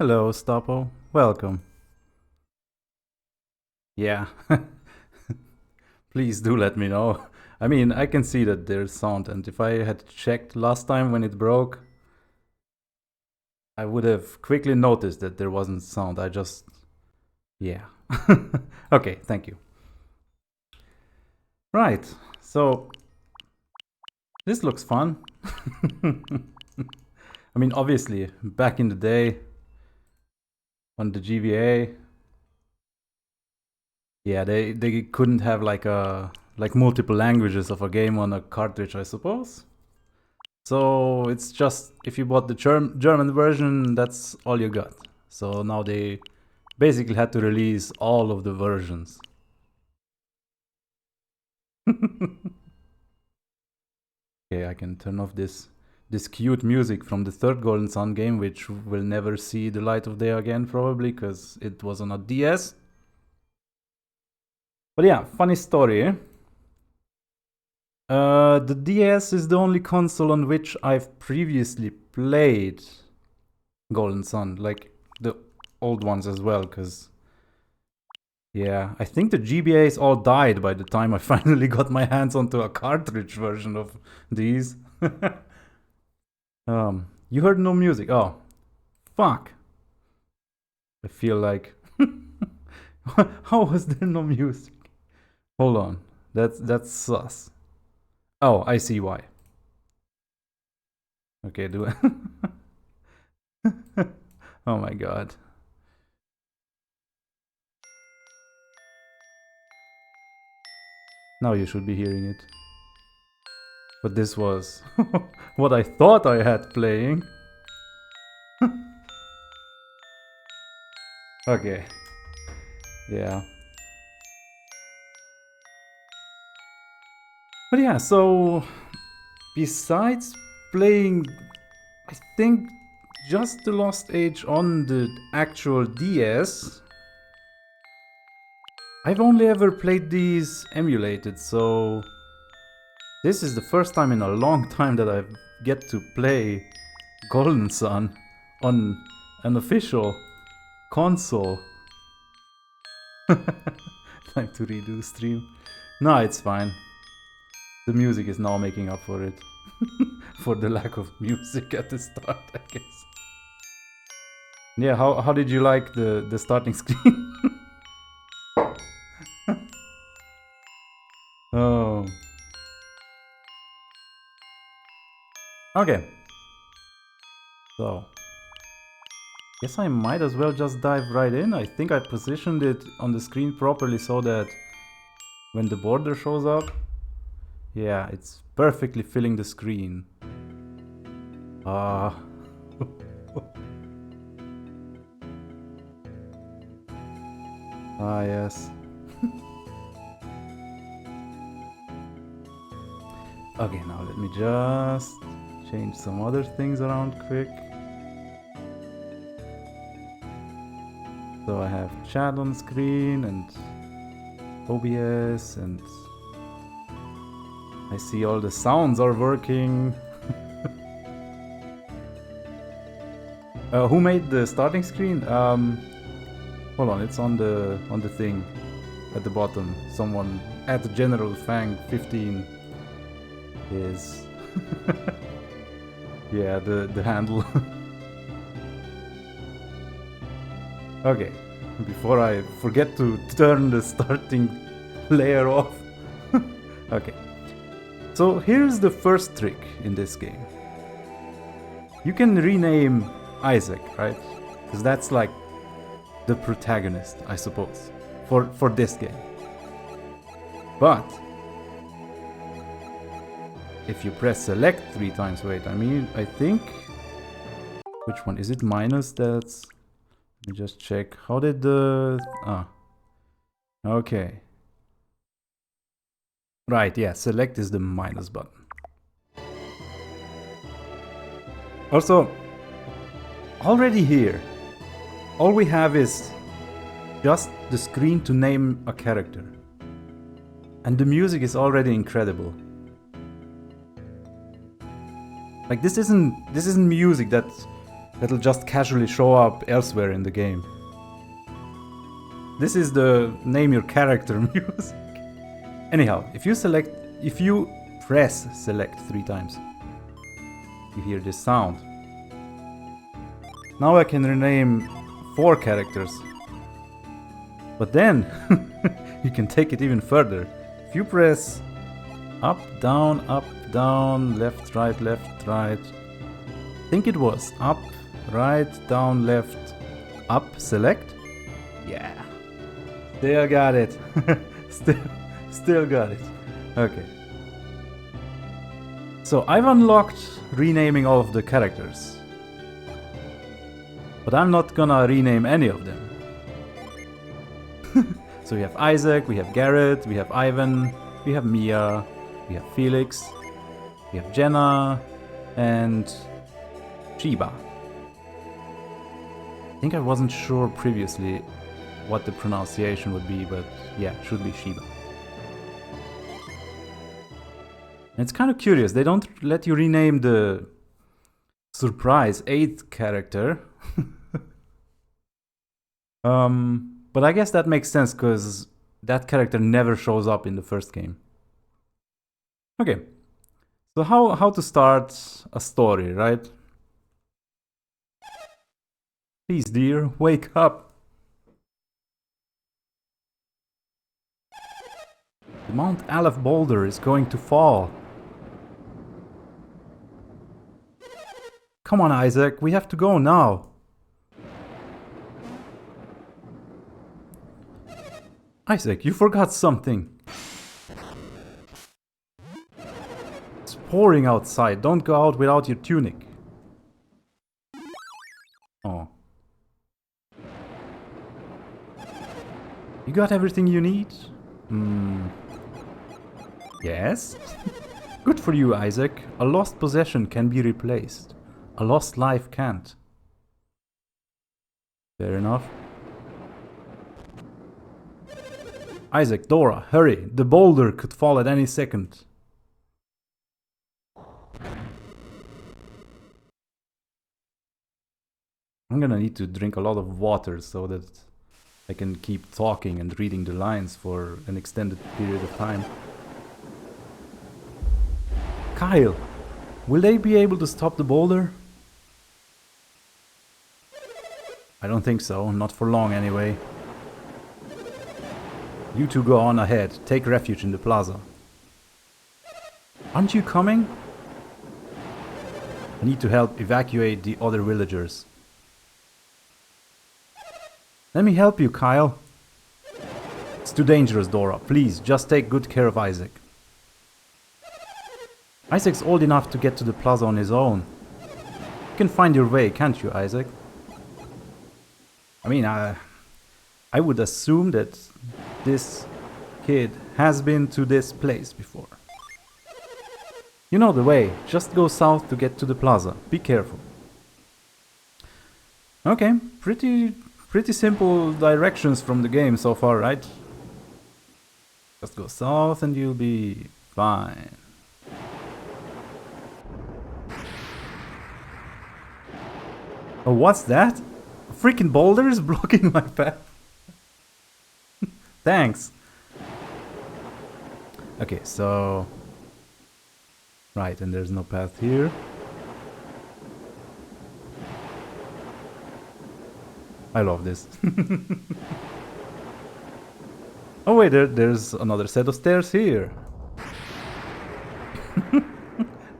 Hello, Stapo. Welcome. Yeah. Please do let me know. I mean, I can see that there's sound, and if I had checked last time when it broke, I would have quickly noticed that there wasn't sound. I just. Yeah. Okay, thank you. Right, so this looks fun. I mean, obviously, back in the day on the GBA, yeah, they couldn't have like multiple languages of a game on a cartridge, I suppose. So it's just if you bought the German version, that's all you got. So now they basically had to release all of the versions. Okay, I can turn off this cute music from the third Golden Sun game, which will never see the light of day again, probably, because it was on a DS. But yeah, funny story. The DS is the only console on which I've previously played Golden Sun, like the old ones as well, because yeah, I think the GBAs all died by the time I finally got my hands onto a cartridge version of these. You heard no music. Oh, fuck. I feel like how was there no music? Hold on, that's sus. Oh, I see why. Okay, do it. Oh my god. Now you should be hearing it. But this was what I thought I had playing. Okay. Yeah. But yeah, so besides playing, I think, just the Lost Age on the actual DS, I've only ever played these emulated, so this is the first time in a long time that I get to play Golden Sun on an official console. Time to redo stream. No, it's fine. The music is now making up for it. For the lack of music at the start, I guess. Yeah, how did you like the starting screen? Oh. Okay. So, guess I might as well just dive right in. I think I positioned it on the screen properly so that when the border shows up, yeah, it's perfectly filling the screen. Ah. Ah, yes. Okay, now let me just change some other things around quick. So I have chat on screen and OBS, and I see all the sounds are working. Who made the starting screen? Hold on, it's on the thing at the bottom. Someone at General Fang 15 is yeah, the handle. Okay, before I forget to turn the starting layer off. Okay, so here's the first trick in this game. You can rename Isaac, right? Because that's like the protagonist, I suppose, for this game. But if you press select 3 times, wait, I think, which one is it? Minus, that's, let me just check. How did okay. Right, yeah, select is the minus button. Also, already here, all we have is just the screen to name a character. And the music is already incredible. Like this isn't music that that'll just casually show up elsewhere in the game. This is the name your character music. Anyhow, if you press select 3 times, you hear this sound. Now I can rename 4 characters. But then, you can take it even further. If you press up, down, left, right, I think it was up, right, down, left, up, select. Yeah. Still got it. Still got it. Okay. So I've unlocked renaming all of the characters. But I'm not gonna rename any of them. So we have Isaac, we have Garrett, we have Ivan, we have Mia, we have Felix, we have Jenna, and Sheba. I think I wasn't sure previously what the pronunciation would be, but yeah, it should be Sheba. And it's kind of curious, they don't let you rename the surprise 8th character. But I guess that makes sense because that character never shows up in the first game. Okay, so how to start a story, right? Please, dear, wake up. The Mount Aleph boulder is going to fall. Come on, Isaac, we have to go now. Isaac, you forgot something. It's pouring outside. Don't go out without your tunic. Oh. You got everything you need? Yes? Good for you, Isaac. A lost possession can be replaced. A lost life can't. Fair enough. Isaac, Dora, hurry! The boulder could fall at any second. I'm gonna need to drink a lot of water so that I can keep talking and reading the lines for an extended period of time. Kyle, will they be able to stop the boulder? I don't think so, not for long anyway. You two go on ahead, take refuge in the plaza. Aren't you coming? I need to help evacuate the other villagers. Let me help you, Kyle. It's too dangerous, Dora. Please, just take good care of Isaac. Isaac's old enough to get to the plaza on his own. You can find your way, can't you, Isaac? I mean, I would assume that this kid has been to this place before. You know the way, just go south to get to the plaza. Be careful. Okay, pretty simple directions from the game so far, right? Just go south and you'll be fine. Oh, what's that? A freaking boulder is blocking my path. Thanks. Okay, so... Right, and there's no path here. I love this. Oh wait, there's another set of stairs here.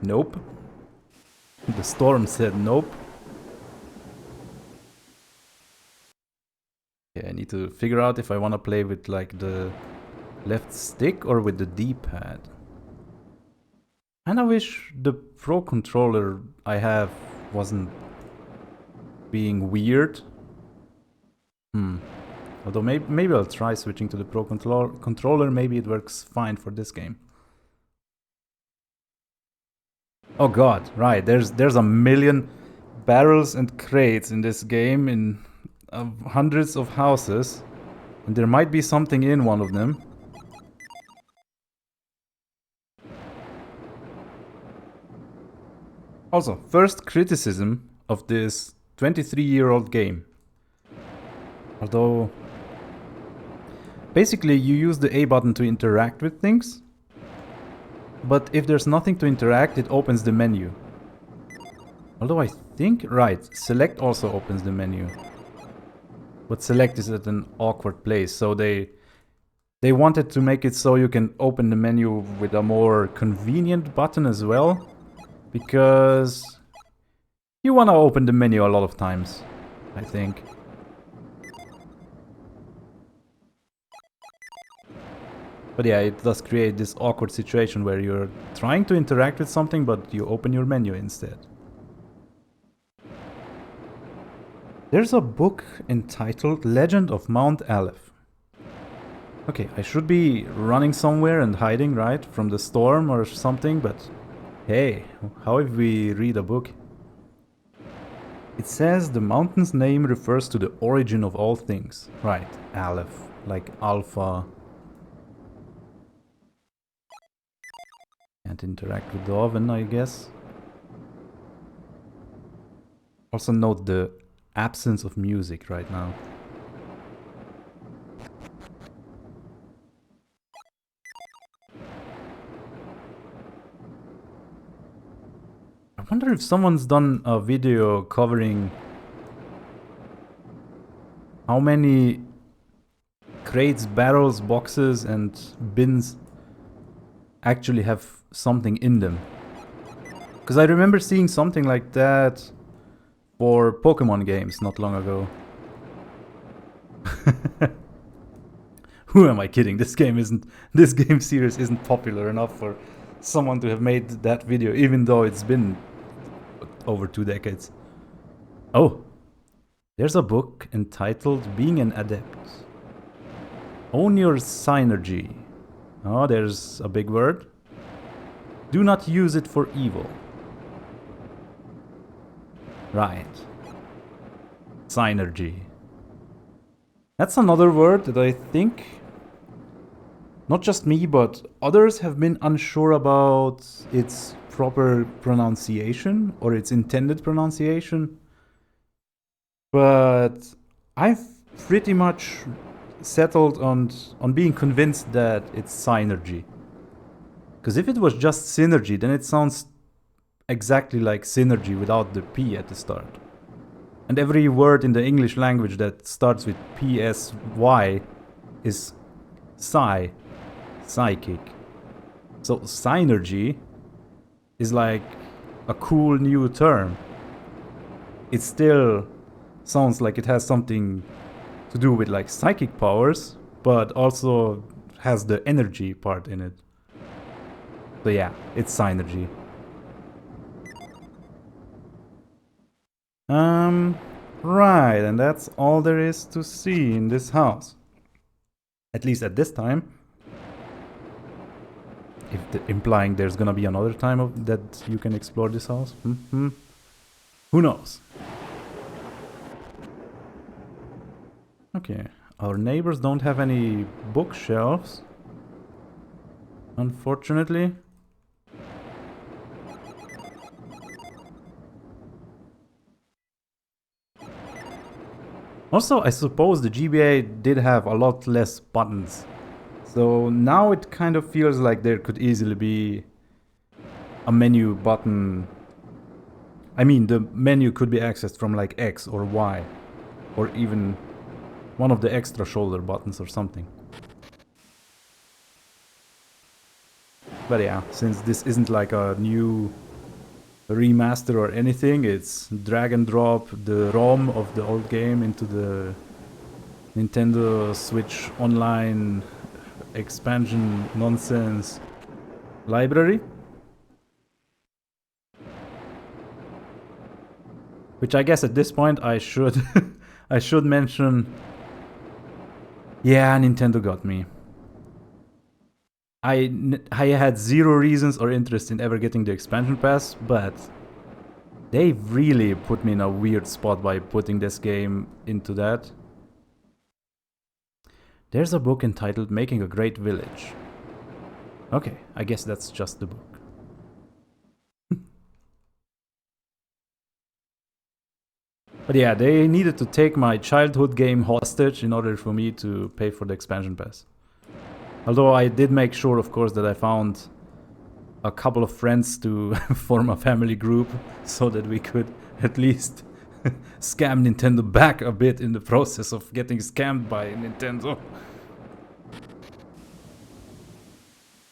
Nope. The storm said nope. Yeah, I need to figure out if I want to play with like the left stick or with the D-pad. And I wish the Pro controller I have wasn't being weird. Although maybe I'll try switching to the Pro controller, maybe it works fine for this game. Oh god, right, there's a million barrels and crates in this game in hundreds of houses, and there might be something in one of them. Also, first criticism of this 23-year-old game. Although, basically you use the A button to interact with things, but if there's nothing to interact, it opens the menu. Although I think, right, select also opens the menu. But select is at an awkward place, so they wanted to make it so you can open the menu with a more convenient button as well, because you want to open the menu a lot of times, I think. But yeah, it does create this awkward situation where you're trying to interact with something, but you open your menu instead. There's a book entitled Legend of Mount Aleph. Okay, I should be running somewhere and hiding, right? From the storm or something, but hey, how if we read a book? It says the mountain's name refers to the origin of all things. Right, Aleph, like Alpha. Can't interact with the oven, I guess. Also note the absence of music right now. I wonder if someone's done a video covering how many crates, barrels, boxes, and bins actually have something in them. Because I remember seeing something like that for Pokemon games not long ago. Who am I kidding? This game series isn't popular enough for someone to have made that video, even though it's been over 2 decades. Oh, there's a book entitled Being an Adept. Own your synergy. Oh, there's a big word. Do not use it for evil. Right. Synergy. That's another word that I think not just me, but others have been unsure about its proper pronunciation or its intended pronunciation. But I've pretty much settled on being convinced that it's synergy. Because if it was just synergy, then it sounds exactly like synergy without the P at the start. And every word in the English language that starts with PSY is psy, psychic. So synergy is like a cool new term. It still sounds like it has something to do with like psychic powers, but also has the energy part in it. So yeah, it's synergy. Right, and that's all there is to see in this house. At least at this time. Implying there's gonna be another time that you can explore this house. Who knows? Okay, our neighbors don't have any bookshelves, unfortunately. Also, I suppose the GBA did have a lot less buttons. So now it kind of feels like there could easily be a menu button. I mean, the menu could be accessed from like X or Y, or even one of the extra shoulder buttons or something. But yeah, since this isn't like a new remaster or anything, it's drag and drop the ROM of the old game into the Nintendo Switch Online expansion nonsense library. Which I guess at this point I should I should mention. Yeah, Nintendo got me. I had zero reasons or interest in ever getting the expansion pass, but they really put me in a weird spot by putting this game into that. There's a book entitled Making a Great Village. Okay, I guess that's just the book. But yeah, they needed to take my childhood game hostage in order for me to pay for the expansion pass. Although I did make sure, of course, that I found a couple of friends to form a family group so that we could at least scam Nintendo back a bit in the process of getting scammed by Nintendo.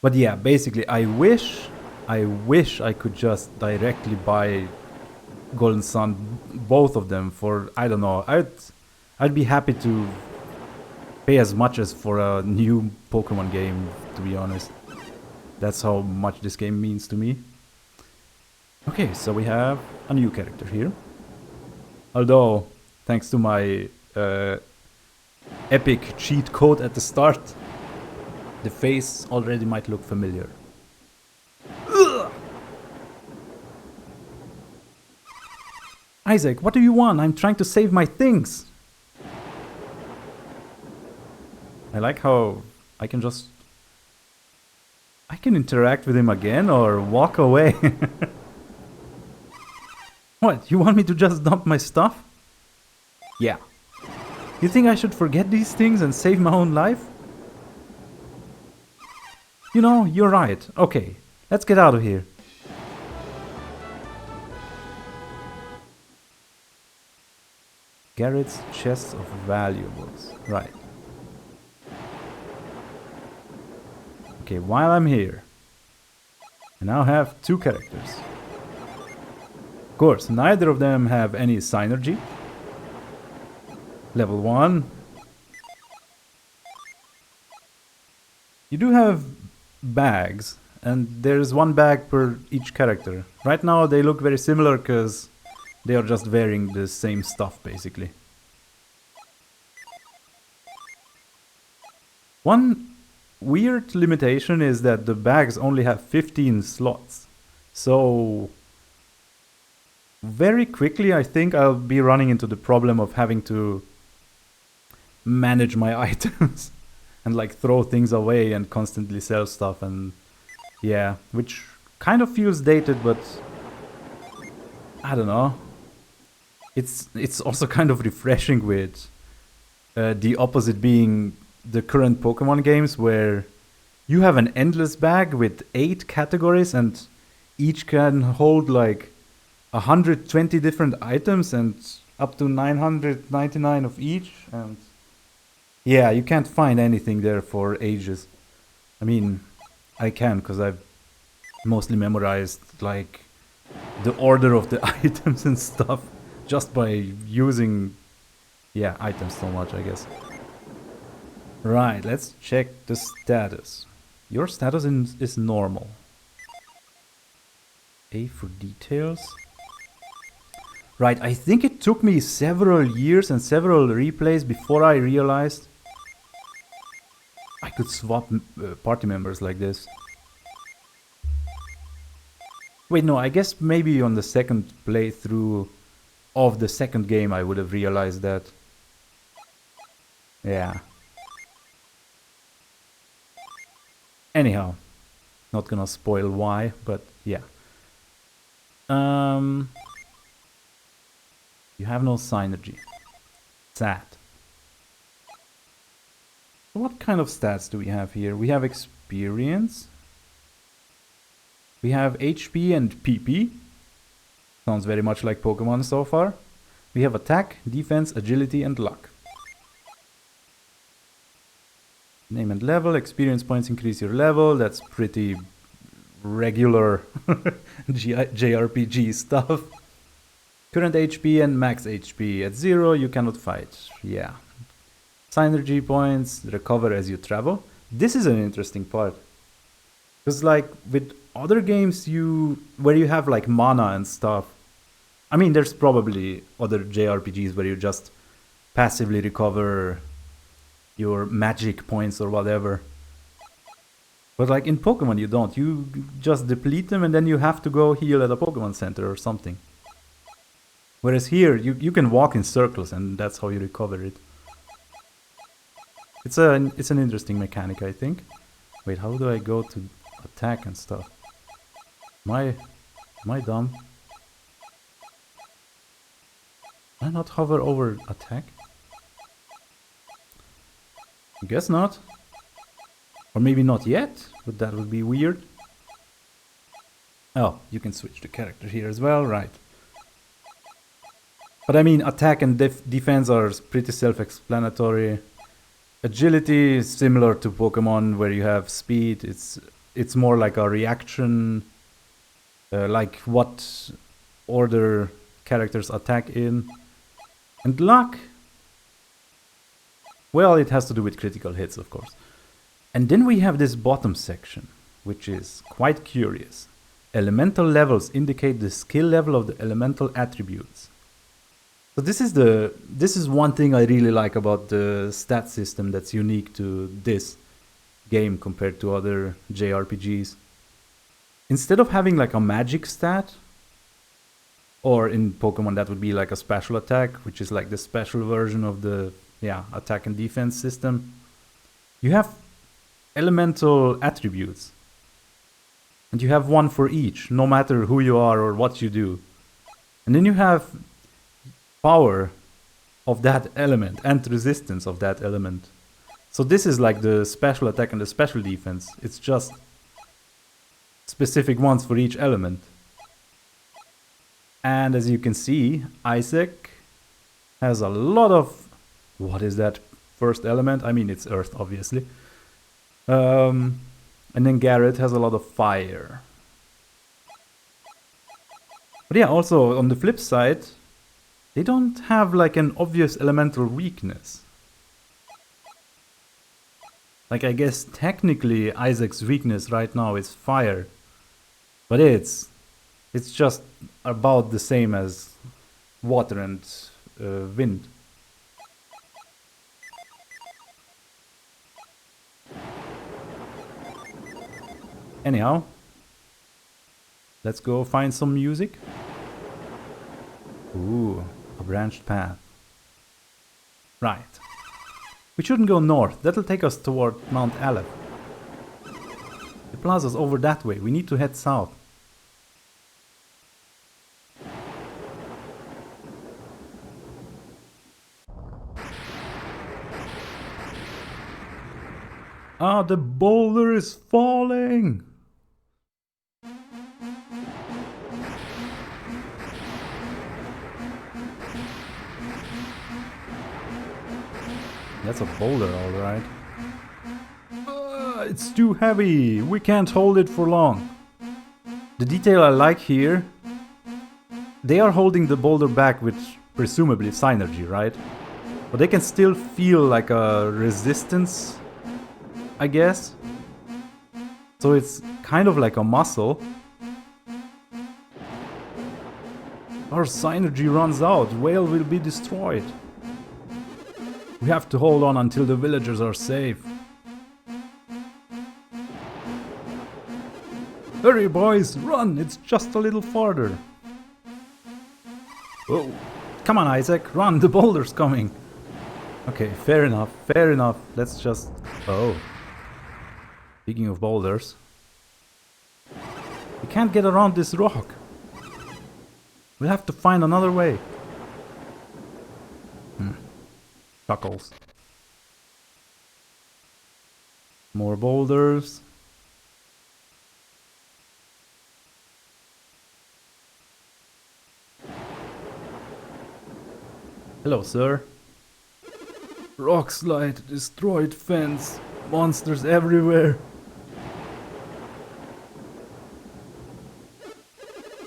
But yeah, basically, I wish I could just directly buy Golden Sun, both of them, for, I don't know, I'd be happy to pay as much as for a new Pokemon game, to be honest. That's how much this game means to me. Okay, so we have a new character here. Although, thanks to my epic cheat code at the start, the face already might look familiar. Ugh! Isaac, what do you want? I'm trying to save my things. I like how I can interact with him again or walk away. What, you want me to just dump my stuff? Yeah. You think I should forget these things and save my own life? You know, you're right. Okay, let's get out of here. Garrett's chest of valuables. Right. Okay, while I'm here, I now have two characters. Of course, neither of them have any synergy. Level 1. You do have bags, and there's one bag per each character. Right now they look very similar because they are just wearing the same stuff, basically. One weird limitation is that the bags only have 15 slots. So very quickly I think I'll be running into the problem of having to manage my items and like throw things away and constantly sell stuff, and yeah, which kind of feels dated, but I don't know. It's also kind of refreshing with the opposite being the current Pokemon games, where you have an endless bag with 8 categories and each can hold like 120 different items and up to 999 of each, and yeah, you can't find anything there for ages. I mean, I can because I've mostly memorized like the order of the items and stuff just by using, yeah, items so much, I guess. Right, let's check the status. Your status is normal. A for details. Right, I think it took me several years and several replays before I realized I could swap party members like this. Wait, no, I guess maybe on the second playthrough of the second game I would have realized that. Yeah. Anyhow, not gonna spoil why, but yeah. You have no synergy. Sad. What kind of stats do we have here? We have experience. We have HP and PP. Sounds very much like Pokemon so far. We have attack, defense, agility, and luck. Name and level. Experience points increase your level. That's pretty regular JRPG stuff. Current HP and max HP. At 0, you cannot fight. Yeah. Synergy points, recover as you travel. This is an interesting part. Because like with other games where you have like mana and stuff. I mean, there's probably other JRPGs where you just passively recover your magic points or whatever. But like in Pokemon you don't. You just deplete them and then you have to go heal at a Pokemon Center or something. Whereas here you can walk in circles and that's how you recover it. It's an interesting mechanic, I think. Wait, how do I go to attack and stuff? Am I dumb? I not hover over attack? I guess not. Or maybe not yet, but that would be weird. Oh, you can switch the character here as well, right. But I mean, attack and defense are pretty self-explanatory. Agility is similar to Pokemon where you have speed. It's more like a reaction, like what order characters attack in. And luck, well, it has to do with critical hits, of course. And then we have this bottom section, which is quite curious. Elemental levels indicate the skill level of the elemental attributes. So this is one thing I really like about the stat system that's unique to this game compared to other JRPGs. Instead of having like a magic stat, or in Pokemon that would be like a special attack, which is like the special version of the attack and defense system, you have elemental attributes. And you have one for each, no matter who you are or what you do. And then you have power of that element and resistance of that element. So this is like the special attack and the special defense. It's just specific ones for each element. And as you can see, Isaac has a lot of... What is that first element? I mean, it's earth, obviously. And then Garrett has a lot of fire. But yeah, also on the flip side, they don't have like an obvious elemental weakness. Like, I guess technically Isaac's weakness right now is fire. But it's just about the same as water and wind. Anyhow, let's go find some music. Ooh, a branched path. Right. We shouldn't go north. That'll take us toward Mount Aleph. The plaza's over that way. We need to head south. Ah, the boulder is falling! That's a boulder, alright. It's too heavy! We can't hold it for long. The detail I like here... They are holding the boulder back with presumably synergy, right? But they can still feel like a resistance, I guess. So it's kind of like a muscle. Our synergy runs out. Whale will be destroyed. We have to hold on until the villagers are safe. Hurry, boys! Run! It's just a little farther. Oh, come on, Isaac! Run! The boulder's coming! Okay, fair enough, fair enough. Let's just... Oh. Speaking of boulders. We can't get around this rock. We'll have to find another way. Chuckles. More boulders. Hello, sir. Rock slide, destroyed fence, monsters everywhere.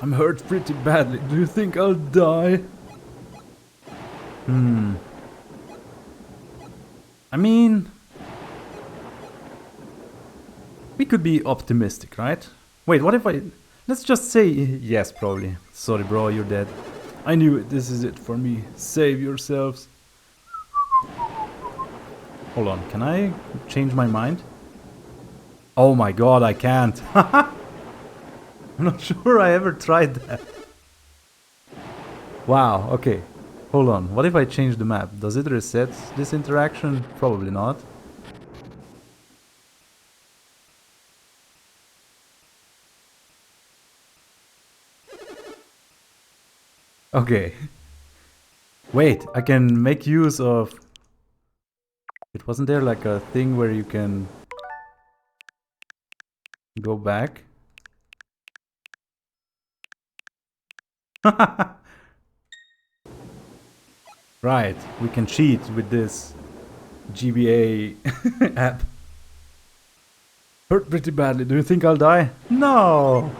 I'm hurt pretty badly. Do you think I'll die? I mean... We could be optimistic, right? Wait, what if I... Let's just say... Yes, probably. Sorry, bro, you're dead. I knew it. This is it for me. Save yourselves. Hold on, can I change my mind? Oh my god, I can't. I'm not sure I ever tried that. Wow, okay. Hold on, what if I change the map? Does it reset this interaction? Probably not. Okay. Wait, I can make use of... It wasn't there like a thing where you can go back? Right, we can cheat with this GBA app. Hurt pretty badly. Do you think I'll die? No!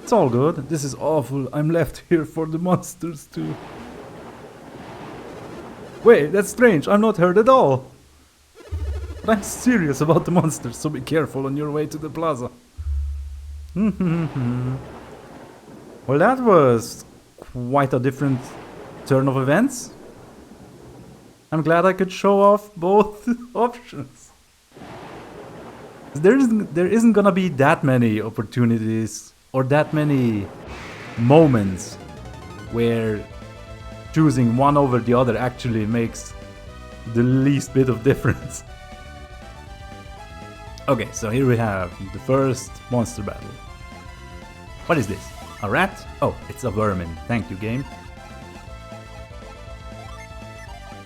It's all good. This is awful. I'm left here for the monsters too. Wait, that's strange. I'm not hurt at all. But I'm serious about the monsters, so be careful on your way to the plaza. Well, that was quite a different turn of events. I'm glad I could show off both options. There isn't gonna be that many opportunities or that many moments where choosing one over the other actually makes the least bit of difference. Okay, so here we have the first monster battle. What is this? A rat? Oh, it's a vermin. Thank you, game.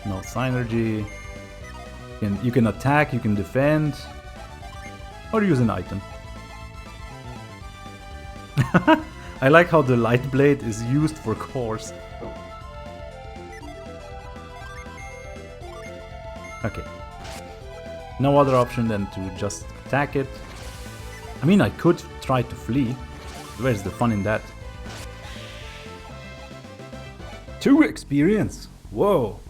No synergy. You can attack, you can defend, or use an item. I like how the light blade is used for course. Okay. No other option than to just attack it. I mean, I could try to flee. Where's the fun in that? 2 experience! Whoa!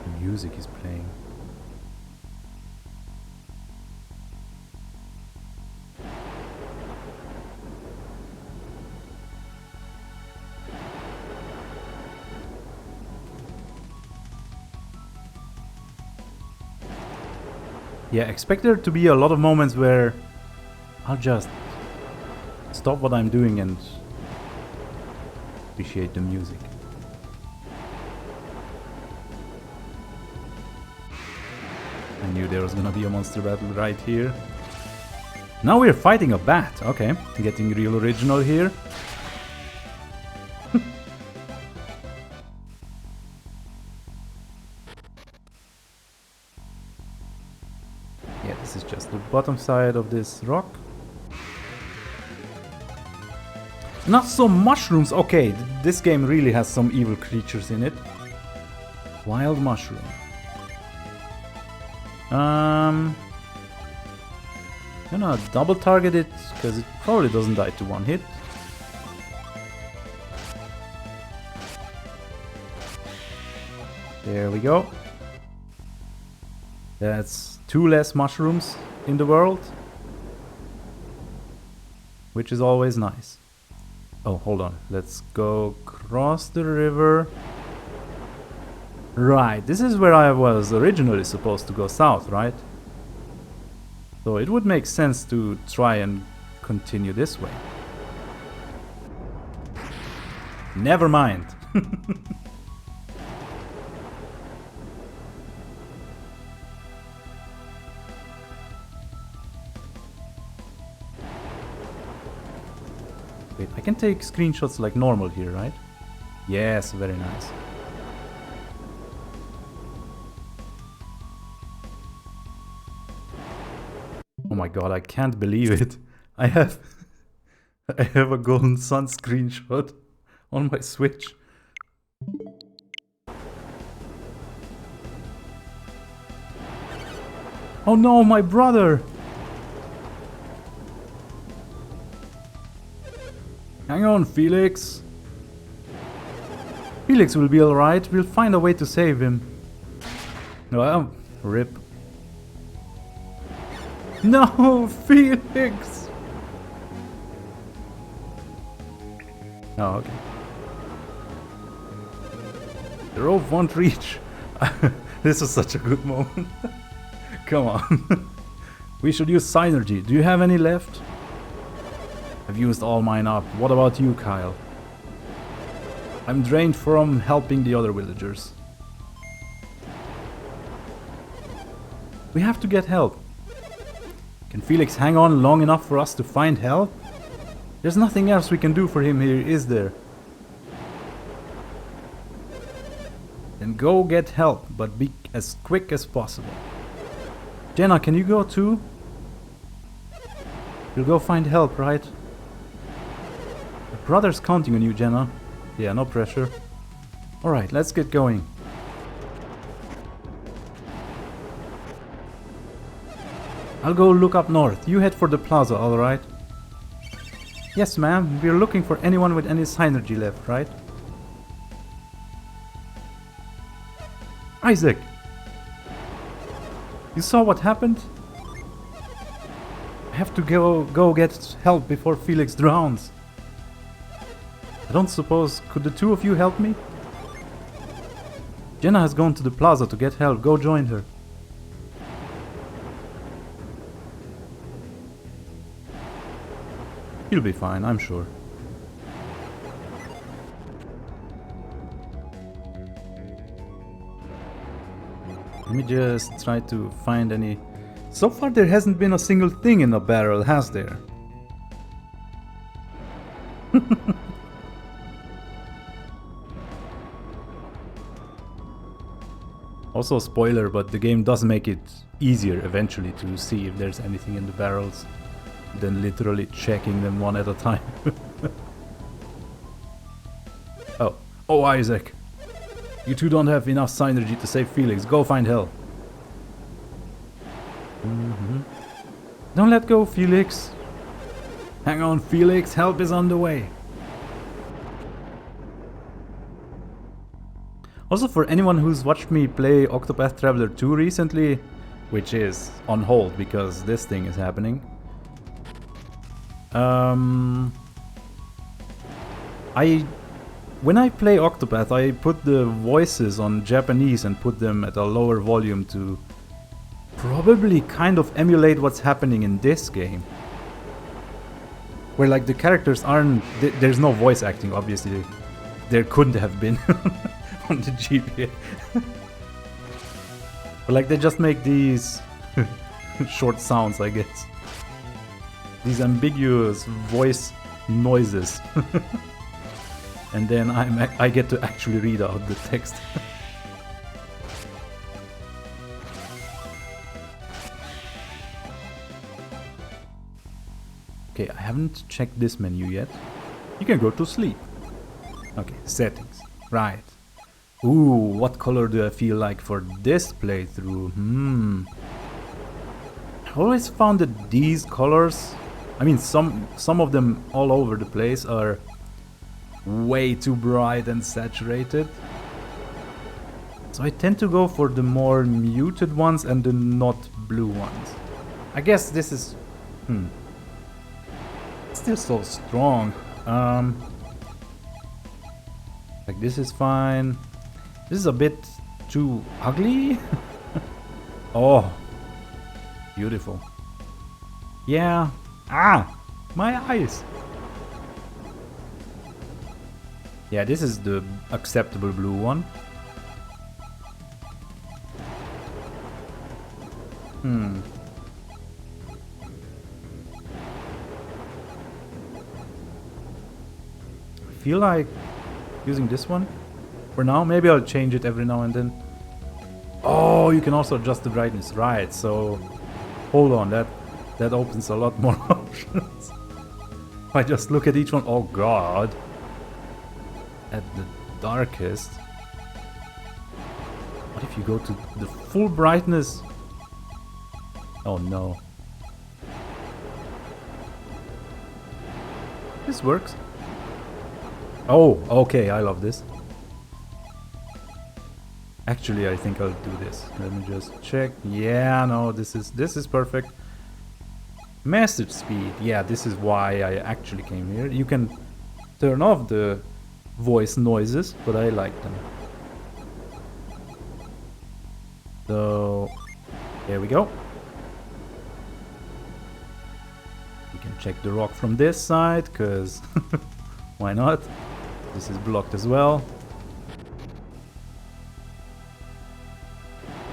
The music is playing. Yeah, expect there to be a lot of moments where I'll just stop what I'm doing and appreciate the music. I knew there was gonna be a monster battle right here. Now we're fighting a bat. Okay, getting real original here. Yeah, this is just the bottom side of this rock. Not so mushrooms. Okay, this game really has some evil creatures in it. Wild mushroom. Gonna double target it because it probably doesn't die to one hit. There we go. That's 2 less mushrooms in the world, which is always nice. Oh, hold on. Let's go across the river. Right, this is where I was originally supposed to go south, right? So it would make sense to try and continue this way. Never mind. Wait, I can take screenshots like normal here, right? Yes, very nice. Oh my god, I can't believe it. I have a golden sun screenshot on my Switch. Oh no, my brother! Hang on, Felix. Felix will be alright. We'll find a way to save him. Well, rip. No, Felix! Oh, okay. The rope won't reach. This was such a good moment. Come on. We should use synergy. Do you have any left? I've used all mine up. What about you, Kyle? I'm drained from helping the other villagers. We have to get help. Can Felix hang on long enough for us to find help? There's nothing else we can do for him here, is there? Then go get help, but be as quick as possible. Jenna, can you go too? You'll go find help, right? Your brother's counting on you, Jenna. Yeah, no pressure. Alright, let's get going. I'll go look up north. You head for the plaza, alright? Yes, ma'am. We're looking for anyone with any synergy left, right? Isaac! You saw what happened? I have to go get help before Felix drowns. I don't suppose... Could the two of you help me? Jenna has gone to the plaza to get help. Go join her. He'll be fine, I'm sure. Let me just try to find any... So far there hasn't been a single thing in the barrel, has there? Also a spoiler, but the game does make it easier eventually to see if there's anything in the barrels than literally checking them one at a time. Oh, Isaac. You two don't have enough synergy to save Felix. Go find help. Don't let go, Felix. Hang on, Felix. Help is on the way. Also, for anyone who's watched me play Octopath Traveler 2 recently, which is on hold because this thing is happening. When I play Octopath, I put the voices on Japanese and put them at a lower volume to probably kind of emulate what's happening in this game. Where like the characters aren't... There's no voice acting, obviously. There couldn't have been on the GBA. But like they just make these short sounds, I guess. These ambiguous voice noises. And then I get to actually read out the text. Okay, I haven't checked this menu yet. You can go to sleep. Okay, settings. Right. Ooh, what color do I feel like for this playthrough? I always found that these colors, I mean some of them all over the place are way too bright and saturated. So I tend to go for the more muted ones and the not blue ones. I guess this is... It's still so strong. Like this is fine. This is a bit too ugly. Oh, beautiful. Yeah. Ah, my eyes. Yeah, this is the acceptable blue one. I feel like using this one for now. Maybe I'll change it every now and then. Oh, you can also adjust the brightness, right? So hold on, that opens a lot more options. If I just look at each one, oh god. At the darkest. What if you go to the full brightness? Oh no. This works. Oh, okay, I love this. Actually, I think I'll do this. Let me just check. Yeah, no, this is perfect. Message speed. Yeah, this is why I actually came here. You can turn off the voice noises, but I like them. So, here we go. We can check the rock from this side, because why not? This is blocked as well.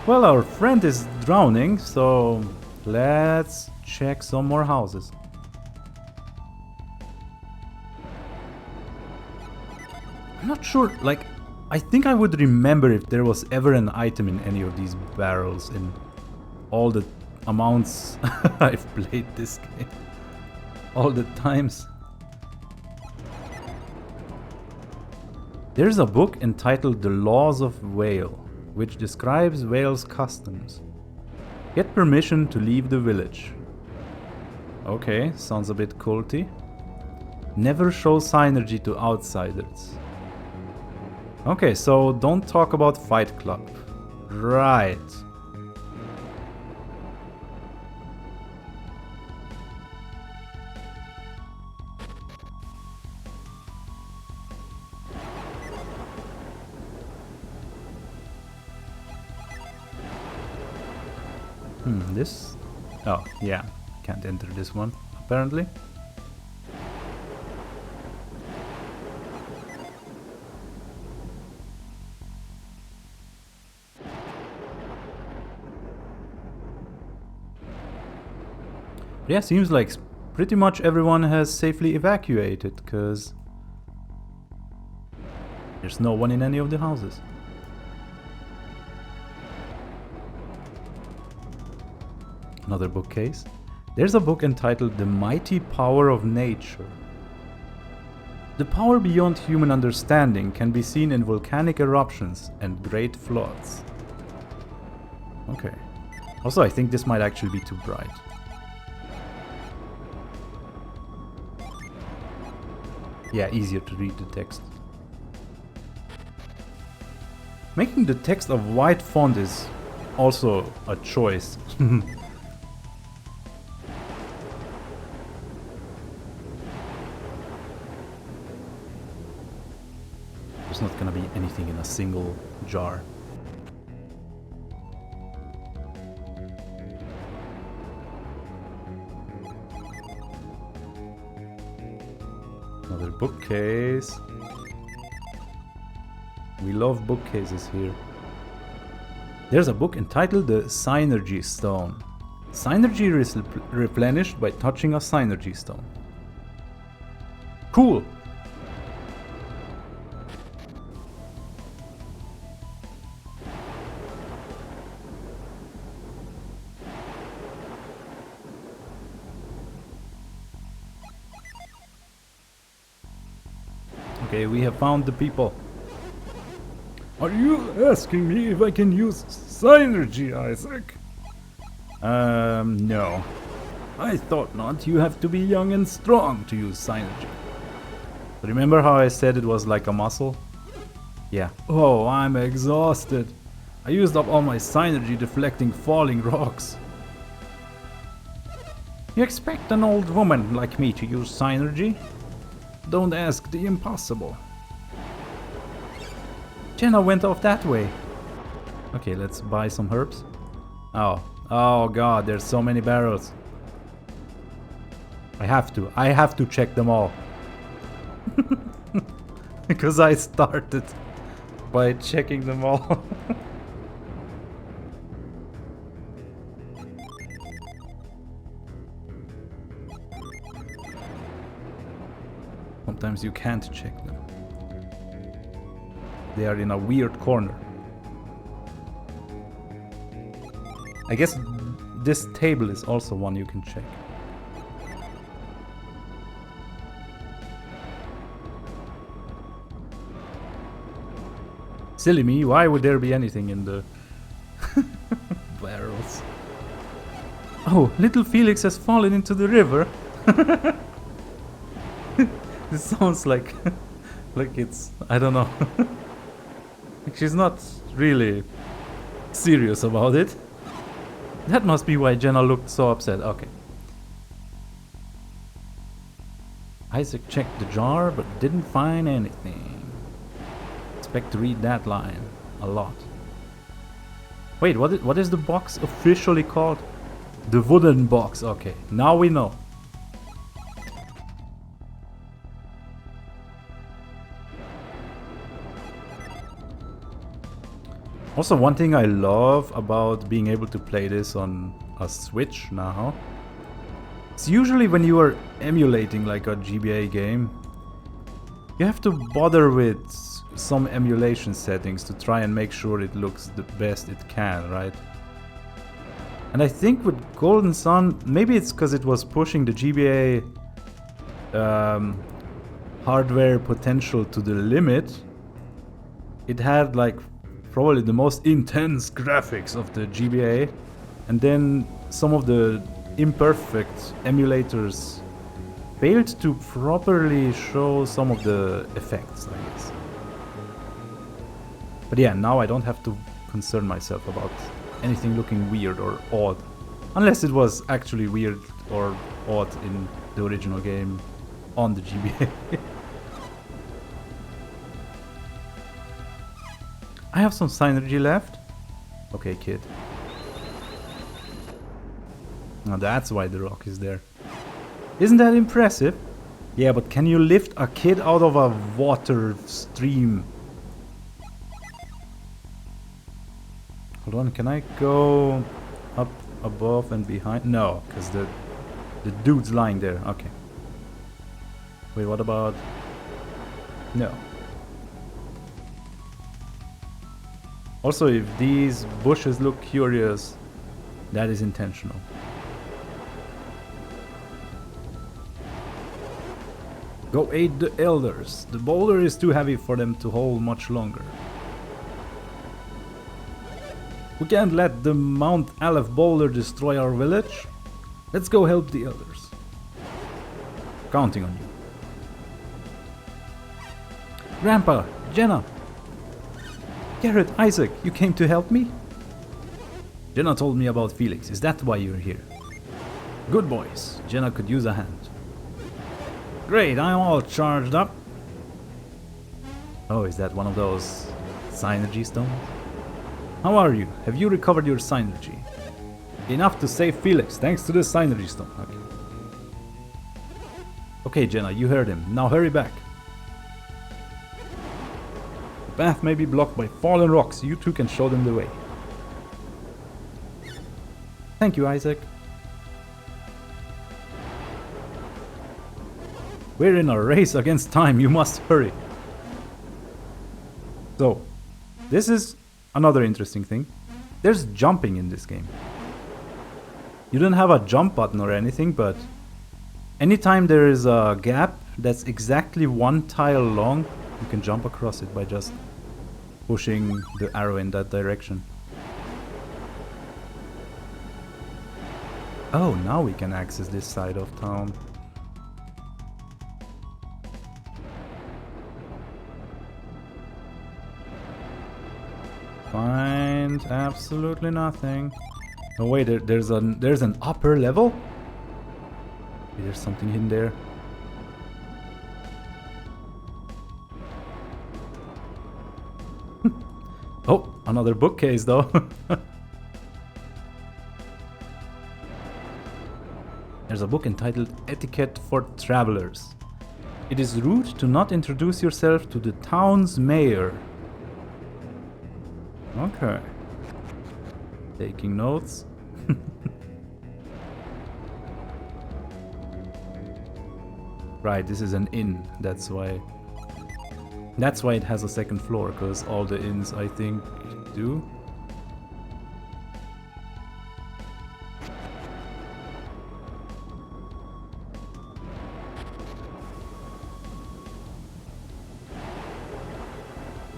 Well, our friend is drowning, so Let's check some more houses. I'm not sure, like, I think I would remember if there was ever an item in any of these barrels in all the amounts I've played this game. All the times. There's a book entitled The Laws of Whale, which describes Whale's customs. Get permission to leave the village. Okay, sounds a bit culty. Never show synergy to outsiders. Okay, so don't talk about Fight Club. Right. This? Oh, yeah. Can't enter this one, apparently. Yeah, seems like pretty much everyone has safely evacuated, because there's no one in any of the houses. Another bookcase. There's a book entitled The Mighty Power of Nature. The power beyond human understanding can be seen in volcanic eruptions and great floods. Okay. Also, I think this might actually be too bright. Yeah, easier to read the text. Making the text of white font is also a choice. There's not gonna be anything in a single jar. Another bookcase. We love bookcases here. There's a book entitled The Synergy Stone. Synergy is replenished by touching a Synergy Stone. Cool! Okay, we have found the people. Are you asking me if I can use Synergy, Isaac? No. I thought not. You have to be young and strong to use Synergy. Remember how I said it was like a muscle? Yeah. Oh, I'm exhausted. I used up all my Synergy deflecting falling rocks. You expect an old woman like me to use Synergy? Don't ask the impossible. Jenna went off that way. Okay, let's buy some herbs. Oh god, there's so many barrels. I have to check them all. Because I started by checking them all. Sometimes you can't check them. They are in a weird corner. I guess this table is also one you can check. Silly me, why would there be anything in the barrels? Oh, little Felix has fallen into the river. This sounds like it's, I don't know. Like she's not really serious about it. That must be why Jenna looked so upset. Okay. Isaac checked the jar but didn't find anything. Expect to read that line a lot. Wait, what is the box officially called? The wooden box. Okay, now we know. Also, one thing I love about being able to play this on a switch now. It's usually when you are emulating like a GBA game, you have to bother with some emulation settings to try and make sure it looks the best it can, right? And I think with Golden Sun, maybe it's because it was pushing the GBA hardware potential to the limit. It had like probably the most intense graphics of the GBA, and then some of the imperfect emulators failed to properly show some of the effects, I guess. But yeah, now I don't have to concern myself about anything looking weird or odd, unless it was actually weird or odd in the original game on the GBA. I have some synergy left. Okay, kid. Now that's why the rock is there. Isn't that impressive? Yeah, but can you lift a kid out of a water stream? Hold on, can I go up above and behind? No, because the dude's lying there. Okay. Wait, what about... No. Also, if these bushes look curious, that is intentional. Go aid the elders. The boulder is too heavy for them to hold much longer. We can't let the Mount Aleph boulder destroy our village. Let's go help the elders. Counting on you. Grandpa, Jenna. Garrett, Isaac, you came to help me? Jenna told me about Felix. Is that why you're here? Good boys. Jenna could use a hand. Great, I'm all charged up. Oh, is that one of those synergy stones? How are you? Have you recovered your synergy? Enough to save Felix, thanks to the synergy stone. Okay, Jenna, you heard him. Now hurry back. The path may be blocked by fallen rocks. You two can show them the way. Thank you, Isaac. We're in a race against time. You must hurry. So, this is another interesting thing. There's jumping in this game. You don't have a jump button or anything, but anytime there is a gap that's exactly one tile long, you can jump across it by just pushing the arrow in that direction. Oh, now we can access this side of town. Find absolutely nothing. Oh wait, there's an upper level? Maybe there's something in there. Oh, another bookcase though. There's a book entitled Etiquette for Travelers. It is rude to not introduce yourself to the town's mayor. Okay. Taking notes. Right, this is an inn. That's why it has a second floor, because all the inns, I think, do.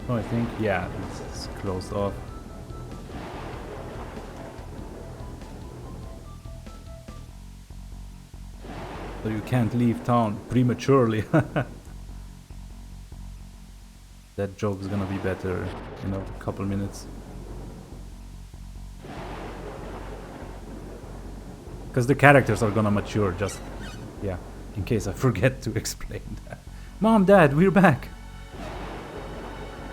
Oh, I think, yeah, this is closed off. So you can't leave town prematurely. That joke is gonna be better in a couple minutes. Because the characters are gonna mature, just, yeah, in case I forget to explain that. Mom, Dad, we're back!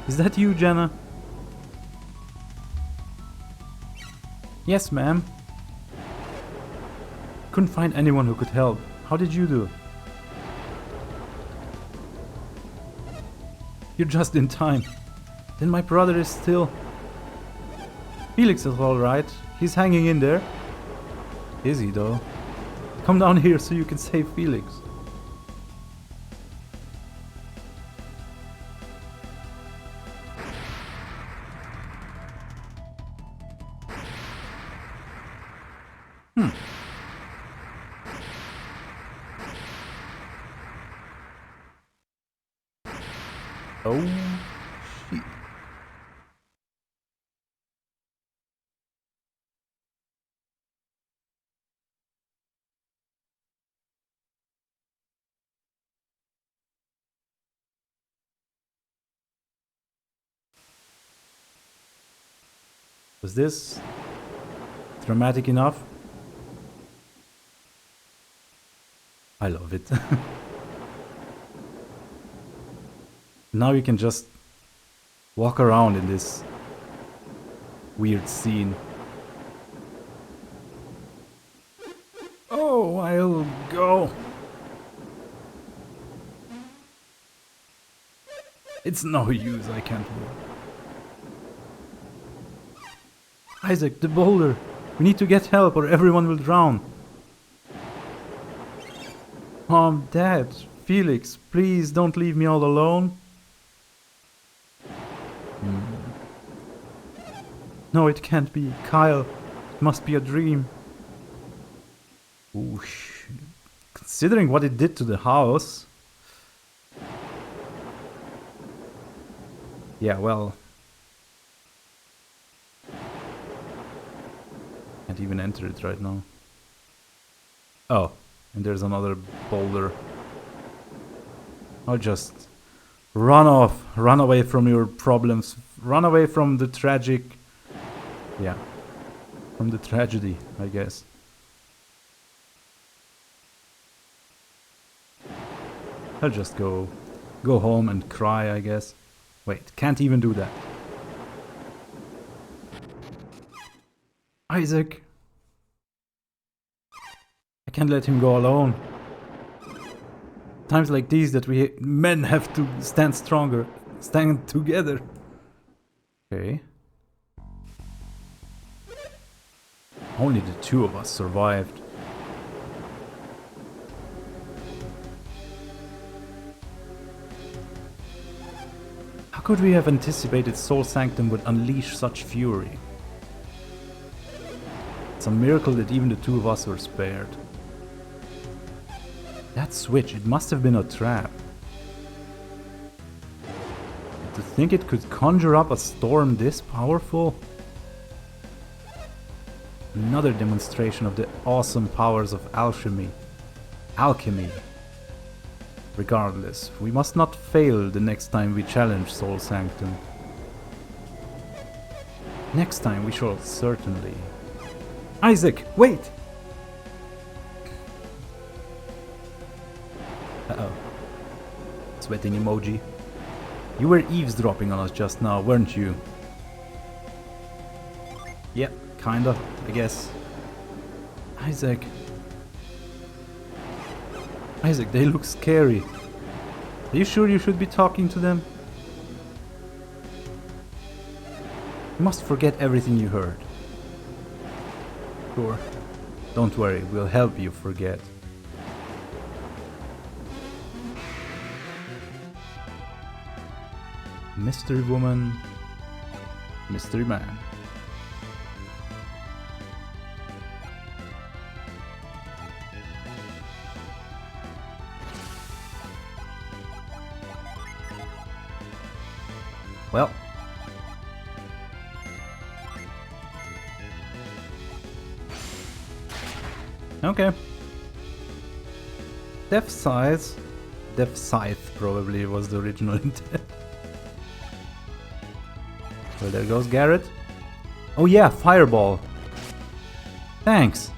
Is that you, Jenna? Yes, ma'am. Couldn't find anyone who could help. How did you do? You're just in time. Then my brother is still... Felix is alright. He's hanging in there. Is he though? Come down here so you can save Felix. Oh shit. Was this dramatic enough? I love it. Now you can just walk around in this weird scene. Oh, I'll go. It's no use, I can't move. Isaac, the boulder! We need to get help or everyone will drown. Mom, Dad, Felix, please don't leave me all alone. No, it can't be. Kyle, it must be a dream. Ooh, considering what it did to the house. Yeah, well. Can't even enter it right now. Oh, and there's another boulder. I'll just run off. Run away from your problems. Run away from the tragic... Yeah. From the tragedy, I guess. I'll just go home and cry, I guess. Wait, can't even do that. Isaac! I can't let him go alone. Times like these that we men have to stand stronger. Stand together. Okay. Only the two of us survived. How could we have anticipated Soul Sanctum would unleash such fury? It's a miracle that even the two of us were spared. That switch, it must have been a trap. To think it could conjure up a storm this powerful? Another demonstration of the awesome powers of alchemy. Regardless, we must not fail the next time we challenge Soul Sanctum. Next time we shall certainly... Isaac, wait! Uh-oh. Sweating emoji. You were eavesdropping on us just now, weren't you? Yeah, kinda, I guess. Isaac. Isaac, they look scary. Are you sure you should be talking to them? You must forget everything you heard. Sure. Don't worry, we'll help you forget. Mystery woman, mystery man. Well. Okay. Death Scythe probably was the original intent. Well, there goes Garrett. Oh yeah, fireball. Thanks.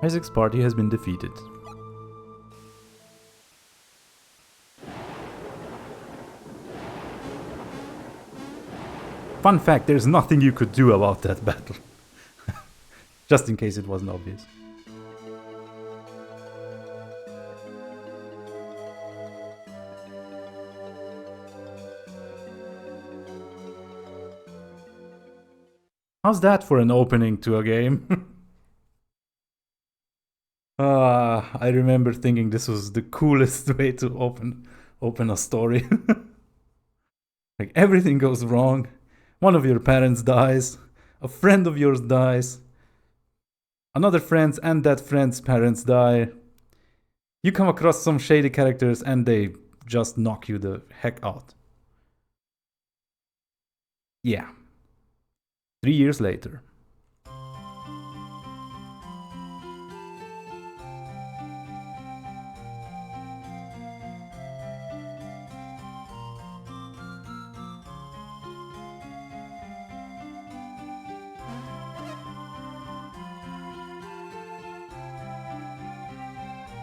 Isaac's party has been defeated. Fun fact, there's nothing you could do about that battle. Just in case it wasn't obvious. How's that for an opening to a game? I remember thinking this was the coolest way to open a story. Like everything goes wrong. One of your parents dies. A friend of yours dies. Another friend's and that friend's parents die. You come across some shady characters and they just knock you the heck out. Yeah. 3 years later.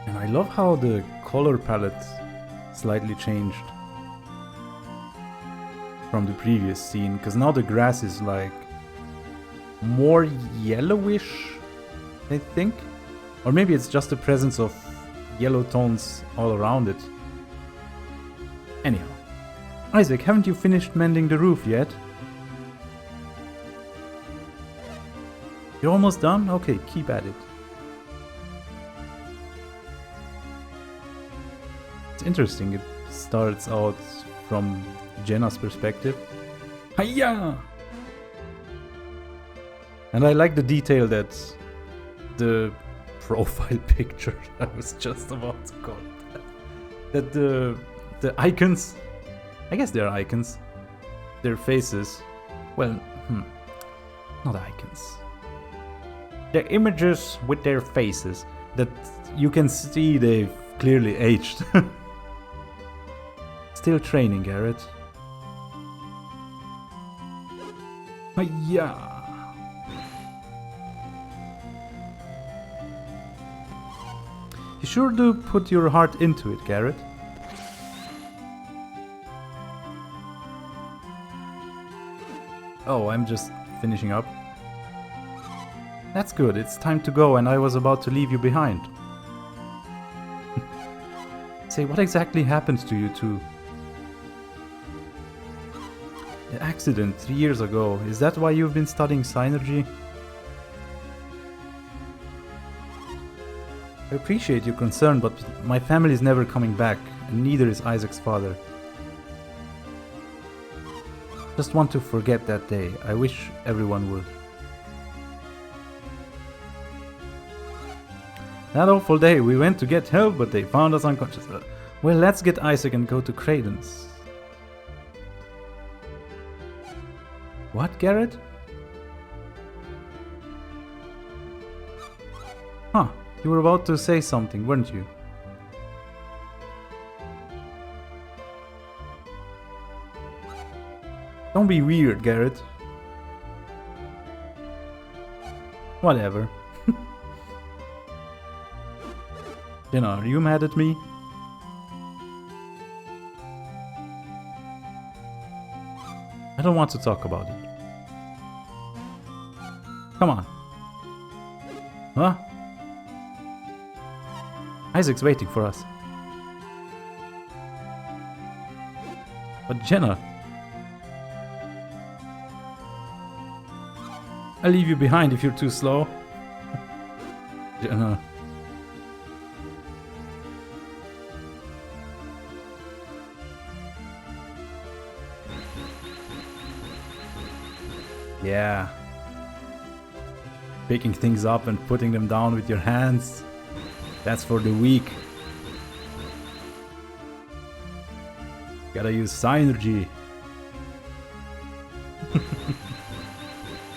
And I love how the color palette slightly changed from the previous scene, because now the grass is like more yellowish, I think. Or maybe it's just the presence of yellow tones all around it. Anyhow. Isaac, haven't you finished mending the roof yet? You're almost done? Okay, keep at it. It's interesting, it starts out from Jenna's perspective. Hiya! And I like the detail that the profile picture, I was just about to call it that the icons, I guess they're icons, their faces, well, not icons. They're images with their faces that you can see they've clearly aged. Still training, Garrett. Yeah. You sure do put your heart into it, Garrett. Oh, I'm just finishing up. That's good, it's time to go and I was about to leave you behind. Say, what exactly happened to you two? The accident 3 years ago, is that why you've been studying synergy? I appreciate your concern, but my family is never coming back, and neither is Isaac's father. Just want to forget that day. I wish everyone would. That awful day, we went to get help, but they found us unconscious. Well, let's get Isaac and go to Creighton's. What, Garrett? Huh, you were about to say something, weren't you? Don't be weird, Garrett. Whatever. Jenna, are you mad at me? I don't want to talk about it. Come on. Huh? Isaac's waiting for us. But Jenna... I'll leave you behind if you're too slow. Jenna... Yeah. Picking things up and putting them down with your hands. That's for the weak. Gotta use synergy.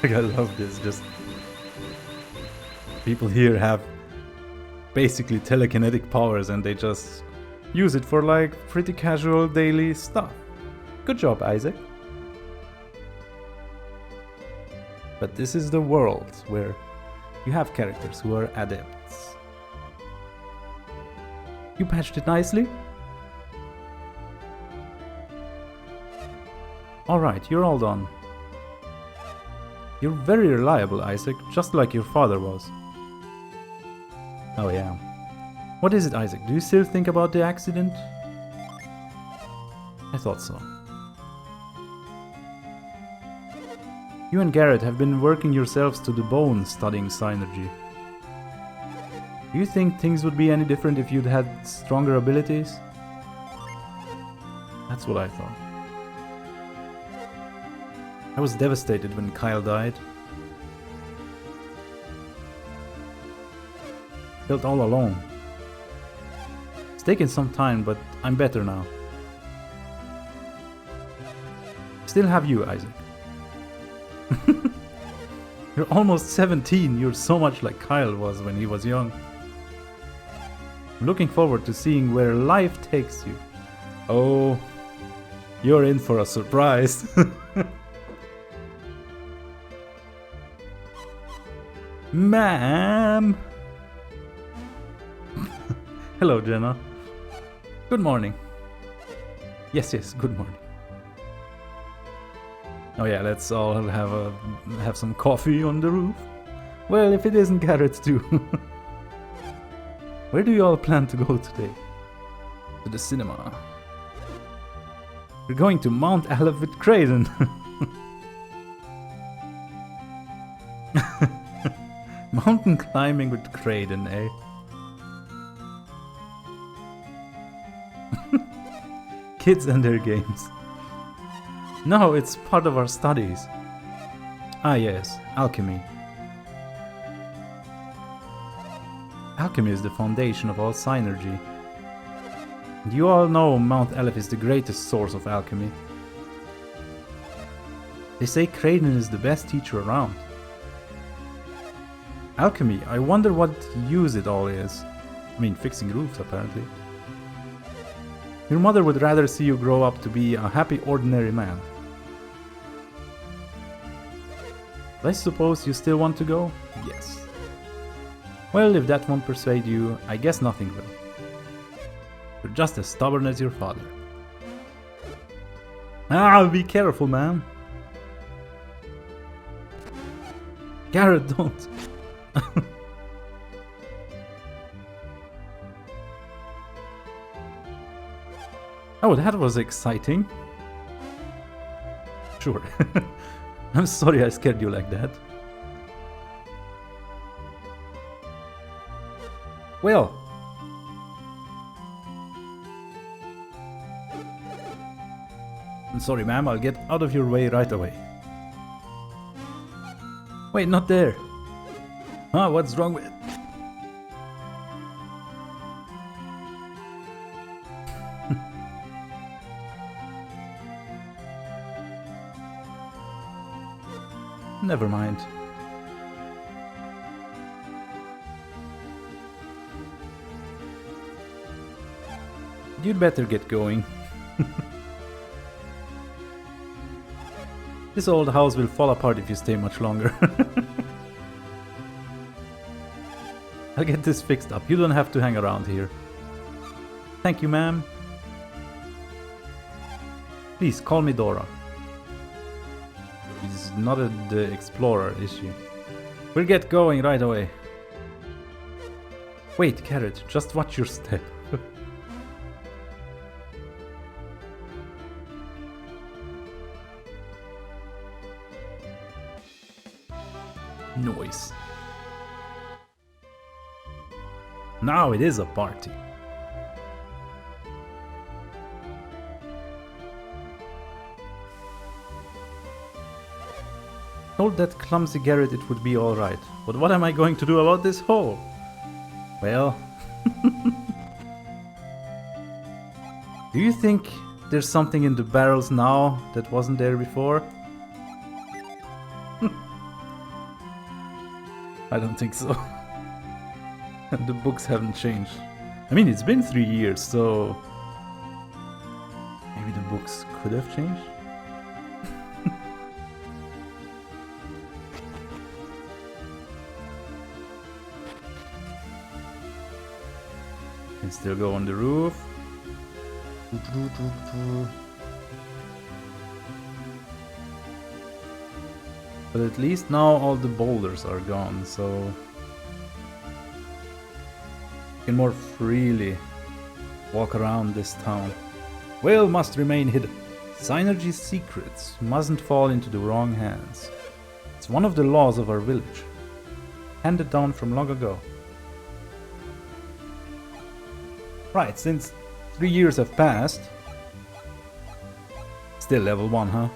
I love this. Just people here have basically telekinetic powers and they just use it for like pretty casual daily stuff. Good job, Isaac. But this is the world where you have characters who are adepts. You patched it nicely? Alright, you're all done. You're very reliable, Isaac, just like your father was. Oh yeah. What is it, Isaac? Do you still think about the accident? I thought so. You and Garrett have been working yourselves to the bone studying synergy. Do you think things would be any different if you'd had stronger abilities? That's what I thought. I was devastated when Kyle died. Felt all alone. It's taken some time, but I'm better now. Still have you, Isaac. You're almost 17. You're so much like Kyle was when he was young. I'm looking forward to seeing where life takes you. Oh, you're in for a surprise. Ma'am! Hello, Jenna. Good morning. Yes, good morning. Oh yeah, let's all have some coffee on the roof. Well, if it isn't Garrett's too. Where do you all plan to go today? To the cinema. We're going to Mount Aleph with Creighton. Mountain climbing with Creighton, eh? Kids and their games. No, it's part of our studies. Ah yes, alchemy. Alchemy is the foundation of all synergy. And you all know Mount Aleph is the greatest source of alchemy. They say Creighton is the best teacher around. Alchemy, I wonder what use it all is. I mean, fixing roofs apparently. Your mother would rather see you grow up to be a happy ordinary man. I suppose you still want to go? Yes. Well, if that won't persuade you, I guess nothing will. You're just as stubborn as your father. Ah, be careful, man. Garrett, don't. Oh, that was exciting. Sure. I'm sorry I scared you like that. Well. I'm sorry, ma'am. I'll get out of your way right away. Wait, not there. Huh? What's wrong with... Never mind. You'd better get going. This old house will fall apart if you stay much longer. I'll get this fixed up. You don't have to hang around here. Thank you, ma'am. Please, call me Dora. She's not the explorer, is she? We'll get going right away. Wait, Carrot, just watch your step. Noise. Now it is a party. Told that clumsy Garrett it would be alright, but what am I going to do about this hole? Well... Do you think there's something in the barrels now that wasn't there before? I don't think so. And the books haven't changed. I mean, it's been 3 years, so... Maybe the books could have changed? Can still go on the roof. But at least now all the boulders are gone, so you can more freely walk around this town. Whale must remain hidden. Synergy's secrets mustn't fall into the wrong hands. It's one of the laws of our village, handed down from long ago. Right, since 3 years have passed. Still level 1, huh?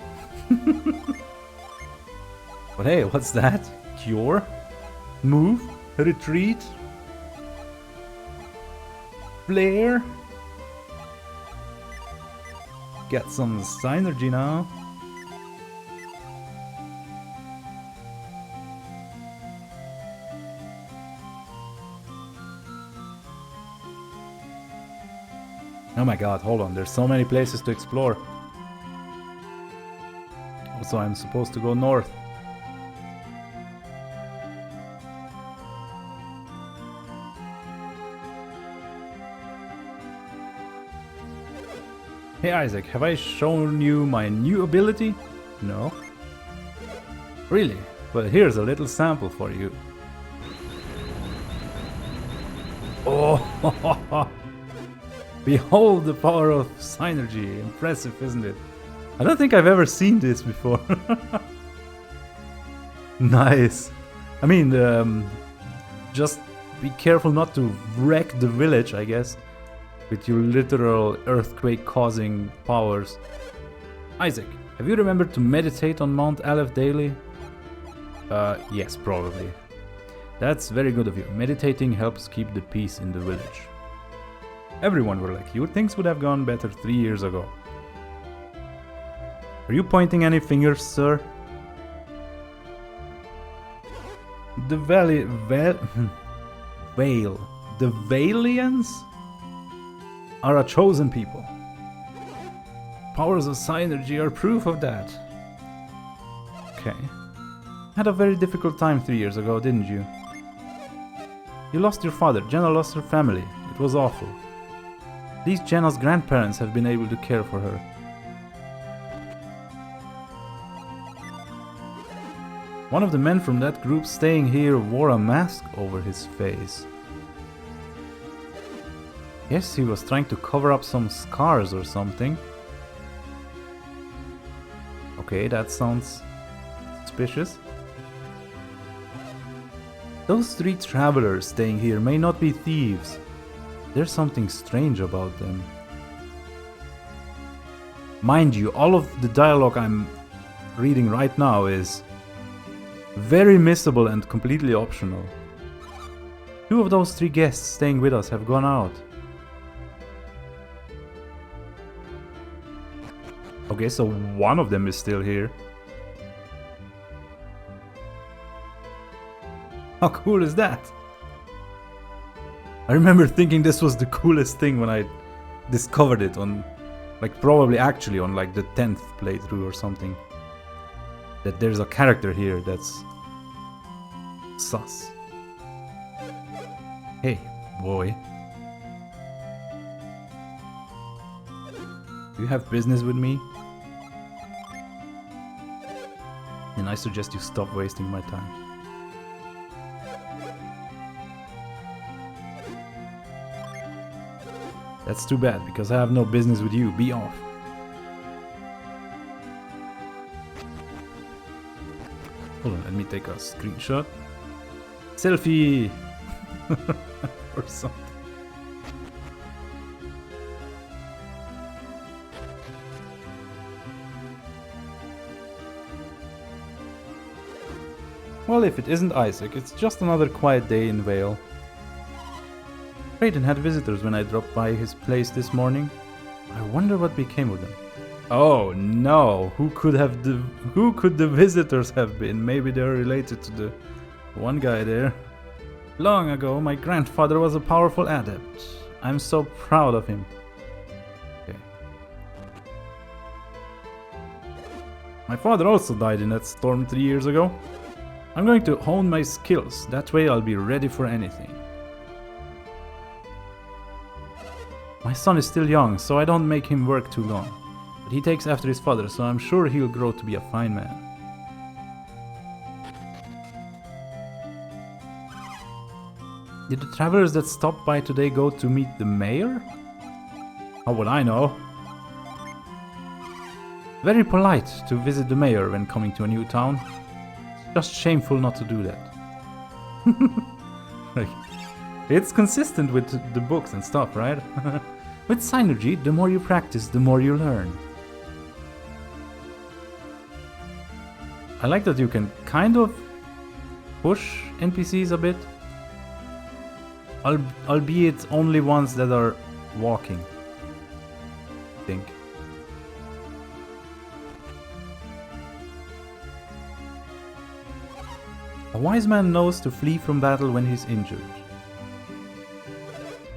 But hey, what's that? Cure? Move? Retreat? Flare? Get some synergy now. Oh my god, hold on, there's so many places to explore. Also, I'm supposed to go north. Hey Isaac, have I shown you my new ability? No. Really? Well, here's a little sample for you. Oh! Behold the power of synergy. Impressive, isn't it? I don't think I've ever seen this before. Nice. I mean, just be careful not to wreck the village, I guess, with your literal earthquake-causing powers. Isaac, have you remembered to meditate on Mount Aleph daily? Yes, probably. That's very good of you. Meditating helps keep the peace in the village. Everyone were like you. Things would have gone better 3 years ago. Are you pointing any fingers, sir? The The Valians are a chosen people. Powers of synergy are proof of that. Okay. Had a very difficult time 3 years ago, didn't you? You lost your father, Jenna lost her family. It was awful. At least Jenna's grandparents have been able to care for her. One of the men from that group staying here wore a mask over his face. Guess he was trying to cover up some scars or something. Okay, that sounds suspicious. Those 3 travelers staying here may not be thieves. There's something strange about them. Mind you, all of the dialogue I'm reading right now is very missable and completely optional. 2 of those 3 guests staying with us have gone out. Okay, so one of them is still here. How cool is that? I remember thinking this was the coolest thing when I discovered it on, like, probably actually on like the 10th playthrough or something. That there's a character here that's sus. Hey, boy. Do you have business with me? Then I suggest you stop wasting my time. That's too bad, because I have no business with you. Be off. Hold on, let me take a screenshot. Selfie! Or something. Well, if it isn't Isaac, it's just another quiet day in Vale. Raiden had visitors when I dropped by his place this morning. I wonder what became of them. Oh no, who could the visitors have been? Maybe they're related to the one guy there. Long ago, my grandfather was a powerful adept. I'm so proud of him. Okay. My father also died in that storm 3 years ago. I'm going to hone my skills, that way I'll be ready for anything. My son is still young, so I don't make him work too long. But he takes after his father, so I'm sure he'll grow to be a fine man. Did the travelers that stopped by today go to meet the mayor? How would I know? Very polite to visit the mayor when coming to a new town. Just shameful not to do that. Like, it's consistent with the books and stuff, right? With Synergy, the more you practice, the more you learn. I like that you can kind of push NPCs a bit, albeit only ones that are walking, I think. A wise man knows to flee from battle when he's injured.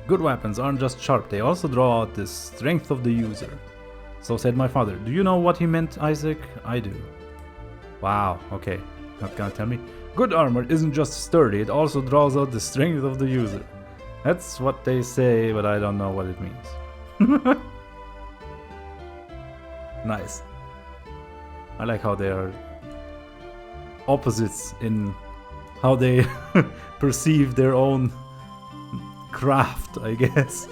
Good weapons aren't just sharp, they also draw out the strength of the user. So said my father. Do you know what he meant, Isaac? I do. Wow, okay. Not gonna tell me. Good armor isn't just sturdy, it also draws out the strength of the user. That's what they say, but I don't know what it means. Nice. I like how they are opposites in how they perceive their own craft, I guess.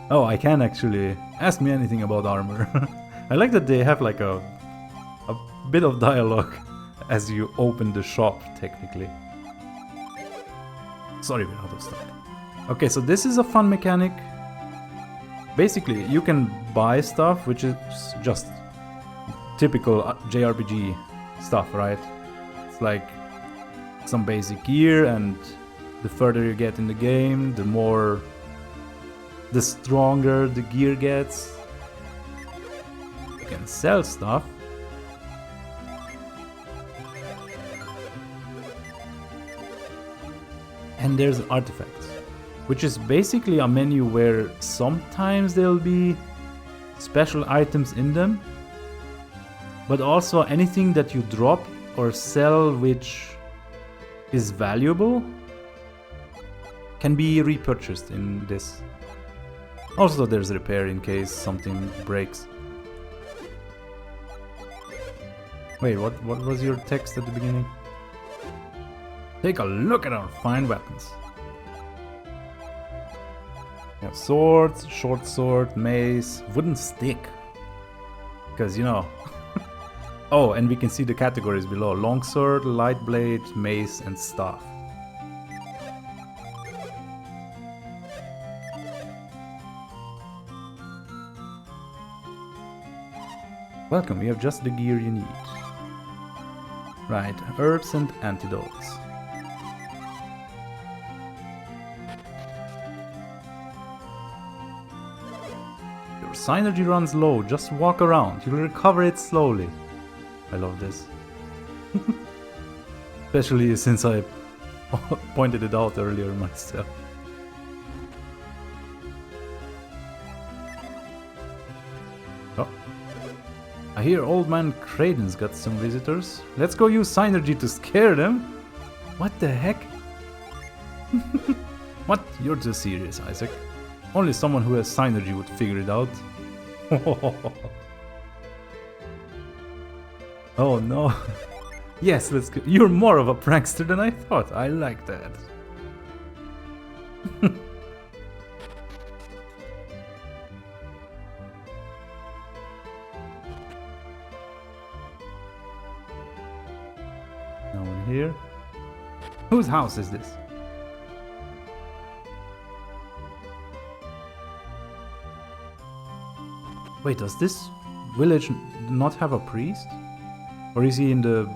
Oh, I can actually ask me anything about armor. I like that they have like a bit of dialogue as you open the shop, technically. Sorry, we're out of stock. Okay, so this is a fun mechanic. Basically, you can buy stuff, which is just typical JRPG stuff, right? It's like some basic gear, and the further you get in the game, the stronger the gear gets. You can sell stuff. And there's artifacts, which is basically a menu where sometimes there'll be special items in them, but also anything that you drop or sell which is valuable can be repurchased in this. Also there's repair in case something breaks. Wait, what was your text at the beginning? Take a look at our fine weapons. We have swords, short sword, mace, wooden stick. Because, you know. Oh, and we can see the categories below. Longsword, light blade, mace, and staff. Welcome, we have just the gear you need. Right, herbs and antidotes. Your synergy runs low, just walk around, you'll recover it slowly. I love this. Especially since I pointed it out earlier myself. Oh. I hear old man Kraden's got some visitors. Let's go use synergy to scare them. What the heck? What? You're too serious, Isaac. Only someone who has synergy would figure it out. Oh no. Yes, let's go. You're more of a prankster than I thought. I like that. No one here. Whose house is this? Wait, does this village not have a priest? Or is he in the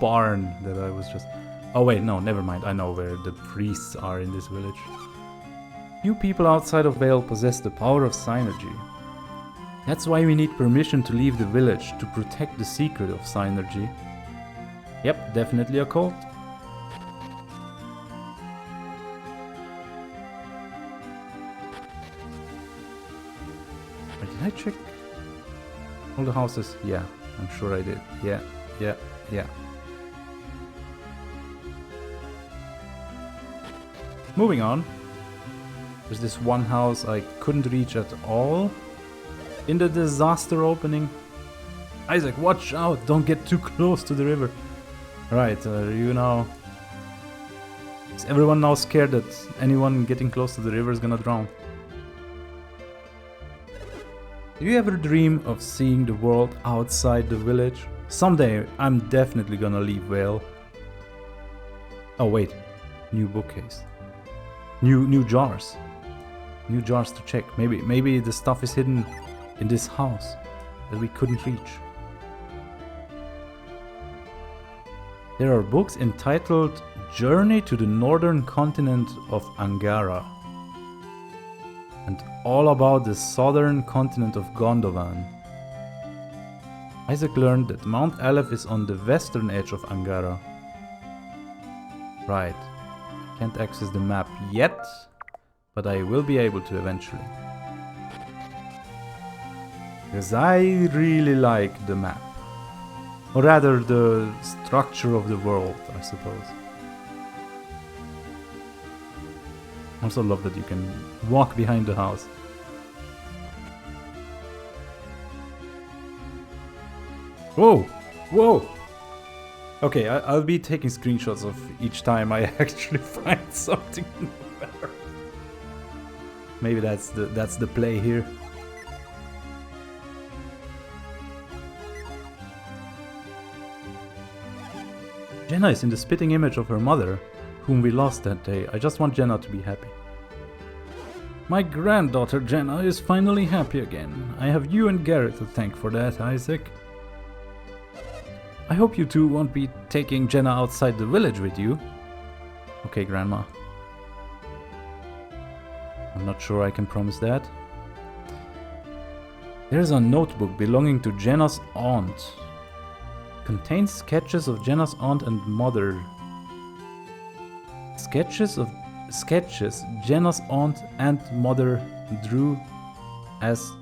barn that I was just... Oh wait, no, never mind. I know where the priests are in this village. Few people outside of Vale possess the power of synergy. That's why we need permission to leave the village to protect the secret of synergy. Yep, definitely a cult. Wait, did I check all the houses? Yeah, I'm sure I did. Yeah. Moving on. There's this one house I couldn't reach at all in the disaster opening. Isaac, watch out! Don't get too close to the river. Right, you know... Is everyone now scared that anyone getting close to the river is gonna drown? Do you ever dream of seeing the world outside the village? Someday I'm definitely gonna leave Vale. Oh wait, new bookcase. New jars. New jars to check. Maybe the stuff is hidden in this house that we couldn't reach. There are books entitled Journey to the Northern Continent of Angara and all about the southern continent of Gondovan. Isaac learned that Mount Aleph is on the western edge of Angara. Right. I can't access the map yet, but I will be able to eventually. Because I really like the map. Or rather, the structure of the world, I suppose. I also love that you can walk behind the house. Whoa! Whoa! Okay, I'll be taking screenshots of each time I actually find something in the map. Maybe that's the play here. Jenna is in the spitting image of her mother, whom we lost that day. I just want Jenna to be happy. My granddaughter Jenna is finally happy again. I have you and Garrett to thank for that, Isaac. I hope you two won't be taking Jenna outside the village with you. Okay, Grandma. I'm not sure I can promise that. There's a notebook belonging to Jenna's aunt. Contains sketches of Jenna's aunt and mother. Sketches Jenna's aunt and mother drew as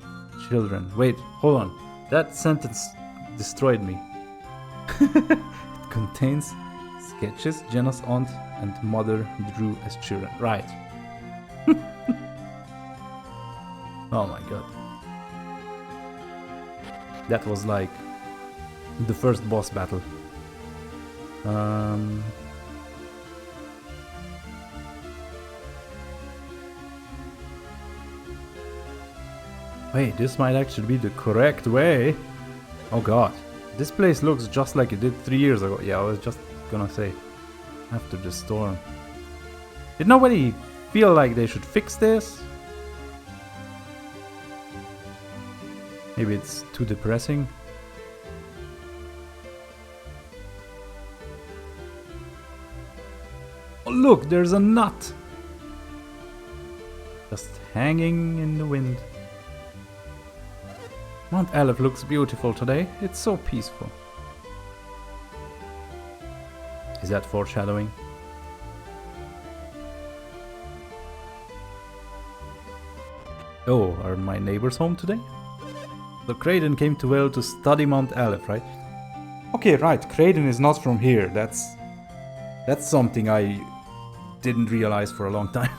children. Wait, hold on. That sentence destroyed me. It contains sketches Jenna's aunt and mother drew as children. Right. Oh my god. That was like the first boss battle. Wait, this might actually be the correct way. Oh god. This place looks just like it did 3 years ago. Yeah, I was just gonna say. After the storm. Did nobody feel like they should fix this? Maybe it's too depressing. Oh look, there's a nut! Just hanging in the wind. Mount Aleph looks beautiful today. It's so peaceful. Is that foreshadowing? Oh, are my neighbors home today? So Creighton came to Vale to study Mount Aleph, right? Okay, right. Creighton is not from here. That's something I didn't realize for a long time.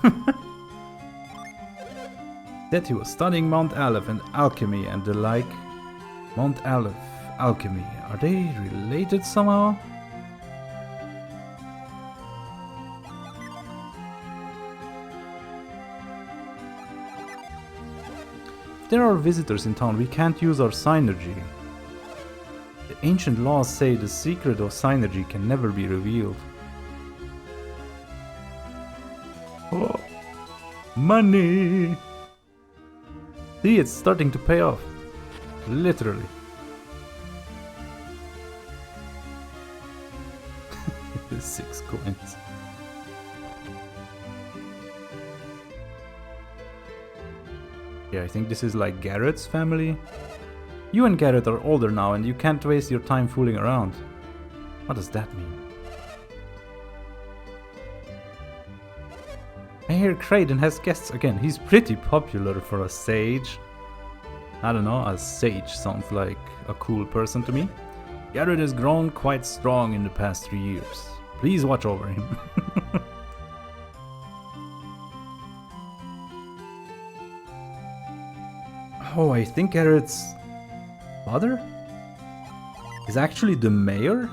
That he was studying Mount Aleph and alchemy and the like. Mount Aleph, alchemy. Are they related somehow? If there are visitors in town, we can't use our synergy. The ancient laws say the secret of synergy can never be revealed. Oh, money! See, it's starting to pay off. Literally. The 6 coins. Yeah, I think this is like Garrett's family. You and Garrett are older now and you can't waste your time fooling around. What does that mean? I hear Creighton has guests again. He's pretty popular for a sage. I don't know, a sage sounds like a cool person to me. Garrett has grown quite strong in the past 3 years. Please watch over him. Oh, I think Garrett's father is actually the mayor?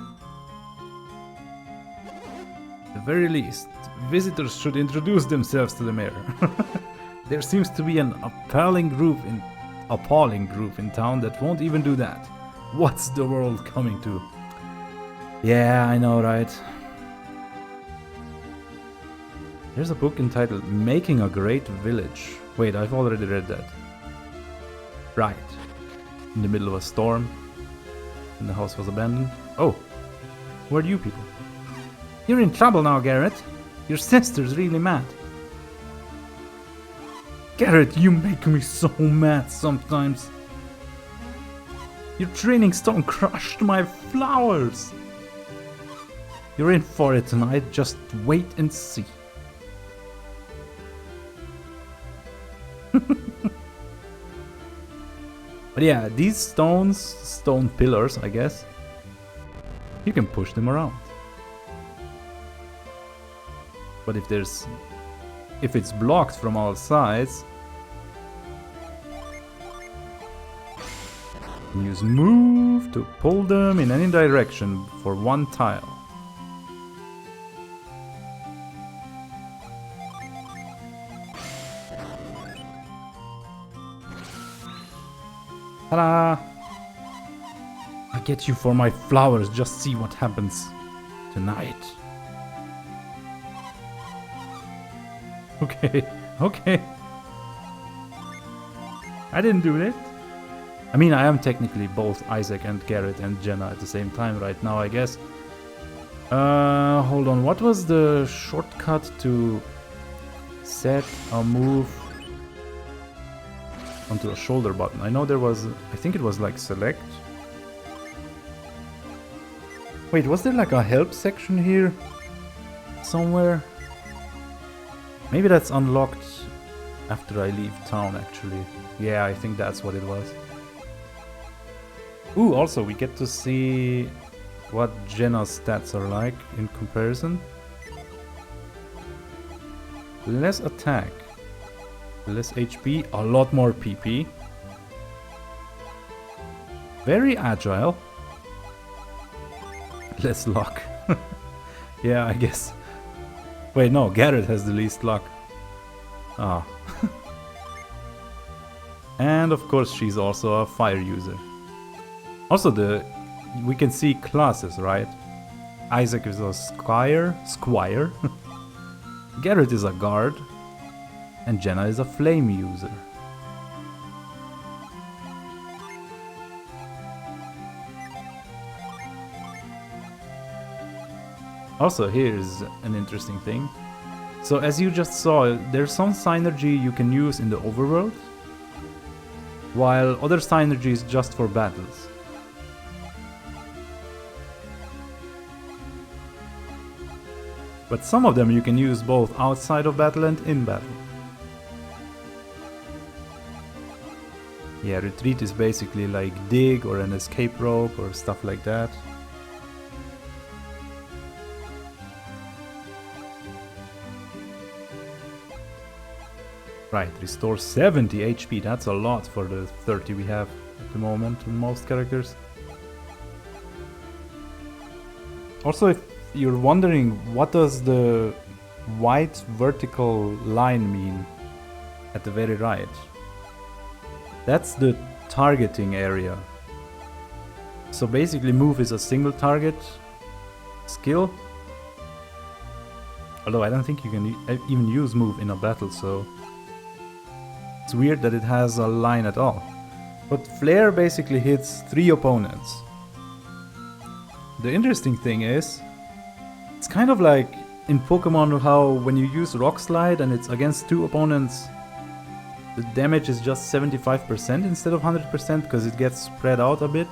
At the very least, visitors should introduce themselves to the mayor. There seems to be an appalling group in town that won't even do that. What's the world coming to? Yeah, I know, right? There's a book entitled Making a Great Village. Wait, I've already read that. Right. In the middle of a storm. And the house was abandoned. Oh, who are you people? You're in trouble now, Garrett. Your sister's really mad. Garrett, you make me so mad sometimes. Your training stone crushed my flowers. You're in for it tonight, just wait and see. But yeah, these stone pillars, I guess, you can push them around. But if it's blocked from all sides, you use move to pull them in any direction for one tile. Ta-da! I get you for my flowers, just see what happens tonight. Okay, okay. I didn't do it. I mean, I am technically both Isaac and Garrett and Jenna at the same time right now, I guess. Hold on, what was the shortcut to set a move onto a shoulder button? I know there was, I think it was like select. Wait, was there like a help section here somewhere? Maybe that's unlocked after I leave town, actually. Yeah, I think that's what it was. Ooh, also we get to see what Jenna's stats are like in comparison. Less attack, less HP, a lot more PP. Very agile. Less luck. Yeah, I guess. Wait, no, Garrett has the least luck. Ah. And of course she's also a fire user. Also we can see classes, right? Isaac is a squire. Garrett is a guard. And Jenna is a flame user. Also, here's an interesting thing. So as you just saw, there's some synergy you can use in the overworld, while other synergy is just for battles. But some of them you can use both outside of battle and in battle. Yeah, retreat is basically like dig or an escape rope or stuff like that. Right, restore 70 HP, that's a lot for the 30 we have at the moment with most characters. Also, if you're wondering what does the white vertical line mean at the very right, that's the targeting area. So basically move is a single target skill. Although I don't think you can even use move in a battle, so it's weird that it has a line at all. But Flare basically hits 3 opponents. The interesting thing is, it's kind of like in Pokemon how when you use Rock Slide and it's against 2 opponents, the damage is just 75% instead of 100% because it gets spread out a bit.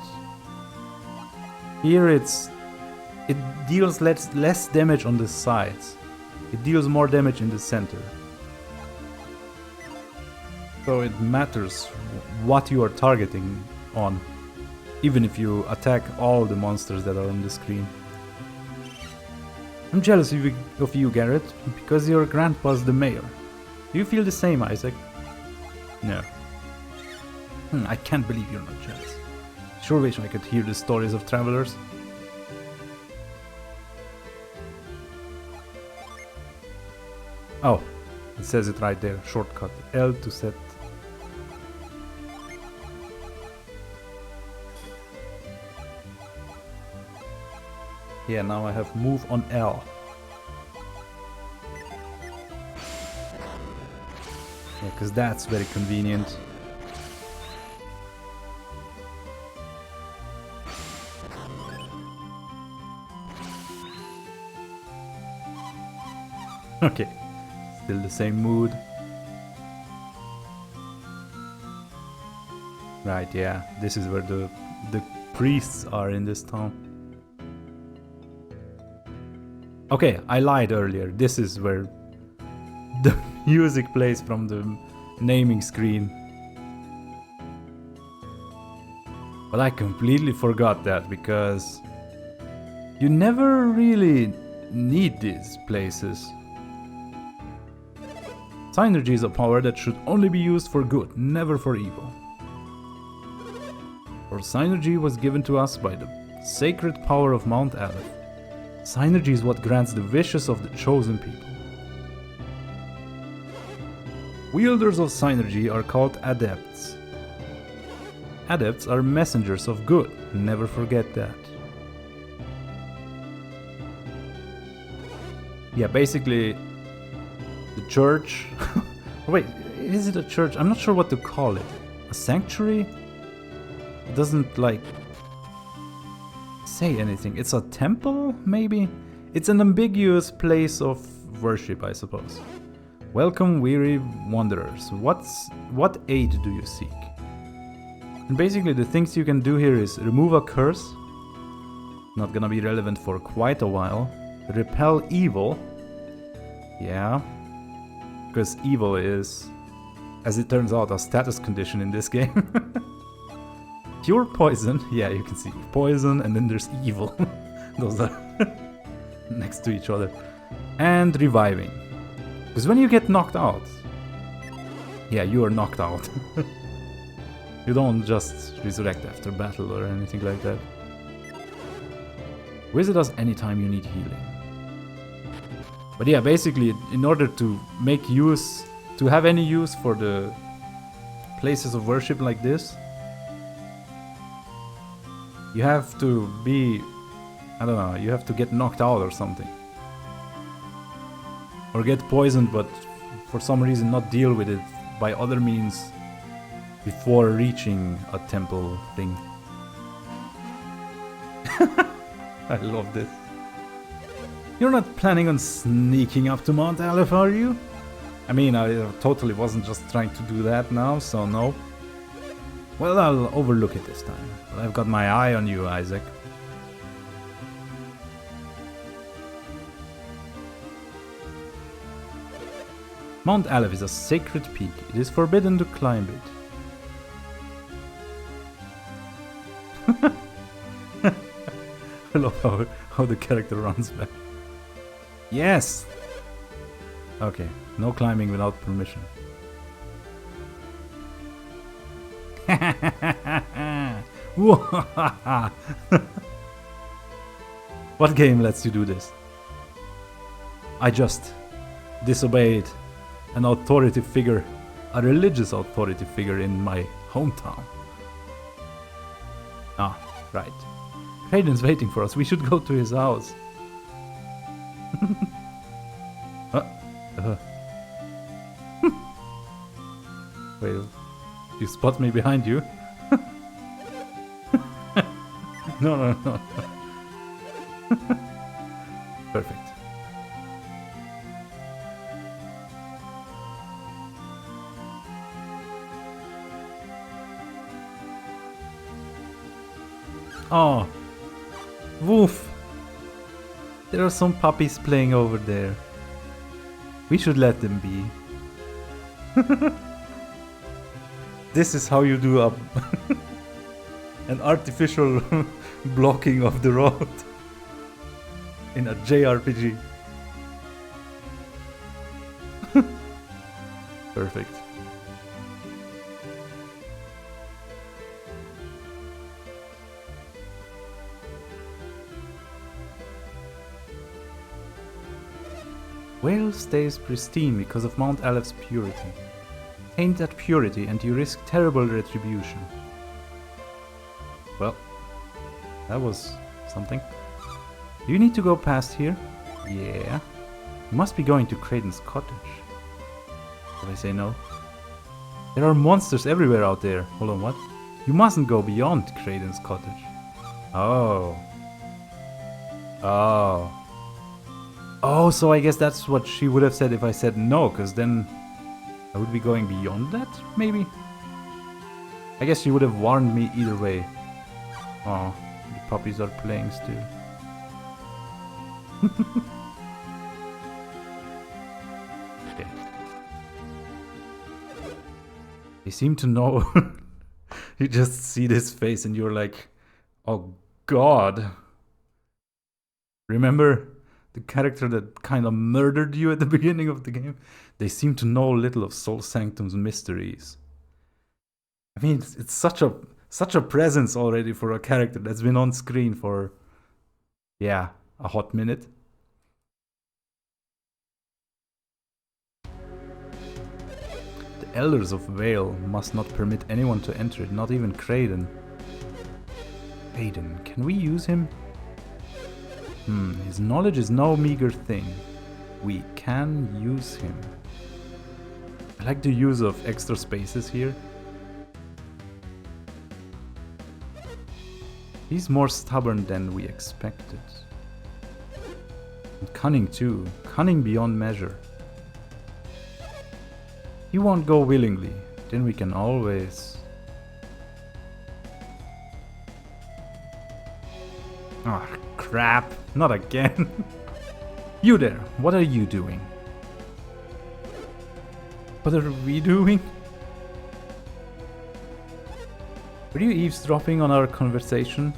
Here it deals less damage on the sides. It deals more damage in the center. So it matters what you are targeting on, even if you attack all the monsters that are on the screen. I'm jealous of you, Garrett, because your grandpa's the mayor. Do you feel the same, Isaac? No. I can't believe you're not jealous. Sure wish I could hear the stories of travelers. Oh, it says it right there. Shortcut L to set. Yeah, now I have move on L. Yeah, because that's very convenient. Okay, still the same mood. Right, yeah, this is where the priests are in this town. Okay, I lied earlier. This is where the music plays from the naming screen. But I completely forgot that because you never really need these places. Synergy is a power that should only be used for good, never for evil. For Synergy was given to us by the sacred power of Mount Aleph. Synergy is what grants the wishes of the chosen people. Wielders of Synergy are called Adepts. Adepts are messengers of good, never forget that. Yeah, basically, the church... Wait, is it a church? I'm not sure what to call it. A sanctuary? It doesn't, like, say anything. It's a temple, maybe? It's an ambiguous place of worship, I suppose. Welcome, weary wanderers. What aid do you seek? And basically, the things you can do here is remove a curse. Not gonna be relevant for quite a while. Repel evil. Yeah. Because evil is, as it turns out, a status condition in this game. Cure poison. Yeah, you can see poison and then there's evil. Those are next to each other. And reviving. Because when you get knocked out, yeah, you are knocked out. You don't just resurrect after battle or anything like that. Visit us anytime you need healing. But yeah, basically, in order to make use, to have any use for the places of worship like this, you have to be, I don't know, you have to get knocked out or something. Or get poisoned, but for some reason not deal with it by other means before reaching a temple thing. I love this. You're not planning on sneaking up to Mount Aleph, are you? I mean, I totally wasn't just trying to do that now, so no. Well, I'll overlook it this time. But I've got my eye on you, Isaac. Mount Aleph is a sacred peak. It is forbidden to climb it. I love how the character runs back. Yes! Okay, no climbing without permission. What game lets you do this? I just disobeyed an authority figure, a religious authority figure in my hometown. Ah, right. Raiden's waiting for us. We should go to his house. Wait, you spot me behind you? No. Perfect. Oh, woof. There are some puppies playing over there. We should let them be. This is how you do an artificial blocking of the road in a JRPG. Perfect. Whale stays pristine because of Mount Aleph's purity. Taint that purity and you risk terrible retribution. Well, that was something. Do you need to go past here? Yeah. You must be going to Kraden's cottage. Did I say no? There are monsters everywhere out there. Hold on, what? You mustn't go beyond Kraden's cottage. Oh. Oh. Oh, so I guess that's what she would have said if I said no, because then I would be going beyond that, maybe? I guess she would have warned me either way. Oh, the puppies are playing still. Okay. They seem to know. You just see this face and you're like, oh god. Remember the character that kind of murdered you at the beginning of the game? They seem to know little of Soul Sanctum's mysteries. I mean, it's such a presence already for a character that's been on screen for, yeah, a hot minute. The Elders of Vale must not permit anyone to enter it, not even Kraden. Kraden, can we use him? His knowledge is no meager thing. We can use him. I like the use of extra spaces here. He's more stubborn than we expected. And cunning too. Cunning beyond measure. He won't go willingly. Then we can always... Ah, oh, crap. Not again. You there, what are you doing? What are we doing? Were you eavesdropping on our conversation?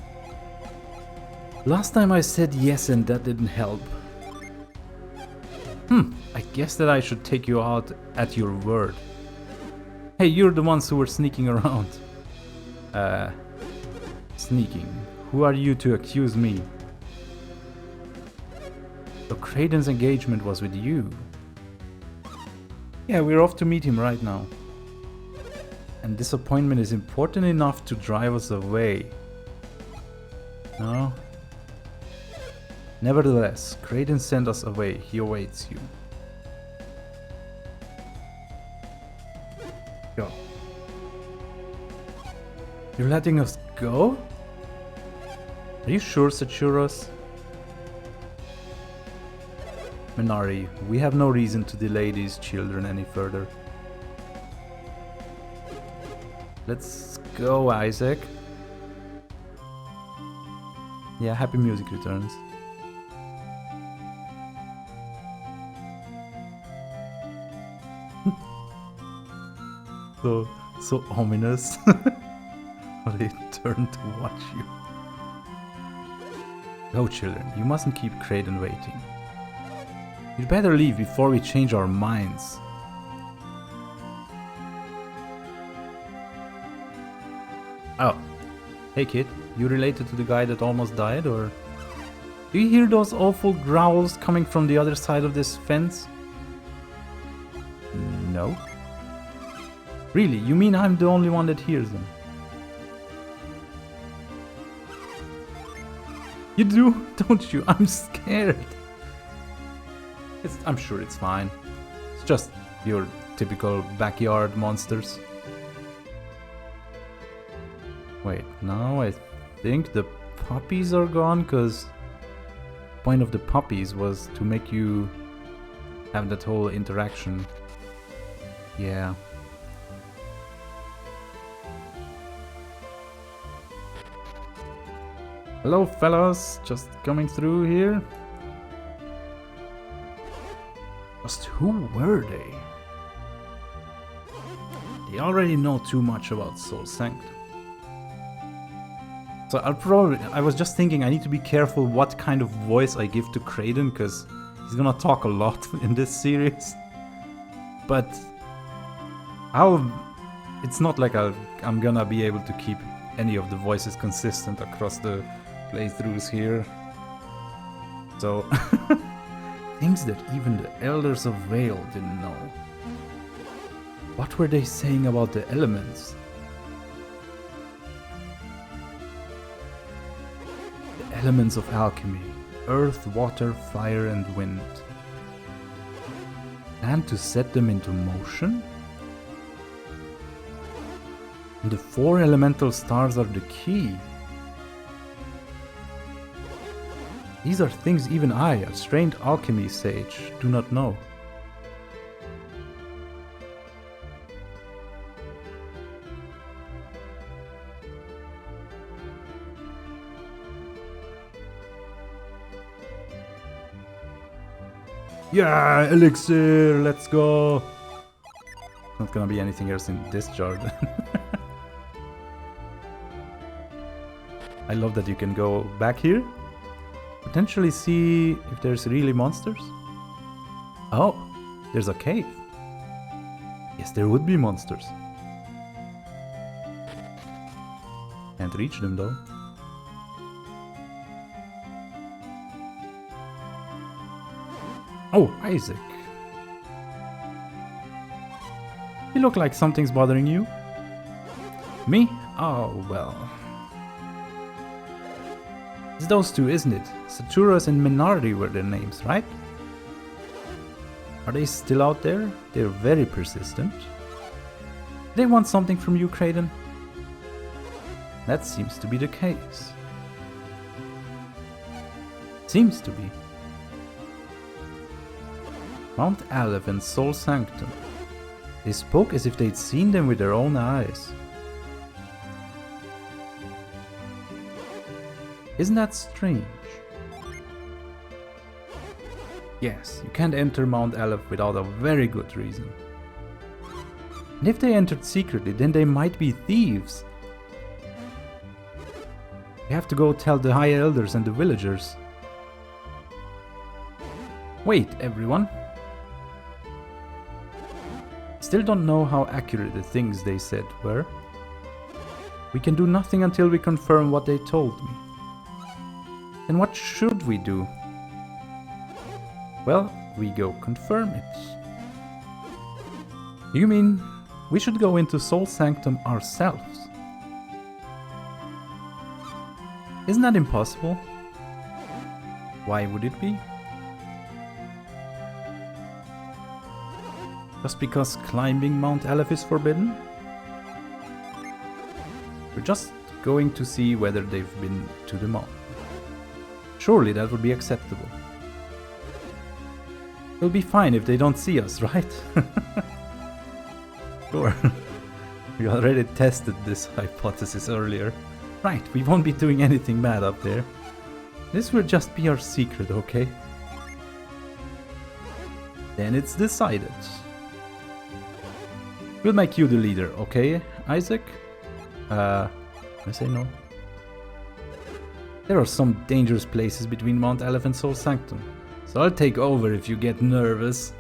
Last time I said yes and that didn't help. I guess that I should take you out at your word. Hey, you're the ones who were sneaking around. Sneaking. Who are you to accuse me? So Kraden's engagement was with you. Yeah, we're off to meet him right now. And disappointment is important enough to drive us away. No? Nevertheless, Kraden sent us away. He awaits you. Go. You're letting us go? Are you sure, Sachuros? Minari, we have no reason to delay these children any further. Let's go, Isaac. Yeah, happy music returns. So ominous. They turn to watch you. Go, children. You mustn't keep Kraden waiting. You'd better leave before we change our minds. Oh. Hey kid, you related to the guy that almost died, or? Do you hear those awful growls coming from the other side of this fence? No. Really, you mean I'm the only one that hears them? You do, don't you? I'm scared. I'm sure it's fine. It's just your typical backyard monsters. Wait, now I think the puppies are gone, because the point of the puppies was to make you have that whole interaction. Yeah. Hello fellas, just coming through here. Just who were they? They already know too much about Soul Sanctum. So I was just thinking I need to be careful what kind of voice I give to Kraden, because he's gonna talk a lot in this series. But it's not like I'm gonna be able to keep any of the voices consistent across the playthroughs here. So things that even the Elders of Vale didn't know. What were they saying about the elements? The elements of alchemy. earth, water, fire, and wind. And to set them into motion? And the 4 elemental stars are the key. These are things even I, a trained alchemy sage, do not know. Yeah, elixir, let's go. Not gonna be anything else in this jar then. I love that you can go back here. Potentially see if there's really monsters. Oh, there's a cave. Yes, there would be monsters. Can't reach them though. Oh, Isaac. You look like something's bothering you. Me? Oh, well. It's those two, isn't it? Saturas and Minardi were their names, right? Are they still out there? They're very persistent. They want something from you, Kraden? That seems to be the case. Seems to be. Mount Aleph and Soul Sanctum. They spoke as if they'd seen them with their own eyes. Isn't that strange? Yes, you can't enter Mount Aleph without a very good reason. And if they entered secretly, then they might be thieves. We have to go tell the High Elders and the villagers. Wait, everyone. Still don't know how accurate the things they said were. We can do nothing until we confirm what they told me. Then what should we do? Well, we go confirm it. You mean we should go into Soul Sanctum ourselves? Isn't that impossible? Why would it be? Just because climbing Mount Aleph is forbidden? We're just going to see whether they've been to the mountain. Surely that would be acceptable. It'll be fine if they don't see us, right? Sure. We already tested this hypothesis earlier. Right, we won't be doing anything bad up there. This will just be our secret, okay? Then it's decided. We'll make you the leader, okay, Isaac? I say no. There are some dangerous places between Mount Aleph and Soul Sanctum, so I'll take over if you get nervous.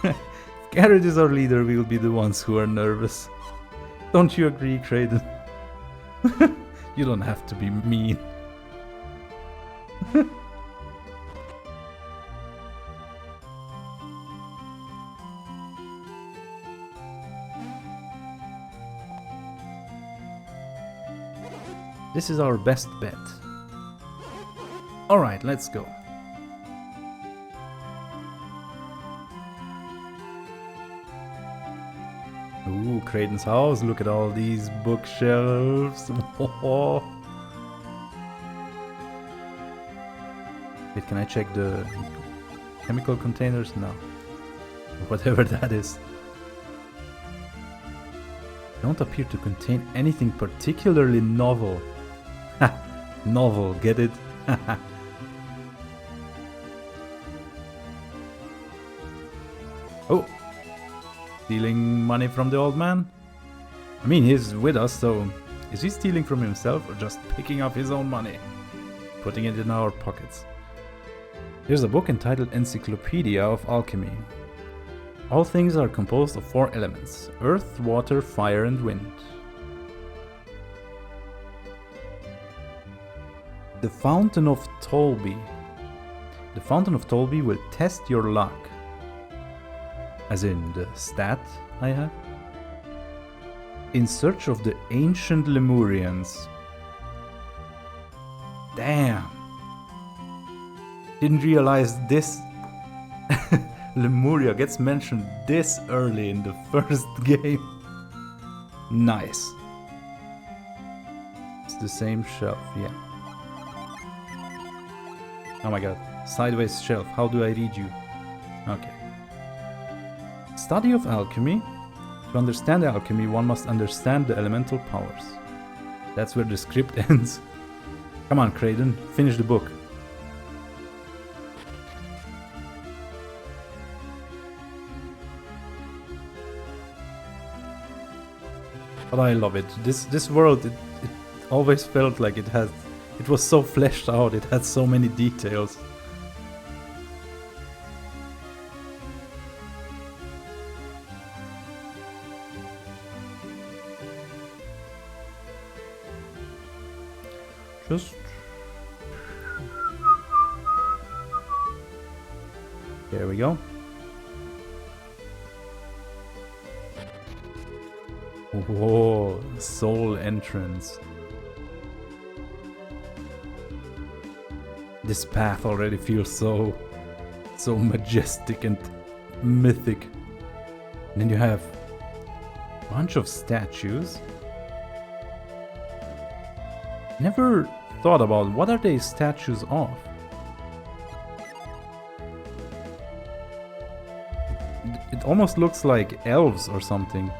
If Garrett is our leader, we'll be the ones who are nervous. Don't you agree, Kraden? You don't have to be mean. This is our best bet. Alright, let's go. Ooh, Kraden's house. Look at all these bookshelves. Wait, can I check the chemical containers? No. Whatever that is. Don't appear to contain anything particularly novel. Ha! Novel, get it? Oh! Stealing money from the old man? I mean, he's with us, so is he stealing from himself or just picking up his own money? Putting it in our pockets. Here's a book entitled Encyclopedia of Alchemy. All things are composed of 4 elements: earth, water, fire, and wind. The Fountain of Tolby. The Fountain of Tolby will test your luck. As in the stat I have. In search of the ancient Lemurians. Damn. Didn't realize this Lemuria gets mentioned this early in the first game. Nice. It's the same shelf, yeah. Oh my god. Sideways shelf. How do I read you? Okay. Study of alchemy. To understand alchemy, one must understand the elemental powers. That's where the script ends. Come on, Kraden, finish the book. But I love it. This world, it always felt like it was so fleshed out. It had so many details. Just there we go. Whoa, soul entrance. This path already feels so majestic and mythic. And then you have a bunch of statues. Never thought about what are they statues of? It almost looks like elves or something.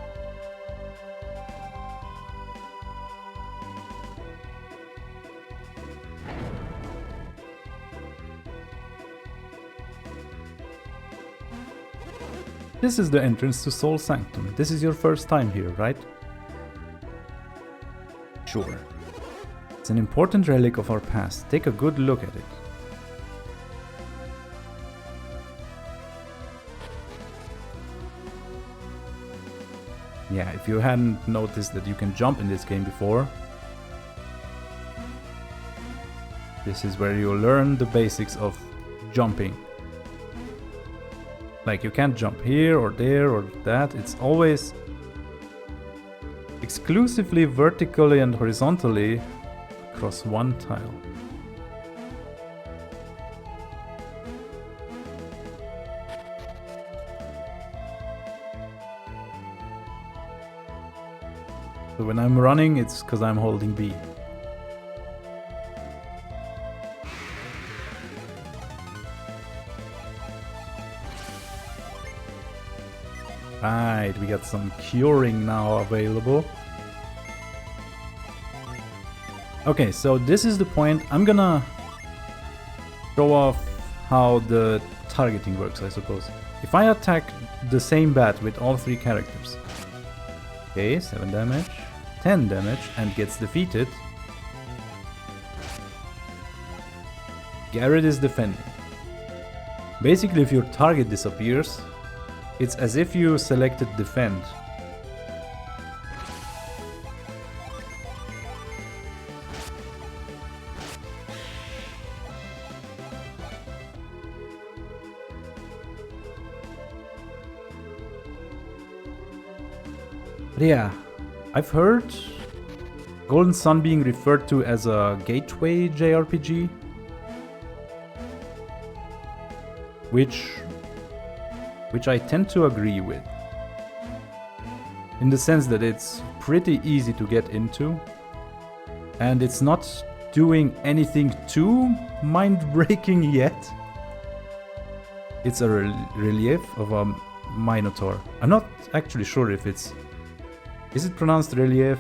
This is the entrance to Soul Sanctum. This is your first time here, right? Sure. It's an important relic of our past. Take a good look at it. Yeah, if you hadn't noticed that you can jump in this game before, this is where you learn the basics of jumping. Like, you can't jump here or there or that. It's always exclusively vertically and horizontally across one tile. So when I'm running, it's because I'm holding B. Right, we got some curing now available. Okay, so this is the point. I'm gonna show off how the targeting works, I suppose. If I attack the same bat with all three characters, okay, 7 damage, 10 damage, and gets defeated, Garrett is defending. Basically, if your target disappears, it's as if you selected defend. But yeah, I've heard Golden Sun being referred to as a gateway JRPG, which I tend to agree with, in the sense that it's pretty easy to get into, and it's not doing anything too mind-breaking yet. It's a relief of a Minotaur. I'm not actually sure if is it pronounced relief?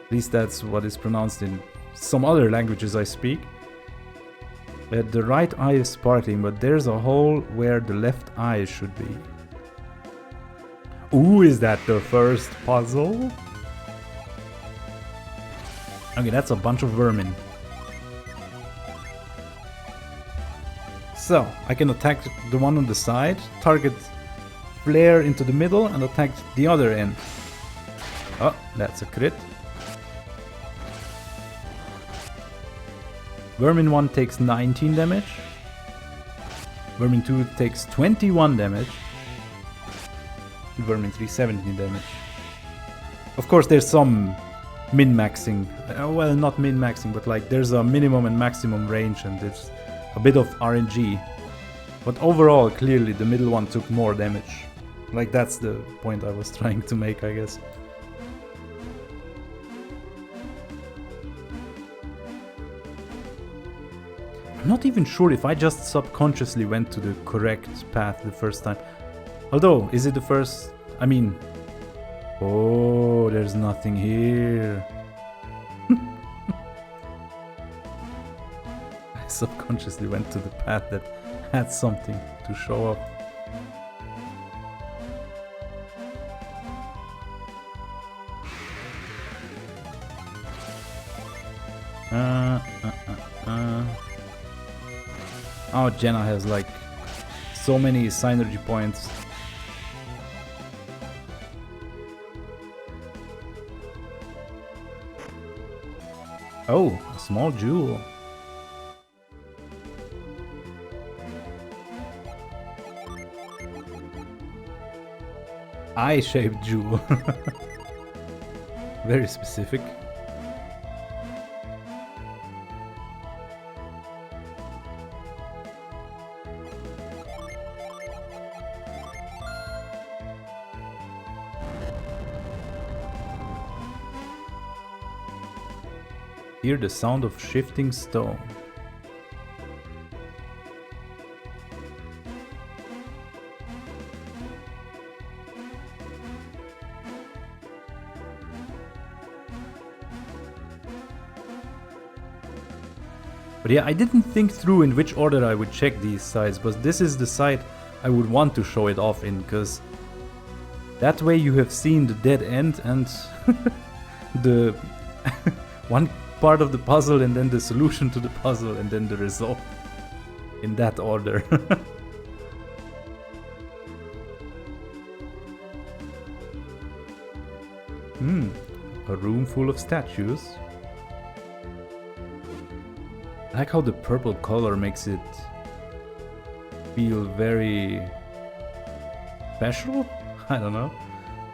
At least that's what is pronounced in some other languages I speak. The right eye is sparkling, but there's a hole where the left eye should be. Ooh, is that the first puzzle? Okay, that's a bunch of vermin. So, I can attack the one on the side, target flare into the middle, and attack the other end. Oh, that's a crit. Vermin 1 takes 19 damage. Vermin 2 takes 21 damage. Vermin 3, 17 damage. Of course, there's some min-maxing. Well, not min-maxing, but like there's a minimum and maximum range and there's a bit of RNG. But overall, clearly the middle one took more damage. Like that's the point I was trying to make, I guess. I'm not even sure if I just subconsciously went to the correct path the first time. Although, is it the first? I mean... Oh, there's nothing here. I subconsciously went to the path that had something to show up. Oh, Jenna has like so many synergy points. Oh, a small jewel. Eye-shaped jewel. Very specific. Hear the sound of shifting stone. But yeah, I didn't think through in which order I would check these sites, but this is the site I would want to show it off in, because that way you have seen the dead end and the one part of the puzzle and then the solution to the puzzle and then the result in that order. A room full of statues. I like how the purple color makes it feel very special? I don't know.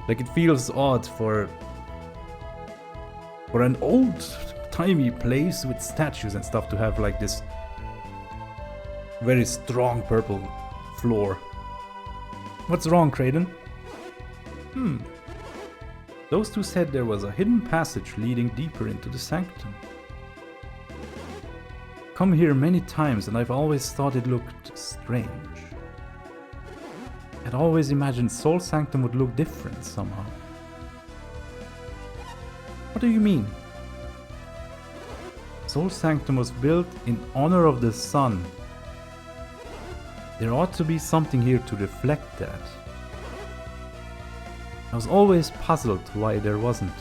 Like it feels odd for an old-timey place with statues and stuff to have like this very strong purple floor. What's wrong, Kraden? Those two said there was a hidden passage leading deeper into the Sanctum. Come here many times and I've always thought it looked strange. I'd always imagined Soul Sanctum would look different somehow. What do you mean? Soul Sanctum was built in honor of the sun. There ought to be something here to reflect that. I was always puzzled why there wasn't.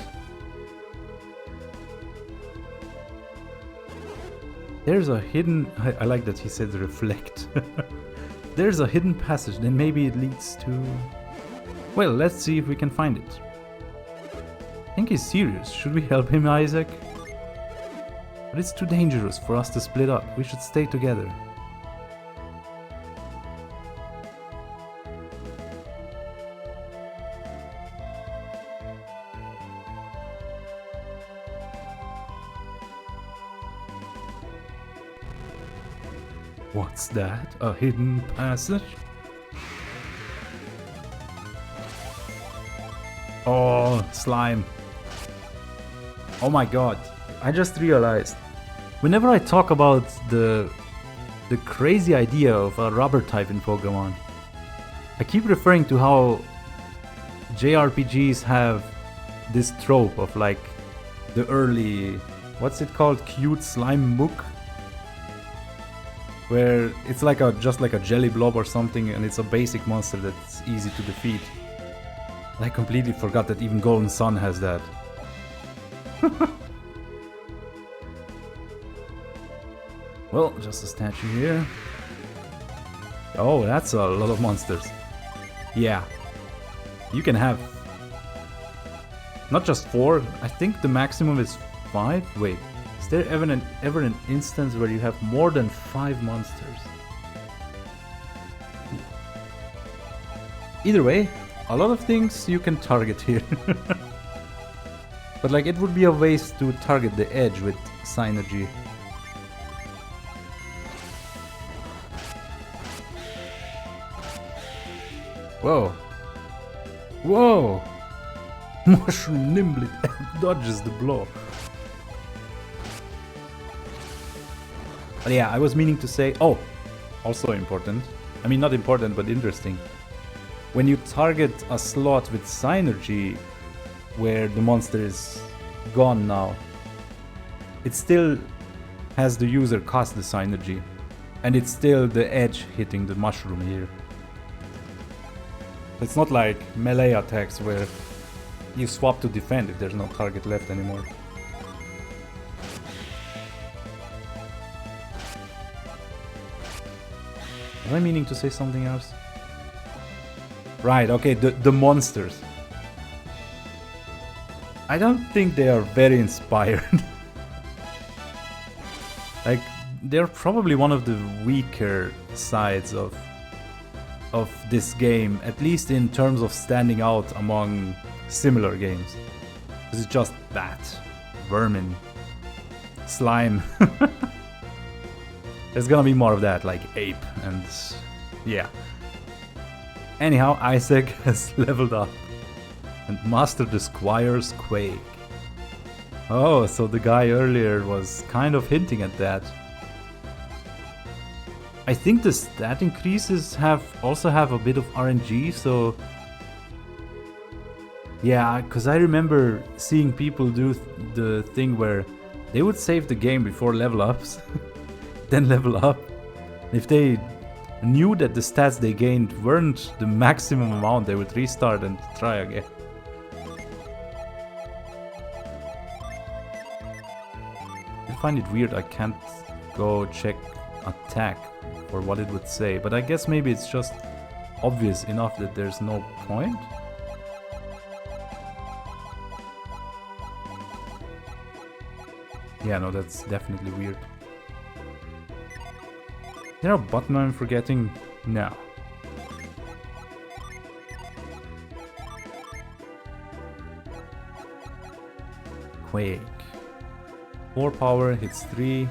There's a hidden... I like that he said reflect. There's a hidden passage, then maybe it leads to... Well, let's see if we can find it. I think he's serious. Should we help him, Isaac? But it's too dangerous for us to split up. We should stay together. What's that? A hidden passage? Oh, slime. Oh my god. I just realized. Whenever I talk about the crazy idea of a rubber type in Pokemon, I keep referring to how JRPGs have this trope of like the early, what's it called? Cute slime mook? Where it's like just like a jelly blob or something, and it's a basic monster that's easy to defeat. I completely forgot that even Golden Sun has that. Well, just a statue here. Oh, that's a lot of monsters. Yeah. You can have... not just 4, I think the maximum is 5? Wait. Is there ever an instance where you have more than 5 monsters? Either way, a lot of things you can target here. But like, it would be a waste to target the edge with Synergy. Whoa. Whoa! Mushroom nimbly dodges the blow. But yeah, I was meaning to say, oh, also important. I mean, not important, but interesting. When you target a slot with Synergy, where the monster is gone now, it still has the user cast the Synergy. And it's still the edge hitting the mushroom here. It's not like melee attacks where you swap to defend if there's no target left anymore. Was I meaning to say something else? Right, okay, the monsters. I don't think they are very inspired. Like, they're probably one of the weaker sides of this game, at least in terms of standing out among similar games. This is just bat, vermin, slime. There's gonna be more of that, like ape, and yeah. Anyhow, Isaac has leveled up and mastered the Squire's Quake. Oh, so the guy earlier was kind of hinting at that. I think the stat increases also have a bit of RNG, so yeah, because I remember seeing people do the thing where they would save the game before level ups, then level up. If they knew that the stats they gained weren't the maximum amount, they would restart and try again. I find it weird I can't go check attack or what it would say, but I guess maybe it's just obvious enough that there's no point. Yeah, no, that's definitely weird. Is there a button I'm forgetting? No. Quake. 4 power, hits 3.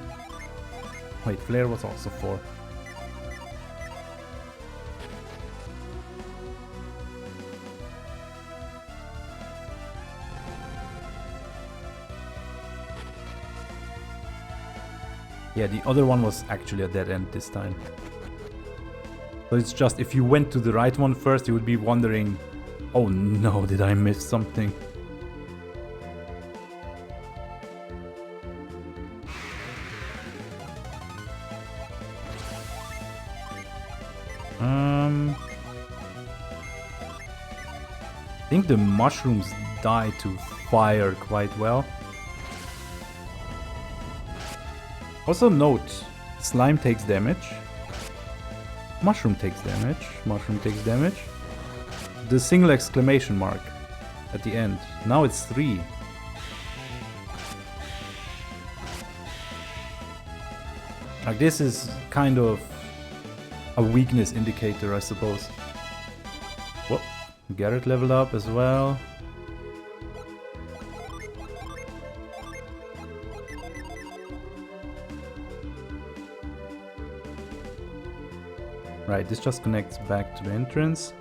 Wait, flare was also 4. Yeah, the other one was actually a dead end this time. So it's just, if you went to the right one first, you would be wondering, oh no, did I miss something? I think the mushrooms die to fire quite well. Also note, slime takes damage, mushroom takes damage, mushroom takes damage. The single exclamation mark at the end, now it's 3. Like, this is kind of a weakness indicator, I suppose. Whoop, Garrett leveled up as well. Right, this just connects back to the entrance.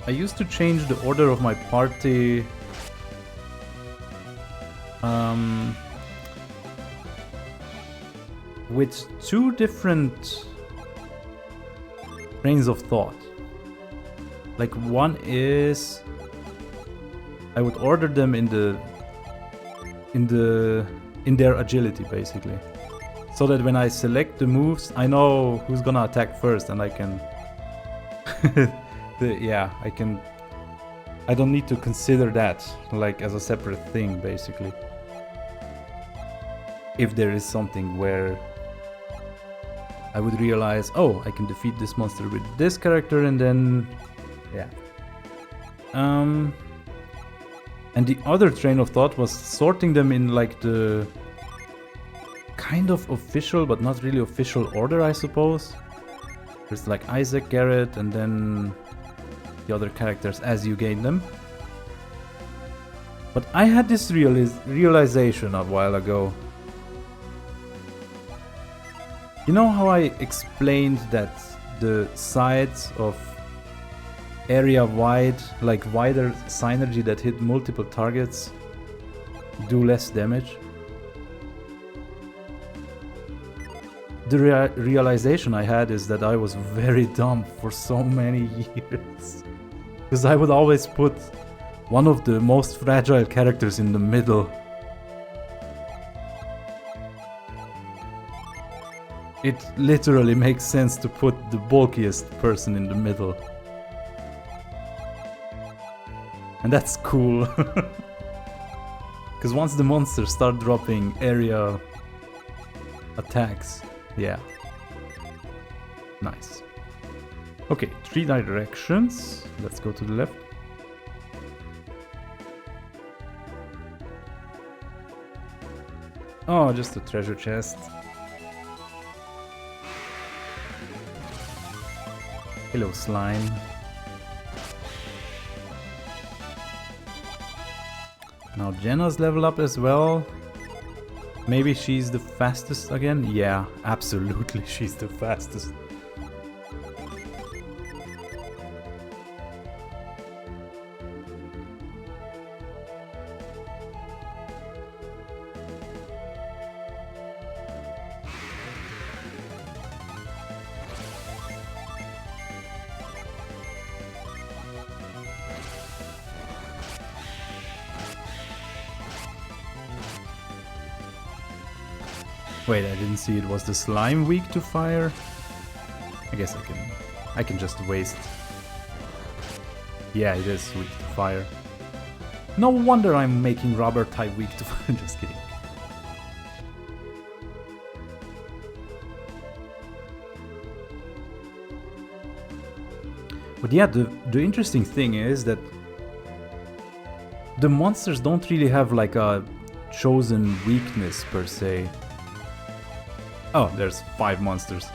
I used to change the order of my party with 2 different trains of thought. Like, one is I would order them in their agility, basically, so that when I select the moves, I know who's gonna attack first, and I can I don't need to consider that like as a separate thing, basically. If there is something where I would realize, oh, I can defeat this monster with this character and then Yeah. And the other train of thought was sorting them in like the kind of official but not really official order, I suppose. There's like Isaac, Garrett, and then the other characters as you gain them. But I had this realization a while ago. You know how I explained that the sides of area wide, like wider synergy that hit multiple targets, do less damage? The realization I had is that I was very dumb for so many years. Because I would always put one of the most fragile characters in the middle. It literally makes sense to put the bulkiest person in the middle. And that's cool. Because once the monsters start dropping area attacks, yeah. Nice. Okay, 3 directions. Let's go to the left. Oh, just a treasure chest. Hello, slime. Now Jenna's level up as well. Maybe she's the fastest again? Yeah, absolutely she's the fastest. Wait, I didn't see it. Was the slime weak to fire? I guess I can just waste. Yeah, it is weak to fire. No wonder I'm making rubber type weak to fire. Just kidding. But yeah, the interesting thing is that the monsters don't really have like a chosen weakness per se. Oh, there's 5 monsters.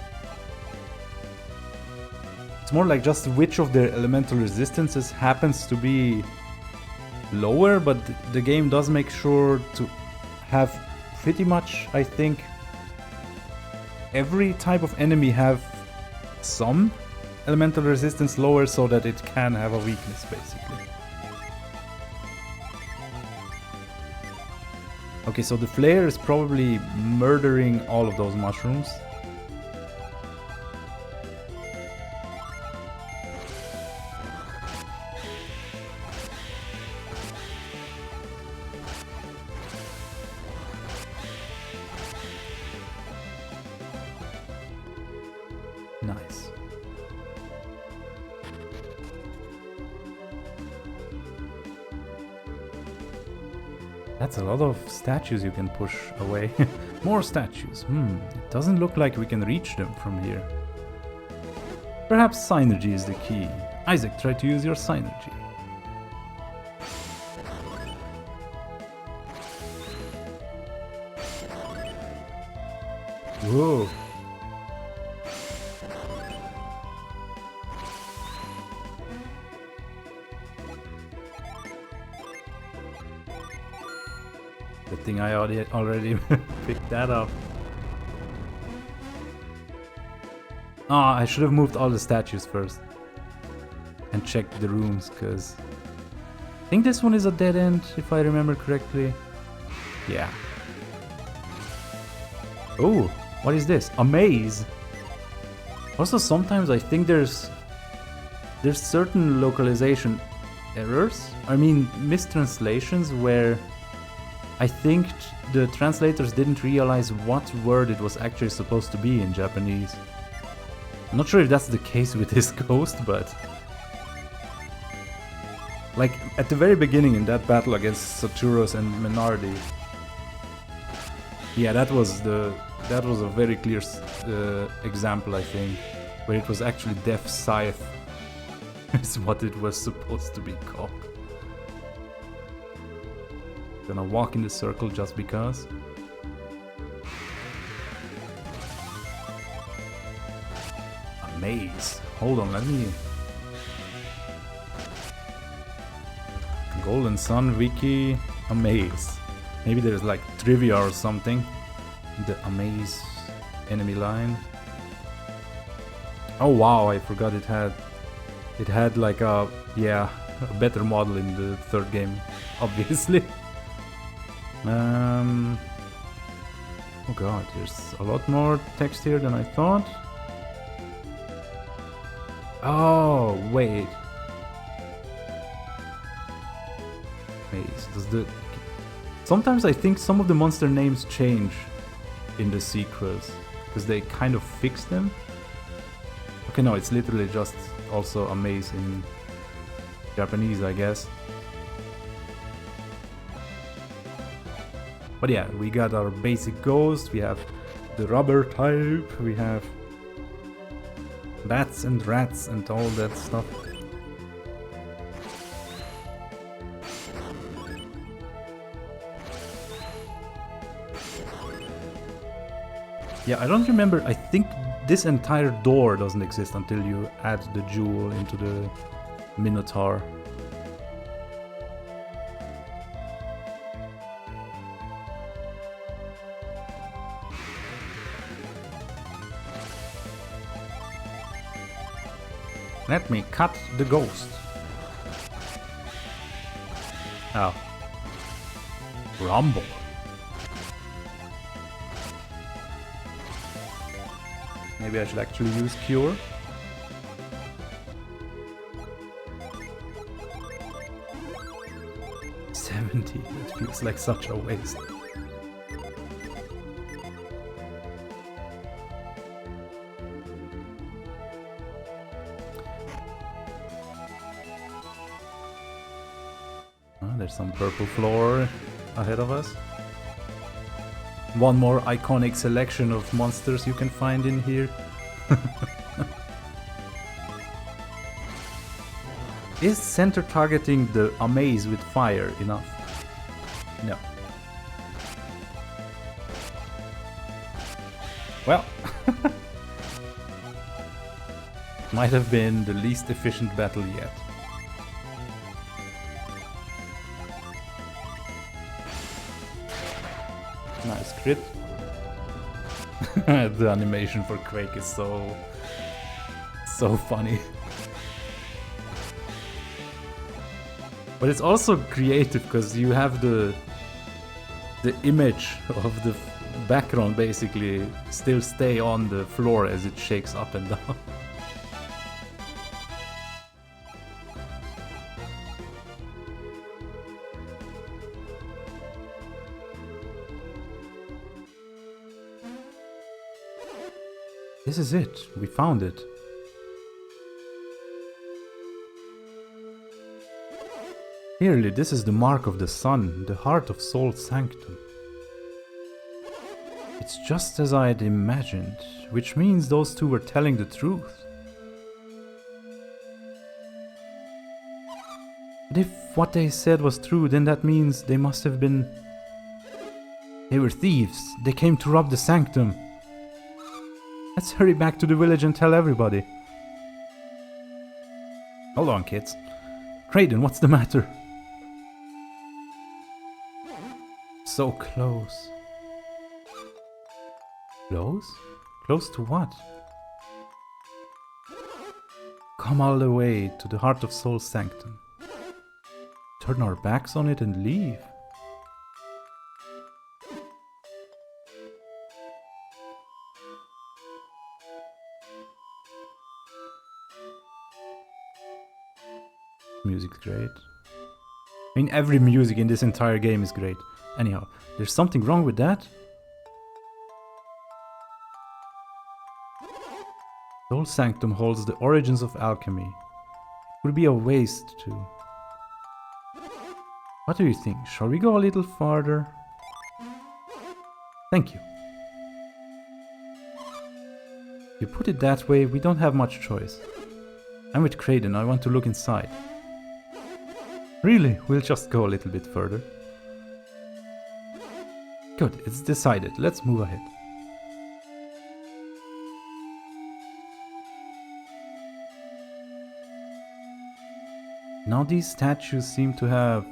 It's more like just which of their elemental resistances happens to be lower, but the game does make sure to have pretty much, I think, every type of enemy have some elemental resistance lower so that it can have a weakness, basically. Okay, so the flare is probably murdering all of those mushrooms. Nice. That's a lot of statues you can push away. More statues. It doesn't look like we can reach them from here. Perhaps synergy is the key. Isaac, try to use your synergy. Whoa. Good thing I already picked that up. Ah, I should have moved all the statues first. And checked the rooms, because I think this one is a dead end, if I remember correctly. Yeah. Oh, what is this? A maze! Also, sometimes I think there's certain localization errors. I mean, mistranslations where I think the translators didn't realize what word it was actually supposed to be in Japanese. I'm not sure if that's the case with this ghost, but like at the very beginning in that battle against Saturos and Menardi, yeah, that was a very clear example, I think, where it was actually Death Scythe is what it was supposed to be called. Gonna walk in the circle just because. A maze. Hold on, let me... Golden Sun Wiki, a maze. Maybe there's like trivia or something. The amaze enemy line. Oh wow, I forgot it had like a better model in the third game, obviously. Oh god, there's a lot more text here than I thought. Oh wait. Sometimes I think some of the monster names change in the sequels because they kind of fix them. Okay, no, it's literally just also a maze in Japanese, I guess. But yeah, we got our basic ghost, we have the rubber type, we have bats and rats and all that stuff. Yeah, I don't remember. I think this entire door doesn't exist until you add the jewel into the Minotaur. Let me cut the ghost. Oh. Rumble. Maybe I should actually use Cure. $70, it feels like such a waste. Oh, there's some purple floor ahead of us. One more iconic selection of monsters you can find in here. Is center targeting the amaze with fire enough? No. Well, might have been the least efficient battle yet. Nice crit. The animation for Quake is so funny. But it's also creative because you have the image of the background basically still stay on the floor as it shakes up and down. This is it. We found it. Clearly, this is the mark of the sun, the heart of Soul Sanctum. It's just as I'd imagined, which means those two were telling the truth. But if what they said was true, then that means they must have been... They were thieves. They came to rob the Sanctum. Let's hurry back to the village and tell everybody. Hold on, kids. Kraden, what's the matter? So close. Close? Close to what? Come all the way to the heart of Soul Sanctum. Turn our backs on it and leave. Music's great. I mean, every music in this entire game is great. Anyhow, there's something wrong with that? Soul Sanctum holds the origins of alchemy. It would be a waste to... What do you think? Shall we go a little farther? Thank you. You put it that way, we don't have much choice. I'm with Kraden, I want to look inside. Really? We'll just go a little bit further. Good, it's decided. Let's move ahead. Now these statues seem to have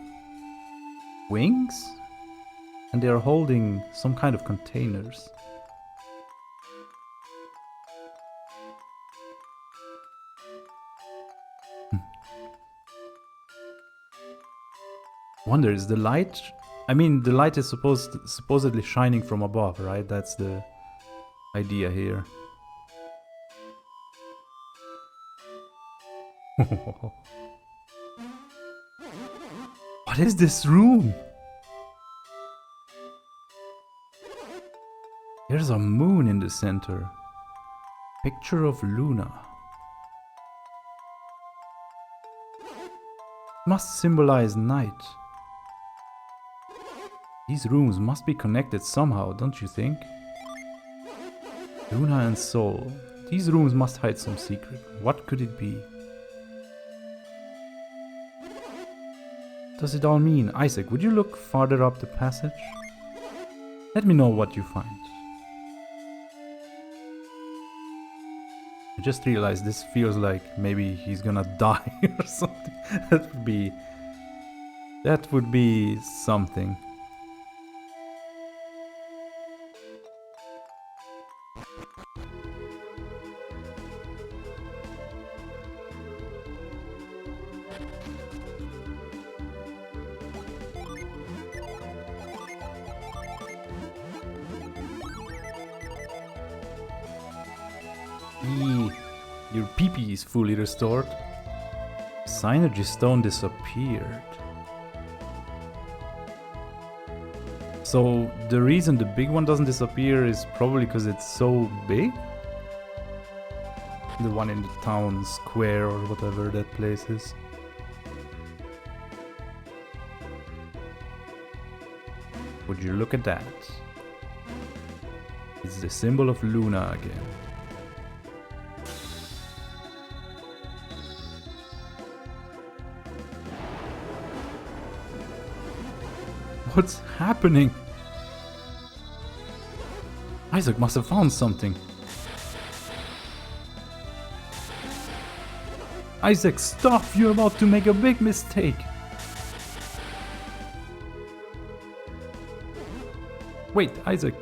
wings? And they are holding some kind of containers. Wonder, is the light... I mean, the light is supposedly shining from above, right? That's the idea here. What is this room? There's a moon in the center. Picture of Luna. Must symbolize night. These rooms must be connected somehow, don't you think? Luna and Soul. These rooms must hide some secret. What could it be? Does it all mean? Isaac, would you look farther up the passage? Let me know what you find. I just realized this feels like maybe he's gonna die or something. That would be something. Your PP is fully restored. Synergy stone disappeared. So the reason the big one doesn't disappear is probably because it's so big? The one in the town square or whatever that place is. Would you look at that? It's the symbol of Luna again. What's happening? Isaac must have found something. Isaac, stop! You're about to make a big mistake. Wait, Isaac.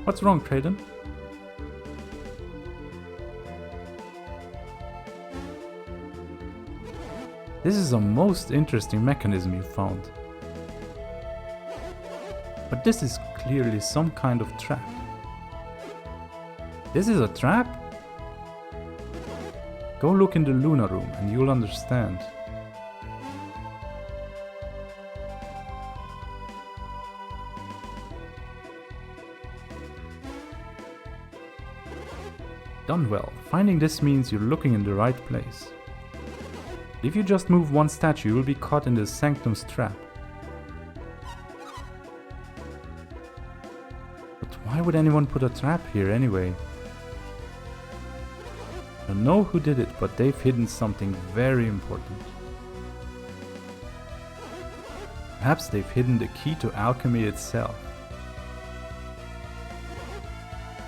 What's wrong, Kraden? This is a most interesting mechanism you found. But this is clearly some kind of trap. This is a trap? Go look in the Luna room and you'll understand. Done well. Finding this means you're looking in the right place. If you just move one statue, you will be caught in the Sanctum's trap. But why would anyone put a trap here anyway? I don't know who did it, but they've hidden something very important. Perhaps they've hidden the key to alchemy itself.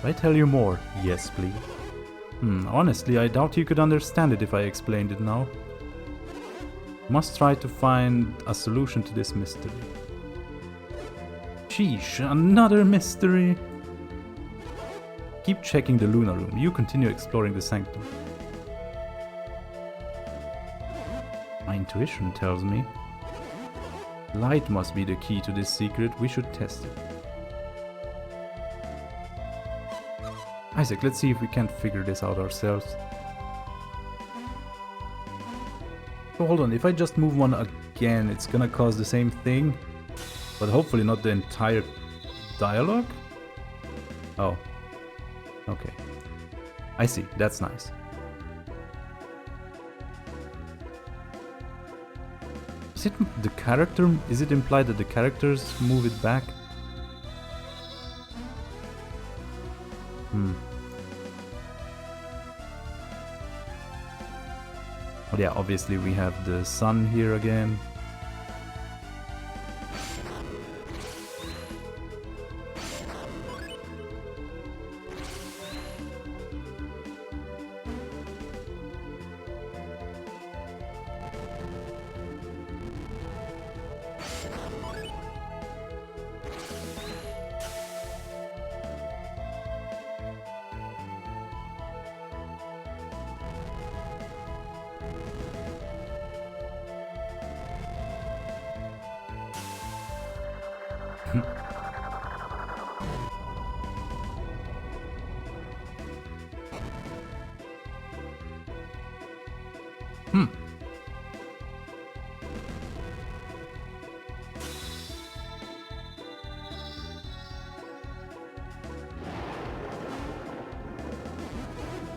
Should I tell you more? Yes, please. Honestly, I doubt you could understand it if I explained it now. Must try to find a solution to this mystery. Sheesh, another mystery! Keep checking the Luna room. You continue exploring the Sanctum. My intuition tells me light must be the key to this secret. We should test it. Isaac, let's see if we can't figure this out ourselves. So hold on, if I just move one again, it's gonna cause the same thing, but hopefully not the entire dialogue? Oh, okay. I see, that's nice. Is it the character? Is it implied that the characters move it back? But yeah, obviously we have the sun here again.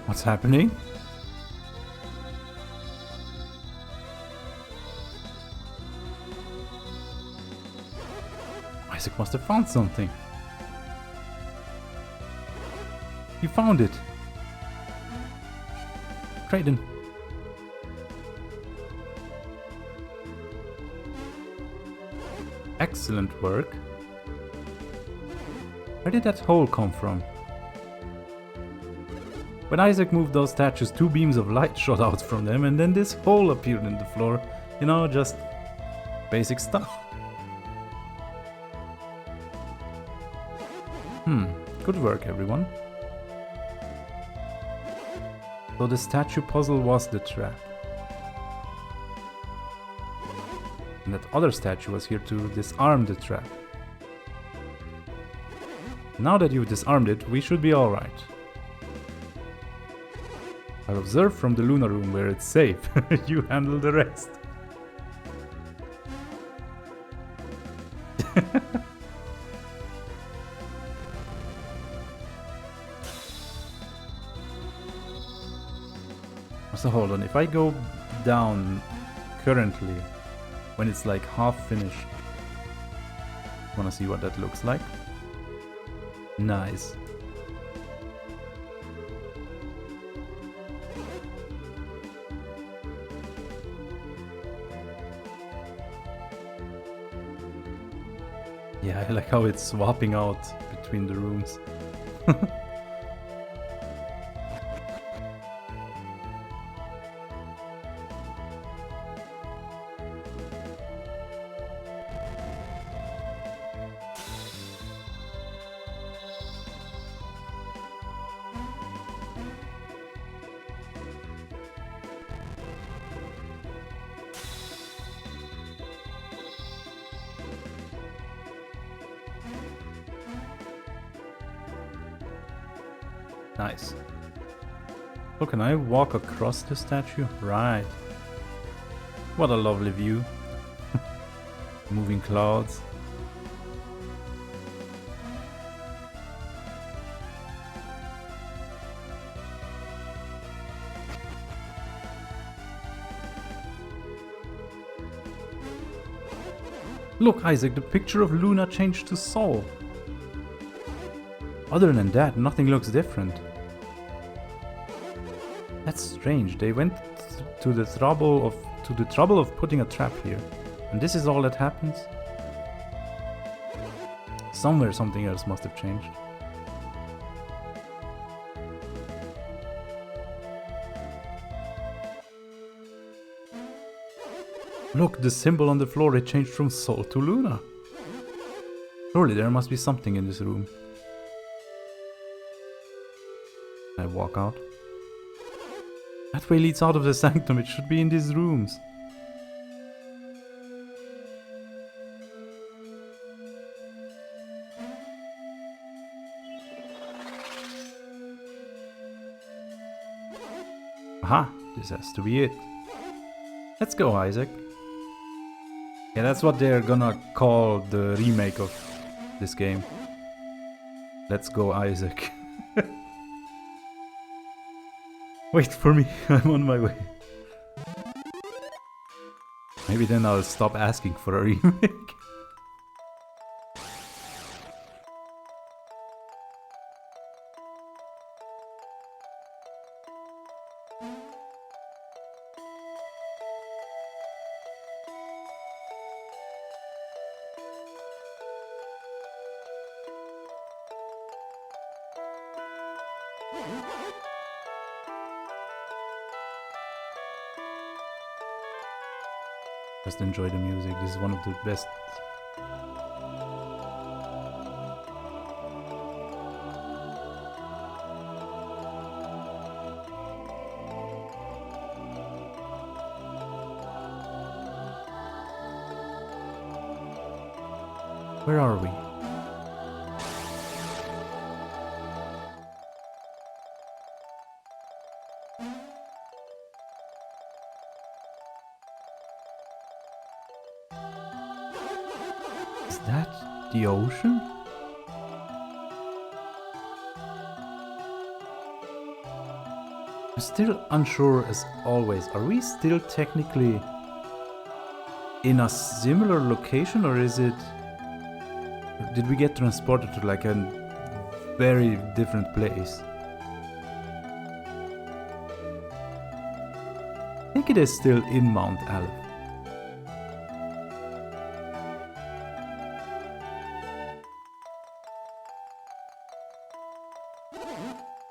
What's happening? Isaac must have found something. You found it. Trade Excellent work. Where did that hole come from? When Isaac moved those statues, 2 beams of light shot out from them, and then this hole appeared in the floor. You know, just basic stuff. Good work, everyone. So the statue puzzle was the trap. And that other statue was here to disarm the trap. Now that you've disarmed it, we should be alright. I'll observe from the Luna room where it's safe. You handle the rest. So hold on, if I go down currently, when it's like half finished, wanna see what that looks like? Nice. Yeah, I like how it's swapping out between the rooms. Nice. Oh, can I walk across the statue? Right. What a lovely view. Moving clouds. Look, Isaac, the picture of Luna changed to Sol. Other than that, nothing looks different. That's strange. They went to the trouble of putting a trap here, and this is all that happens. Somewhere something else must have changed. Look, the symbol on the floor, it changed from Sol to Luna. Surely there must be something in this room. I walk out. That way leads out of the Sanctum. It should be in these rooms. Aha, this has to be it. Let's go, Isaac. Yeah, that's what they're gonna call the remake of this game. Let's go, Isaac. Wait for me, I'm on my way. Maybe then I'll stop asking for a remake. Just enjoy the music. This is one of the best. Where are we? Is that the ocean? I'm still unsure as always. Are we still technically in a similar location, or is it... Did we get transported to like a very different place? I think it is still in Mount Aleph.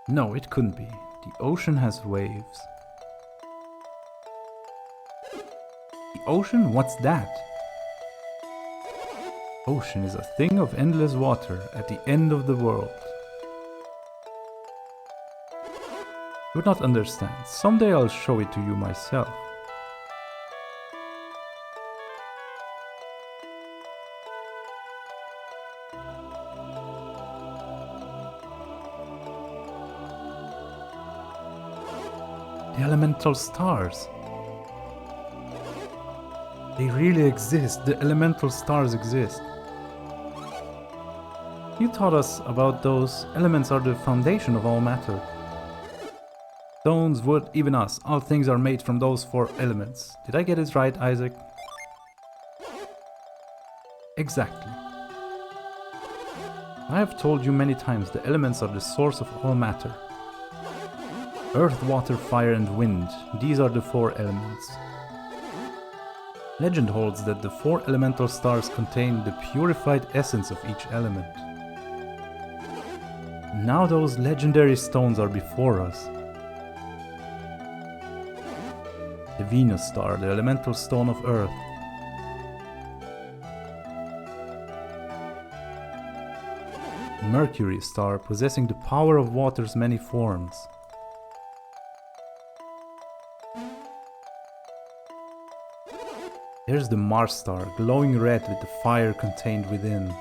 No, it couldn't be. The ocean has waves. The ocean? What's that? Ocean is a thing of endless water at the end of the world. You would not understand. Someday I'll show it to you myself. The elemental stars. They really exist. The elemental stars exist. You taught us about those. Elements are the foundation of all matter. Stones, wood, even us. All things are made from those 4 elements. Did I get it right, Isaac? Exactly. I have told you many times the elements are the source of all matter. Earth, water, fire and wind. These are the 4 elements. Legend holds that the 4 elemental stars contain the purified essence of each element. Now those legendary stones are before us. The Venus star, the elemental stone of Earth. Mercury star, possessing the power of water's many forms. There's the Mars star, glowing red with the fire contained within.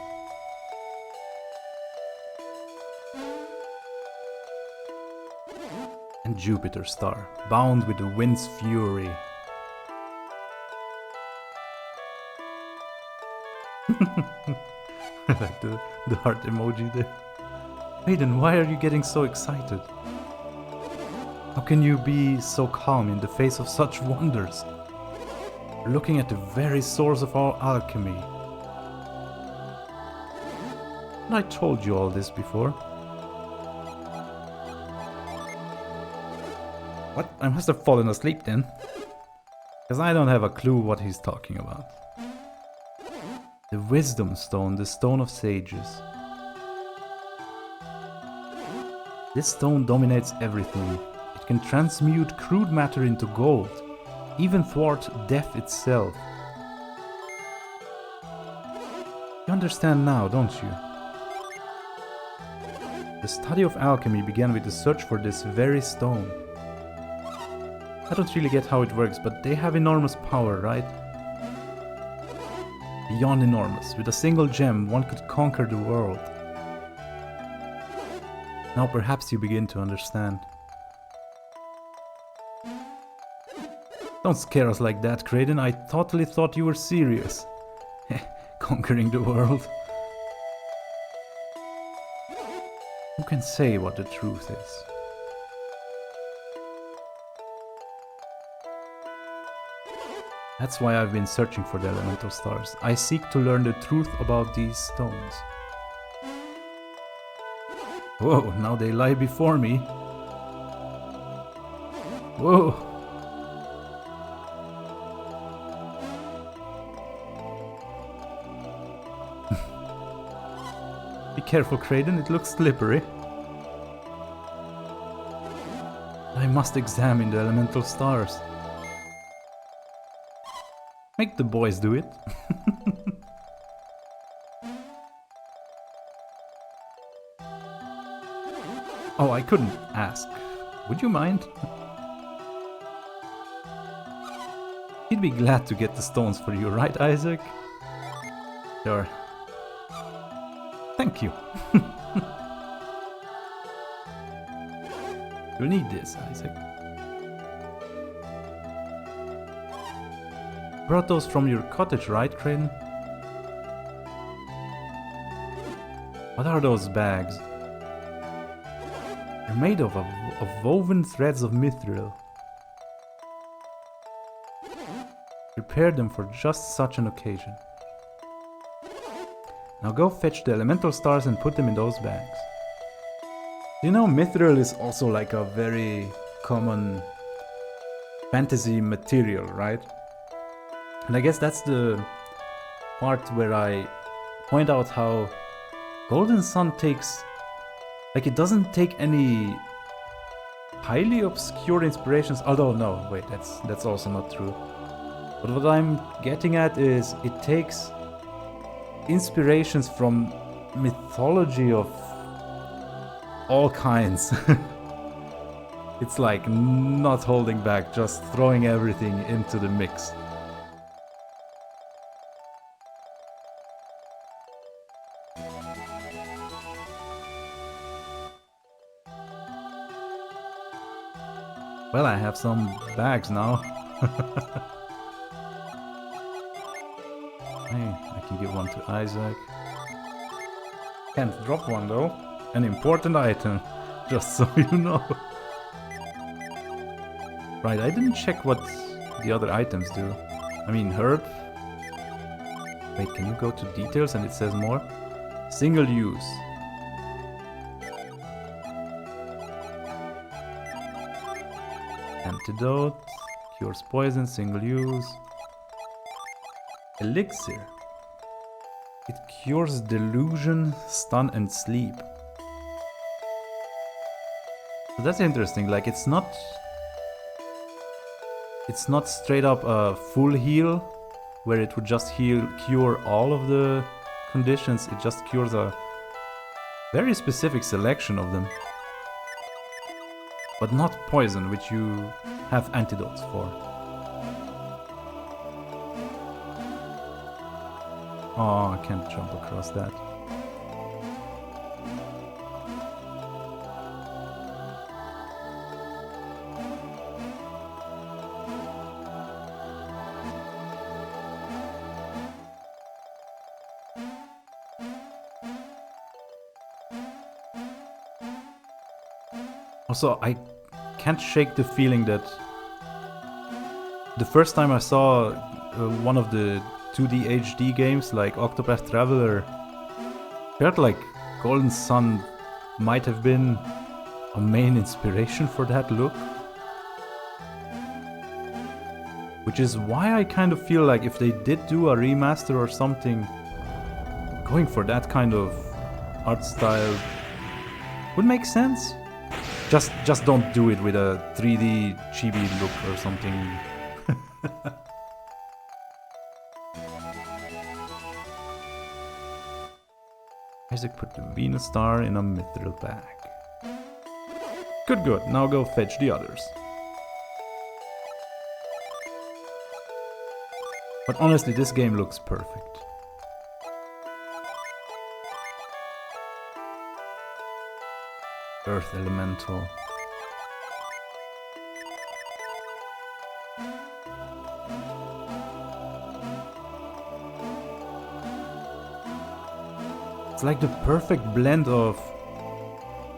And Jupiter star, bound with the wind's fury. I like the heart emoji there. Aiden, why are you getting so excited? How can you be so calm in the face of such wonders? You're looking at the very source of all alchemy. And I told you all this before. What? I must have fallen asleep then. Because I don't have a clue what he's talking about. The Wisdom Stone, the Stone of Sages. This stone dominates everything. It can transmute crude matter into gold, even thwart death itself. You understand now, don't you? The study of alchemy began with the search for this very stone. I don't really get how it works, but they have enormous power, right? Beyond enormous. With a single gem, one could conquer the world. Now perhaps you begin to understand. Don't scare us like that, Kraden. I totally thought you were serious. Conquering the world. Who can say what the truth is? That's why I've been searching for the elemental stars. I seek to learn the truth about these stones. Whoa, now they lie before me. Whoa. Be careful, Kraden, it looks slippery. I must examine the elemental stars. Make the boys do it. Oh, I couldn't ask. Would you mind? He'd be glad to get the stones for you, right, Isaac? Sure. Thank you. You'll need this, Isaac. Brought those from your cottage, right, Crane? What are those bags? They're made of woven threads of mithril. Prepare them for just such an occasion. Now go fetch the elemental stars and put them in those bags. You know, mithril is also like a very common fantasy material, right? And I guess that's the part where I point out how Golden Sun takes... like, it doesn't take any highly obscure inspirations. Although, no, wait, that's also not true. But what I'm getting at is it takes inspirations from mythology of all kinds. It's like not holding back, just throwing everything into the mix. Well, I have some bags now. Hey, I can give one to Isaac. Can't drop one though. An important item, just so you know. Right, I didn't check what the other items do. I mean, herb. Wait, can you go to details and it says more? Single use. Antidote. Cures poison, single use. Elixir. It cures delusion, stun and sleep. So that's interesting, like it's not straight up a full heal where it would just cure all of the conditions. It just cures a very specific selection of them. But not poison, which you have antidotes for. Oh, I can't jump across that. Also, I can't shake the feeling that the first time I saw one of the 2D HD games like Octopath Traveler, felt like Golden Sun might have been a main inspiration for that look. Which is why I kind of feel like if they did do a remaster or something, going for that kind of art style would make sense. Just don't do it with a 3D chibi look or something. Isaac put the Venus star in a mithril bag. Good, now go fetch the others. But honestly, this game looks perfect. Earth Elemental. It's like the perfect blend of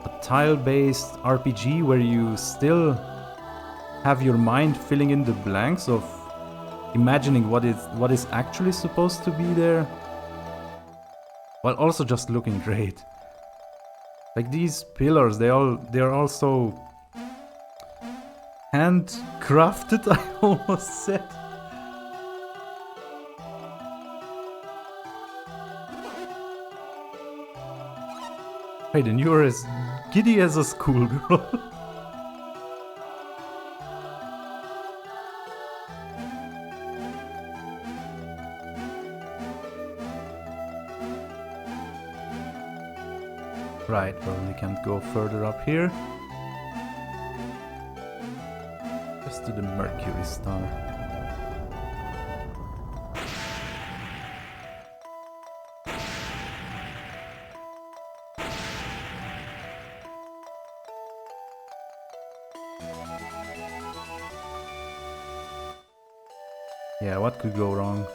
a tile-based RPG where you still have your mind filling in the blanks of imagining what is actually supposed to be there, while also just looking great. Like these pillars, they're also handcrafted, I almost said. Hey, then you're as giddy as a schoolgirl. Right, well, we can't go further up here. Just to the Mercury star. Yeah, what could go wrong?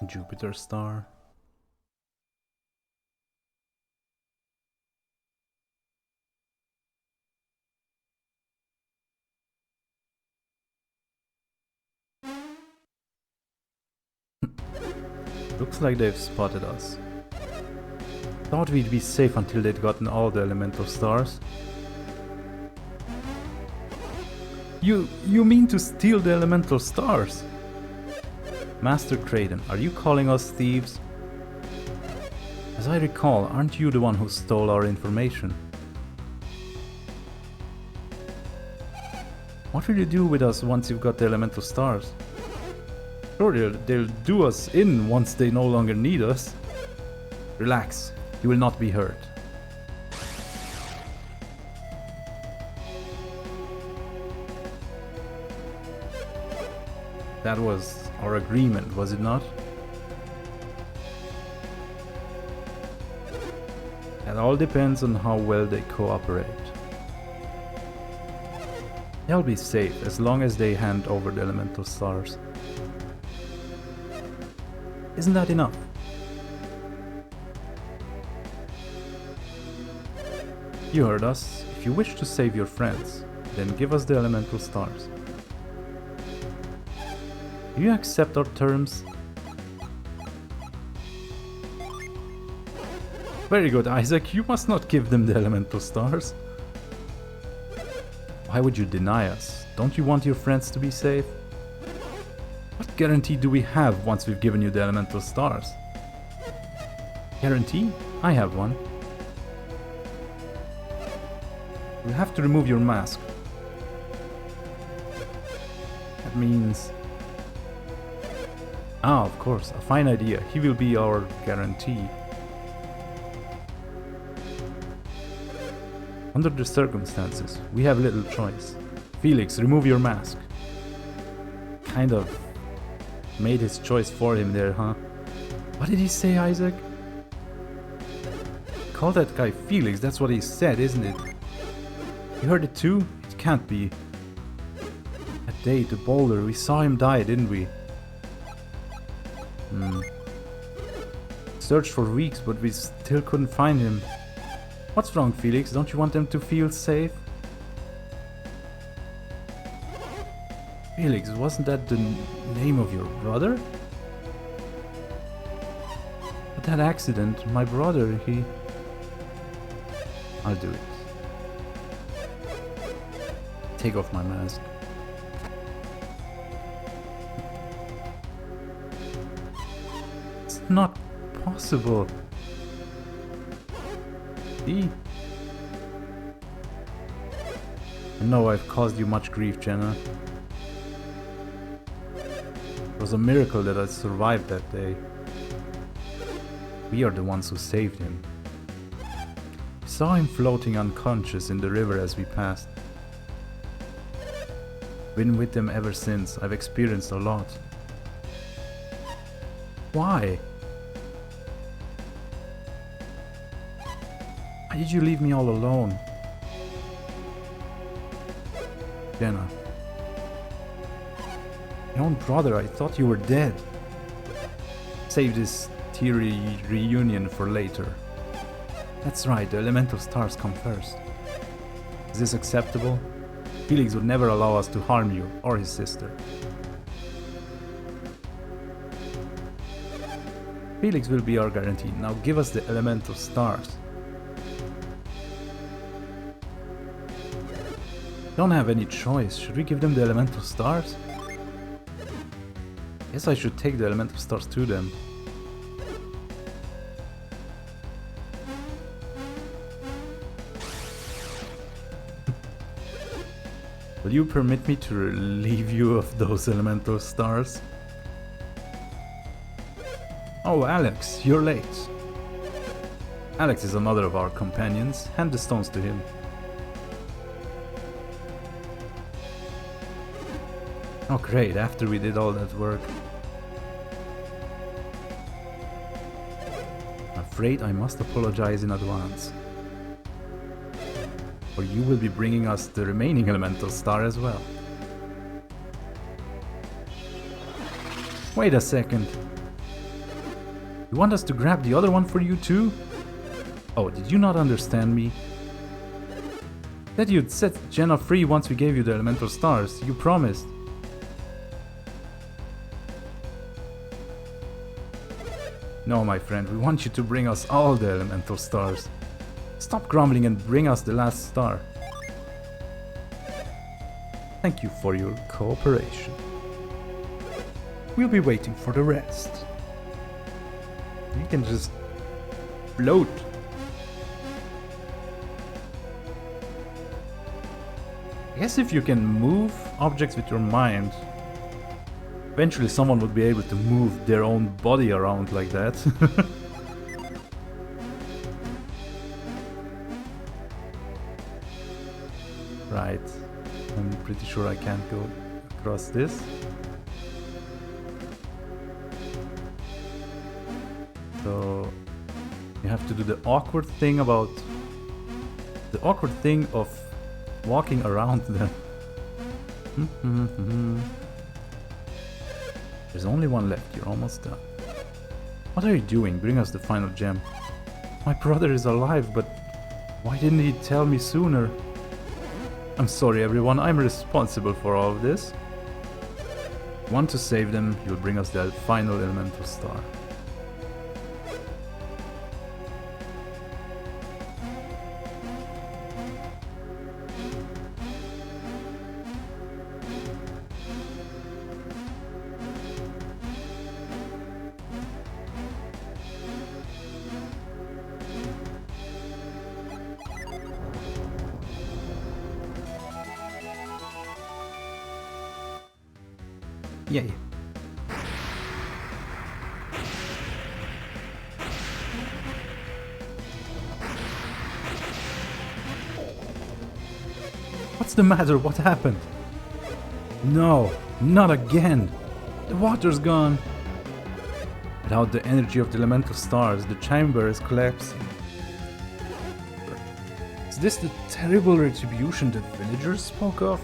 Jupiter star. Looks like they've spotted us. Thought we'd be safe until they'd gotten all the elemental stars. You mean to steal the elemental stars? Master Kraden, are you calling us thieves? As I recall, aren't you the one who stole our information? What will you do with us once you've got the elemental stars? Sure, they'll do us in once they no longer need us. Relax, you will not be hurt. That was our agreement, was it not? It all depends on how well they cooperate. They'll be safe as long as they hand over the elemental stars. Isn't that enough? You heard us. If you wish to save your friends, then give us the elemental stars. Do you accept our terms? Very good, Isaac. You must not give them the elemental stars. Why would you deny us? Don't you want your friends to be safe? What guarantee do we have once we've given you the elemental stars? Guarantee? I have one. You have to remove your mask. That means... Ah, of course, a fine idea. He will be our guarantee. Under the circumstances, we have little choice. Felix, remove your mask. Kind of made his choice for him there, huh? What did he say, Isaac? Call that guy Felix, that's what he said, isn't it? You heard it too? It can't be. That day, the boulder, we saw him die, didn't we? Searched for weeks, but we still couldn't find him. What's wrong, Felix? Don't you want them to feel safe? Felix, wasn't that the name of your brother? But that accident, my brother, he... I'll do it. Take off my mask. It's not possible. See? I know I've caused you much grief, Jenna. It was a miracle that I survived that day. We are the ones who saved him. We saw him floating unconscious in the river as we passed. Been with him ever since. I've experienced a lot. Why? Why did you leave me all alone? Jenna. Your own brother, I thought you were dead. Save this teary reunion for later. That's right, the elemental stars come first. Is this acceptable? Felix would never allow us to harm you or his sister. Felix will be our guarantee. Now give us the elemental stars. Don't have any choice. Should we give them the elemental stars? Guess I should take the elemental stars to them. Will you permit me to relieve you of those elemental stars? Oh, Alex, you're late. Alex is another of our companions. Hand the stones to him. Oh great, after we did all that work. I'm afraid I must apologize in advance. For you will be bringing us the remaining elemental star as well. Wait a second. You want us to grab the other one for you too? Oh, did you not understand me? That you'd set Jenna free once we gave you the elemental stars. You promised. No, my friend, we want you to bring us all the elemental stars. Stop grumbling and bring us the last star. Thank you for your cooperation. We'll be waiting for the rest. You can just float. I guess if you can move objects with your mind, eventually someone would be able to move their own body around like that. Right. I'm pretty sure I can't go across this. So you have to do the awkward thing about the awkward thing of walking around them. There's only one left, you're almost done. What are you doing? Bring us the final gem. My brother is alive, but why didn't he tell me sooner? I'm sorry everyone, I'm responsible for all of this. Want to save them, you'll bring us the final elemental star. Yay. What's the matter? What happened? No, not again. The water's gone. Without the energy of the elemental stars, the chamber is collapsing. Is this the terrible retribution the villagers spoke of?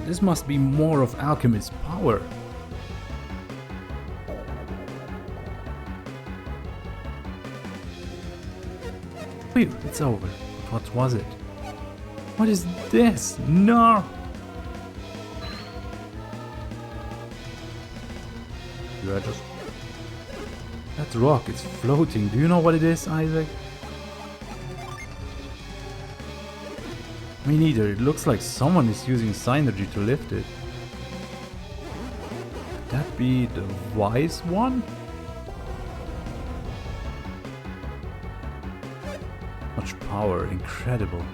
This must be more of alchemist's power. Phew, it's over. What was it? What is this? No! You are just... That rock is floating. Do you know what it is, Isaac? Me neither. It looks like someone is using synergy to lift it. Could that be the wise one? Much power, incredible.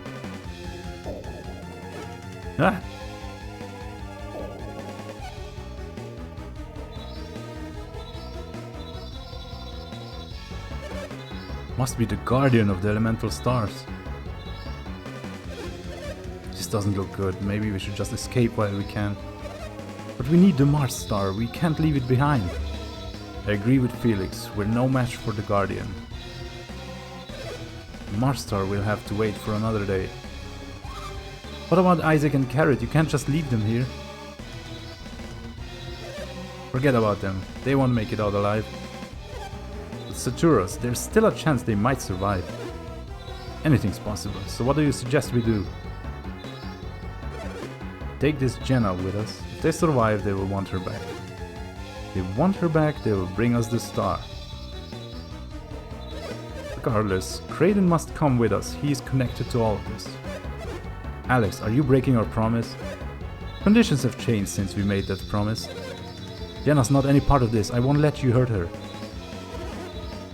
Ah! Must be the guardian of the elemental stars. This doesn't look good. Maybe we should just escape while we can. But we need the Mars star. We can't leave it behind. I agree with Felix. We're no match for the guardian. The Mars star will have to wait for another day. What about Isaac and Carrot? You can't just leave them here. Forget about them. They won't make it out alive. But Saturos, there's still a chance they might survive. Anything's possible, so what do you suggest we do? Take this Jenna with us. If they survive, they will want her back. They want her back, they will bring us the star. Regardless, Kraden must come with us. He is connected to all of this. Alex, are you breaking our promise? Conditions have changed since we made that promise. Jenna's not any part of this. I won't let you hurt her.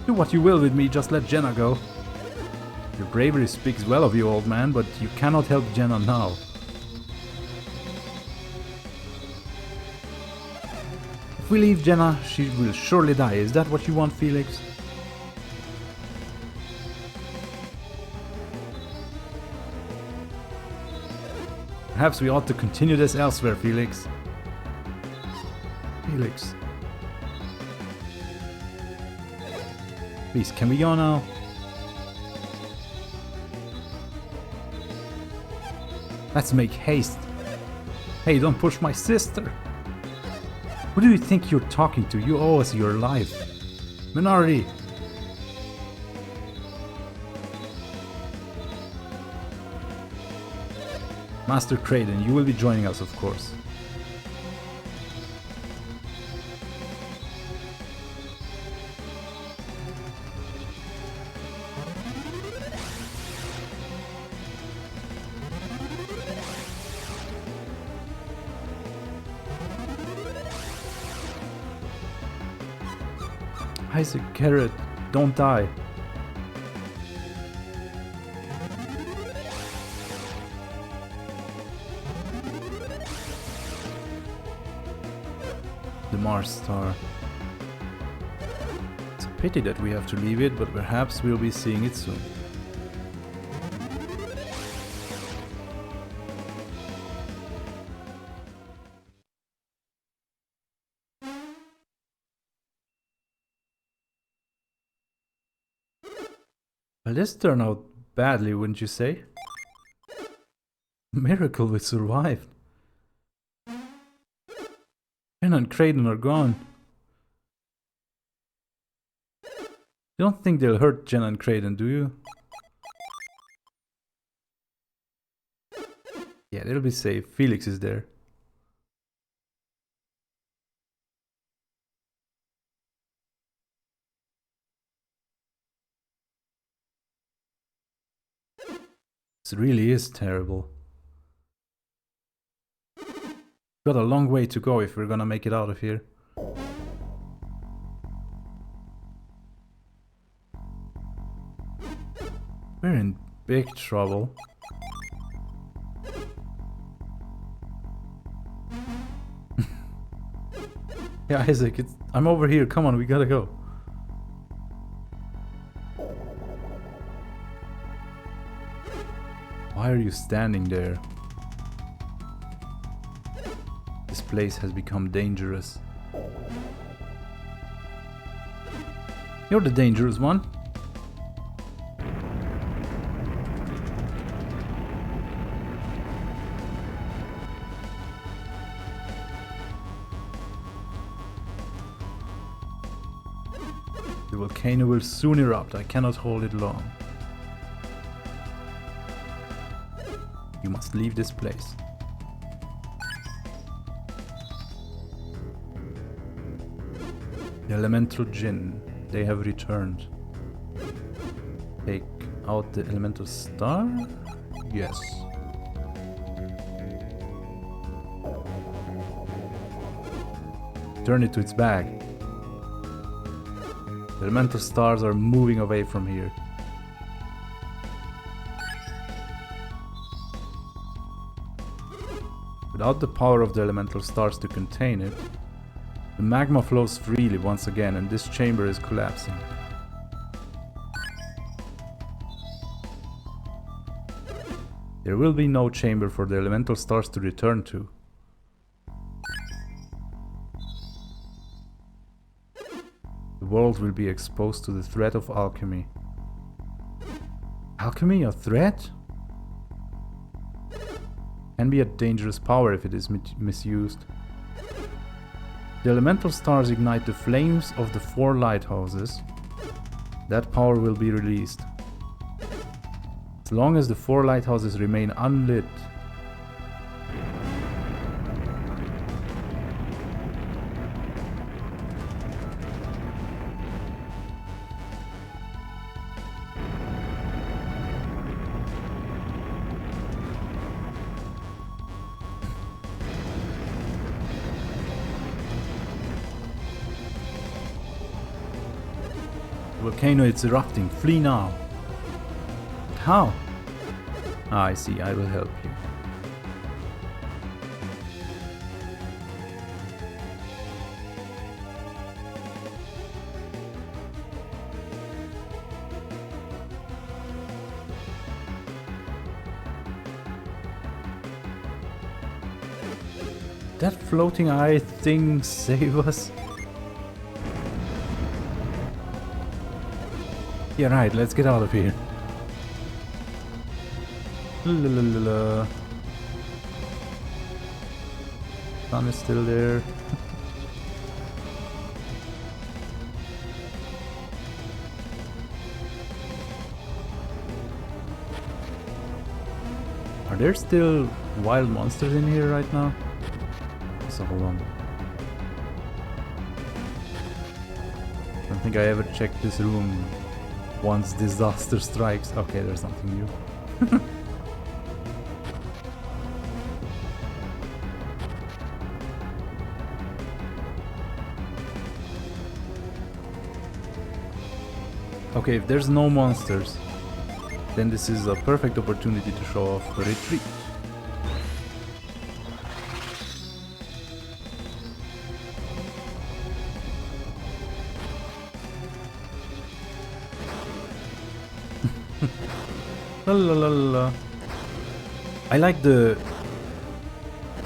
Do what you will with me, just let Jenna go. Your bravery speaks well of you, old man, but you cannot help Jenna now. If we leave Jenna, she will surely die. Is that what you want, Felix? Perhaps we ought to continue this elsewhere, Felix. Felix. Please, can we go now? Let's make haste. Hey, don't push my sister. Who do you think you're talking to? You owe us your life. Minority. Master Kraden, you will be joining us, of course. Isaac, Garrett, don't die. The Mars star. It's a pity that we have to leave it, but perhaps we'll be seeing it soon. Well, this turned out badly, wouldn't you say? Miracle we survived. Jenna and Kraden are gone. You don't think they'll hurt Jenna and Kraden, do you? Yeah, they'll be safe. Felix is there. This really is terrible. Got a long way to go if we're gonna make it out of here. We're in big trouble. Yeah, Isaac, I'm over here. Come on, we gotta go. Why are you standing there? This place has become dangerous. You're the dangerous one. The volcano will soon erupt. I cannot hold it long. You must leave this place. The elemental Jinn, they have returned. Take out the elemental star? Yes. Turn it to its bag. The elemental stars are moving away from here. Without the power of the elemental stars to contain it, the magma flows freely once again and this chamber is collapsing. There will be no chamber for the elemental stars to return to. The world will be exposed to the threat of alchemy. Alchemy, a threat? Can be a dangerous power if it is misused. The elemental stars ignite the flames of the 4 lighthouses. That power will be released. As long as the 4 lighthouses remain unlit, Volcano, it's erupting. Flee now. How? Ah, I see. I will help you. That floating eye thing save us? Yeah, right, let's get out of here. Lalalala. Sun is still there. Are there still wild monsters in here right now? So hold on. I don't think I ever checked this room once disaster strikes. Okay, there's something new. Okay, if there's no monsters, then this is a perfect opportunity to show off the retreat. La la la la. I like the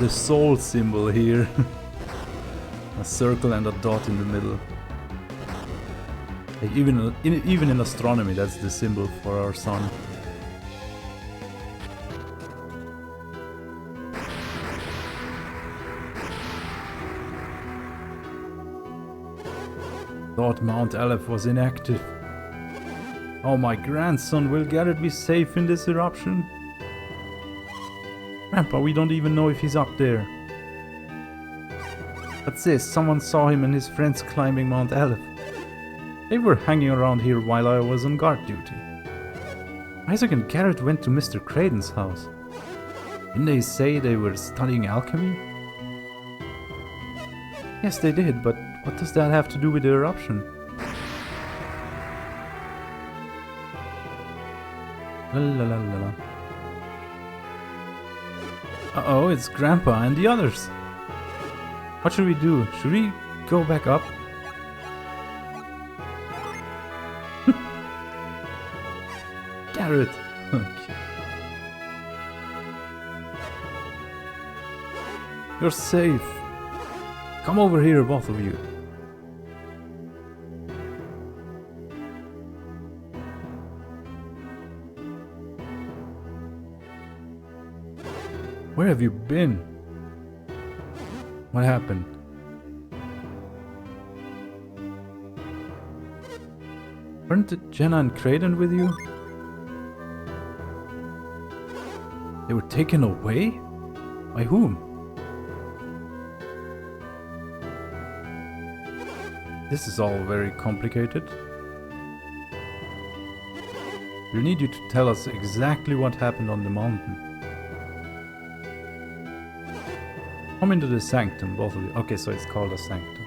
soul symbol here. A circle and a dot in the middle. Like even in astronomy, that's the symbol for our sun. Thought Mount Aleph was inactive. Oh, my grandson, will Garrett be safe in this eruption? Grandpa, we don't even know if he's up there. What's this? Someone saw him and his friends climbing Mount Aleph. They were hanging around here while I was on guard duty. Isaac and Garrett went to Mr. Creighton's house. Didn't they say they were studying alchemy? Yes, they did, but what does that have to do with the eruption? La la la la la. Uh-oh, it's Grandpa and the others. What should we do? Should we go back up? Garrett! Okay. You're safe. Come over here, both of you. Where have you been? What happened? Weren't Jenna and Creighton with you? They were taken away? By whom? This is all very complicated. We'll need you to tell us exactly what happened on the mountain. Come into the Sanctum, both of you. Okay, so it's called a Sanctum.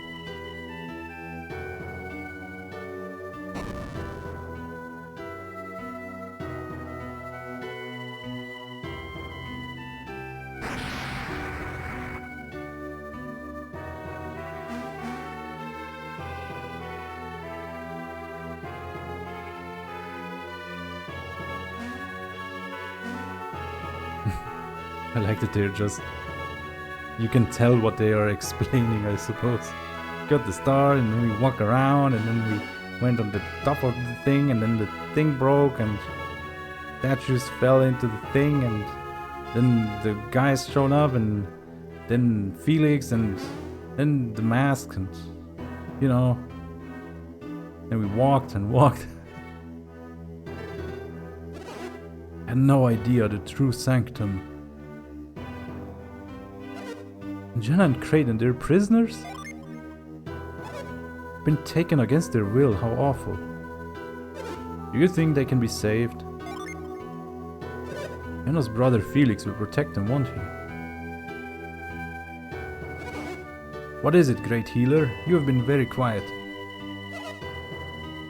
I like that they're just... You can tell what they are explaining, I suppose. Got the star, and then we walk around, and then we went on the top of the thing, and then the thing broke, and statues fell into the thing, and then the guys showed up, and then Felix, and then the mask, and you know. And we walked and walked. Had no idea the true Sanctum. Jenna and Creighton, they're prisoners? Been taken against their will, how awful. Do you think they can be saved? Jenna's brother Felix will protect them, won't he? What is it, great healer? You have been very quiet.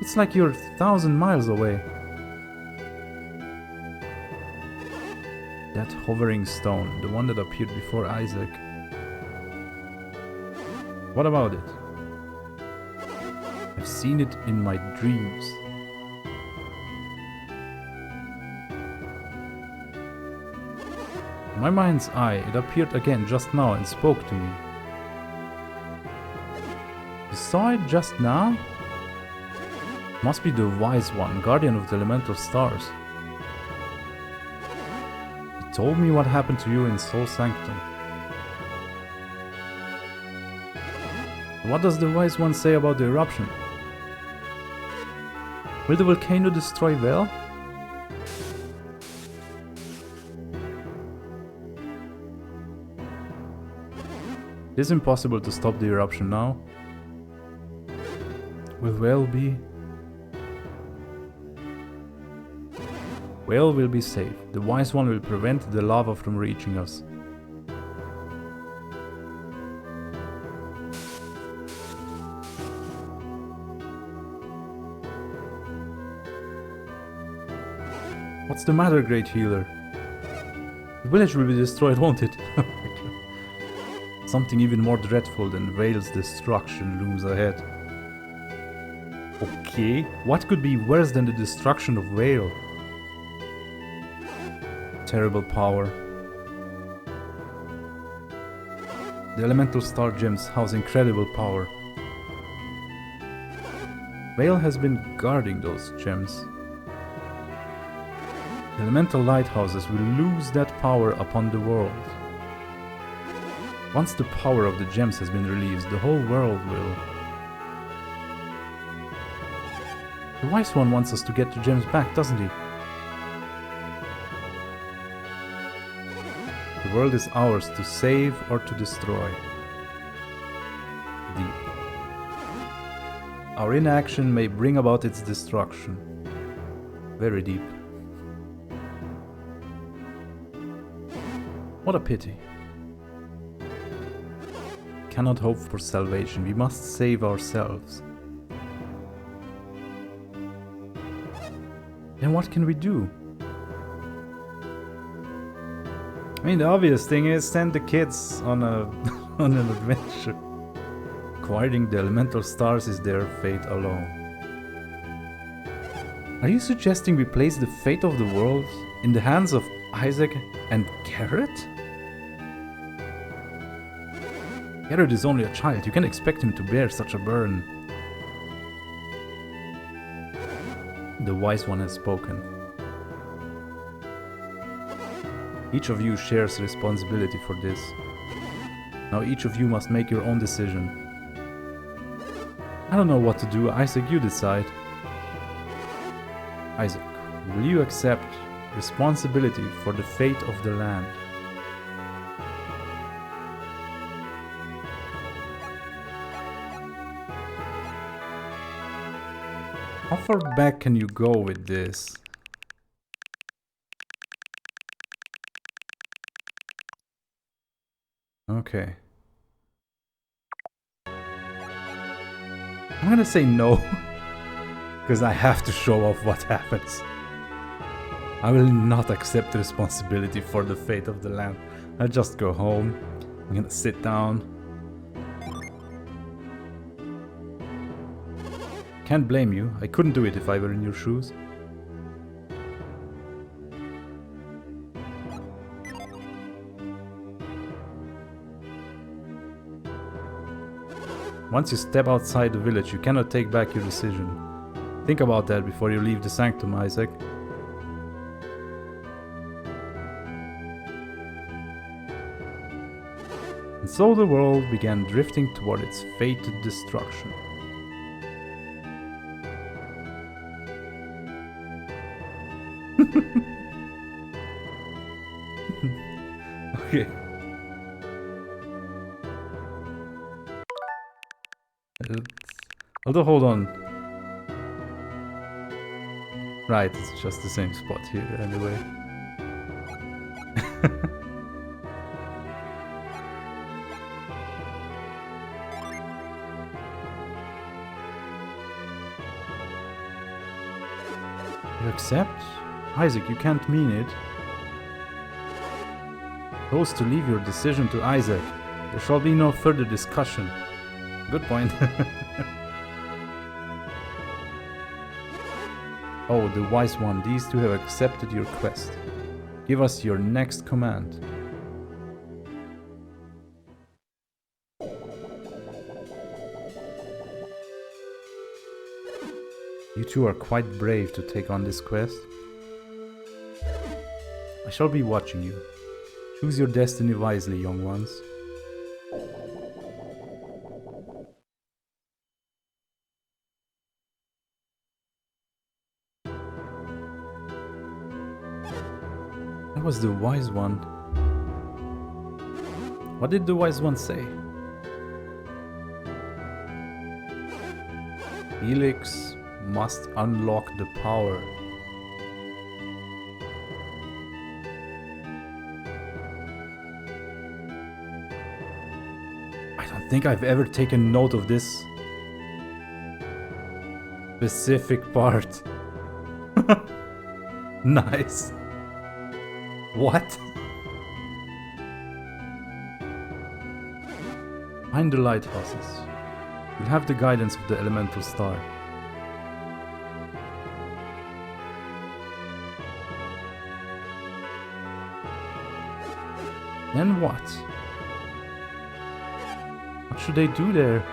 It's like you're 1,000 miles away. That hovering stone, the one that appeared before Isaac. What about it? I've seen it in my dreams. In my mind's eye, it appeared again just now and spoke to me. You saw it just now? Must be the Wise One, guardian of the elemental stars. He told me what happened to you in Soul Sanctum. What does the Wise One say about the eruption? Will the volcano destroy Vale? It is impossible to stop the eruption now. Will Vale be... Vale will be safe. The Wise One will prevent the lava from reaching us. What's the matter, Great Healer? The village will be destroyed, won't it? Something even more dreadful than Vale's destruction looms ahead. Okay, what could be worse than the destruction of Vale? Terrible power. The elemental star gems house incredible power. Vale has been guarding those gems. The elemental lighthouses will lose that power upon the world. Once the power of the gems has been released, the whole world will. The Wise One wants us to get the gems back, doesn't he? The world is ours to save or to destroy. Deep. Our inaction may bring about its destruction. Very deep. What a pity. Cannot hope for salvation. We must save ourselves. Then what can we do? I mean, the obvious thing is send the kids on a on an adventure. Acquiring the elemental stars is their fate alone. Are you suggesting we place the fate of the world in the hands of Isaac and Garrett? Garrett is only a child. You can expect him to bear such a burden. The Wise One has spoken. Each of you shares responsibility for this. Now each of you must make your own decision. I don't know what to do. Isaac, you decide. Isaac, will you accept responsibility for the fate of the land? How far back can you go with this? Okay. I'm gonna say no. Because I have to show off what happens. I will not accept responsibility for the fate of the land. I'll just go home. I'm gonna sit down. Can't blame you. I couldn't do it if I were in your shoes. Once you step outside the village, you cannot take back your decision. Think about that before you leave the Sanctum, Isaac. And so the world began drifting toward its fated destruction. Okay. Although, hold on. Right, it's just the same spot here anyway. You accept? Isaac, you can't mean it. Propose to leave your decision to Isaac. There shall be no further discussion. Good point. Oh, the wise one, these two have accepted your quest. Give us your next command. You two are quite brave to take on this quest. I shall be watching you. Choose your destiny wisely, young ones. That was the wise one. What did the wise one say? Helix must unlock the power. I don't think I've ever taken note of this specific part. Nice. What? Find the lighthouses. You'll have the guidance of the elemental star. Then what? What should they do there?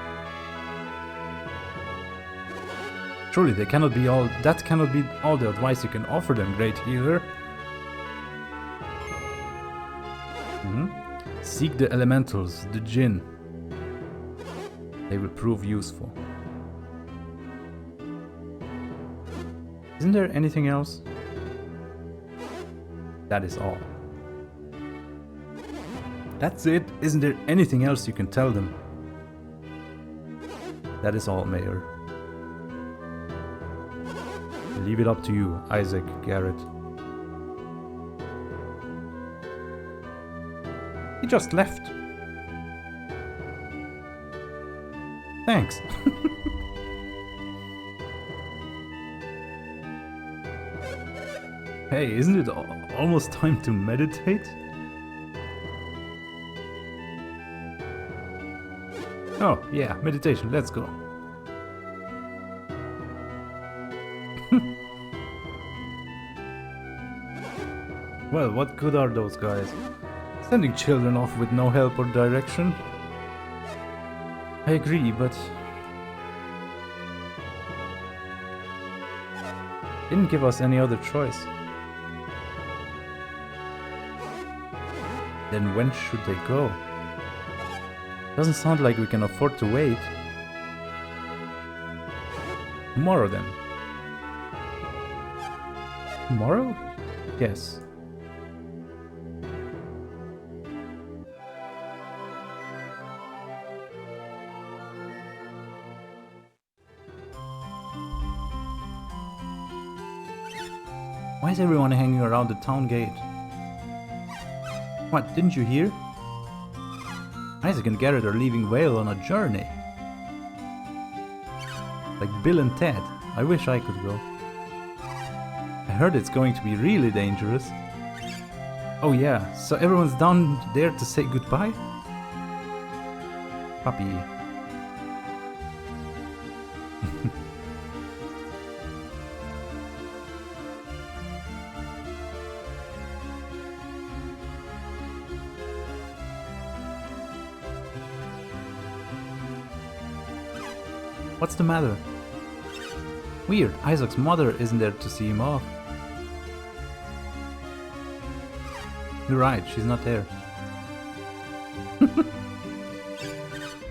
Surely they cannot be all. That cannot be all the advice you can offer them, great healer. Seek the elementals, the Jinn. They will prove useful. Isn't there anything else? That is all. That's it. Isn't there anything else you can tell them? That is all, Mayor. Leave it up to you, Isaac Garrett. He just left. Thanks. Hey, isn't it almost time to meditate? Oh, yeah, meditation, let's go. Well, what good are those guys? Sending children off with no help or direction? I agree, but... didn't give us any other choice. Then when should they go? Doesn't sound like we can afford to wait. Tomorrow then. Tomorrow? Yes. Why is everyone hanging around the town gate? What, didn't you hear? Isaac and Garrett are leaving Vale on a journey. Like Bill and Ted. I wish I could go. I heard it's going to be really dangerous. Oh yeah, so everyone's down there to say goodbye? Puppy. What's the matter? Weird, Isaac's mother isn't there to see him off. You're right, she's not there.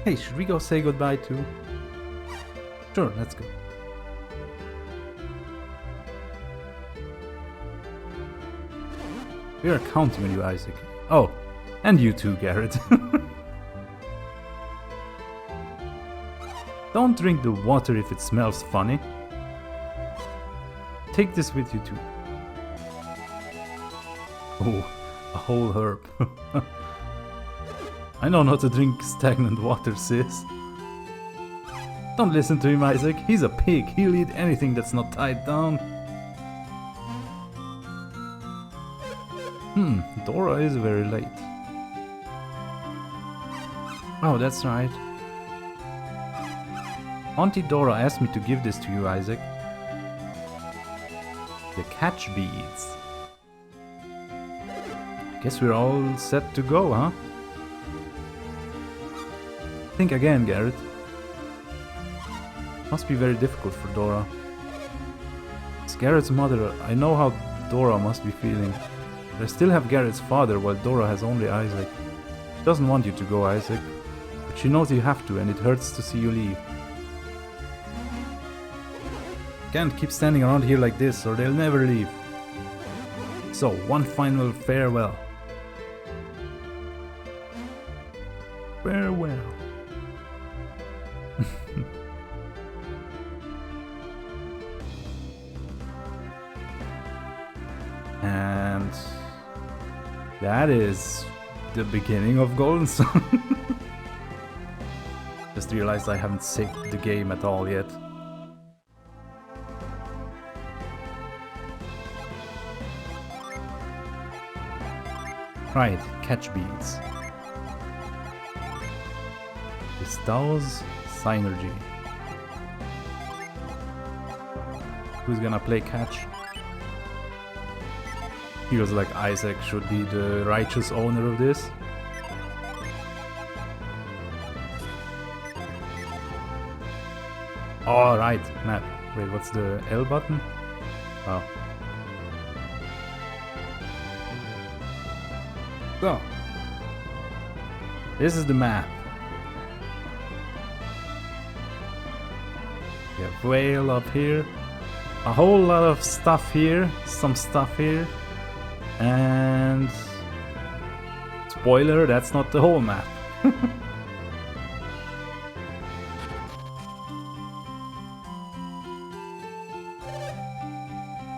Hey, should we go say goodbye too? Sure, let's go. We are counting on you, Isaac. Oh, and you too, Garrett. Don't drink the water if it smells funny. Take this with you too. Oh, a whole herb. I know not to drink stagnant water, sis. Don't listen to him, Isaac. He's a pig. He'll eat anything that's not tied down. Dora is very late. Oh, that's right. Auntie Dora asked me to give this to you, Isaac. The catch beads. I guess we're all set to go, huh? Think again, Garrett. Must be very difficult for Dora. As Garrett's mother, I know how Dora must be feeling. But I still have Garrett's father, while Dora has only Isaac. She doesn't want you to go, Isaac. But she knows you have to, and it hurts to see you leave. Can't keep standing around here like this, or they'll never leave. So, one final farewell. Farewell. And that is the beginning of Golden Sun. Just realized I haven't saved the game at all yet. Right, catch beads. Bestows synergy. Who's gonna play catch? Feels like Isaac should be the righteous owner of this. Oh, right, map. Wait, what's the L button? Oh. So, this is the map. We have whale up here, a whole lot of stuff here, some stuff here, and spoiler, that's not the whole map.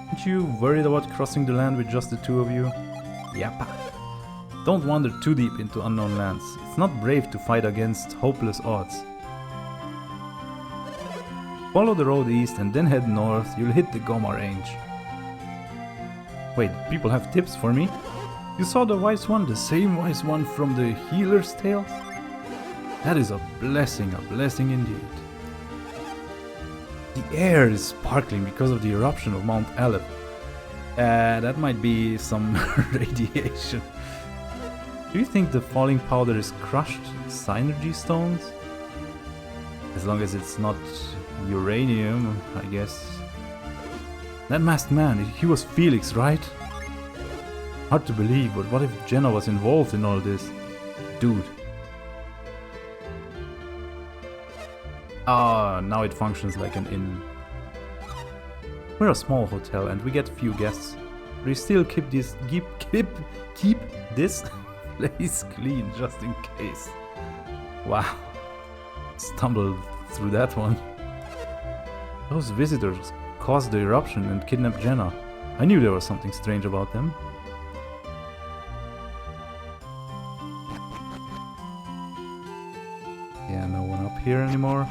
Aren't you worried about crossing the land with just the two of you? Yep. Don't wander too deep into unknown lands. It's not brave to fight against hopeless odds. Follow the road east and then head north, you'll hit the Goma range. Wait, people have tips for me? You saw the wise one, the same wise one from the Healer's Tales? That is a blessing indeed. The air is sparkling because of the eruption of Mount Aleph. That might be some radiation. Do you think the falling powder is crushed synergy stones? As long as it's not uranium, I guess. That masked man, he was Felix, right? Hard to believe, but what if Jenna was involved in all this? Dude. Ah, now it functions like an inn. We're a small hotel and we get few guests. We still keep this place clean just in case. Wow. Stumbled through that one. Those visitors caused the eruption and kidnapped Jenna. I knew there was something strange about them. Yeah, no one up here anymore.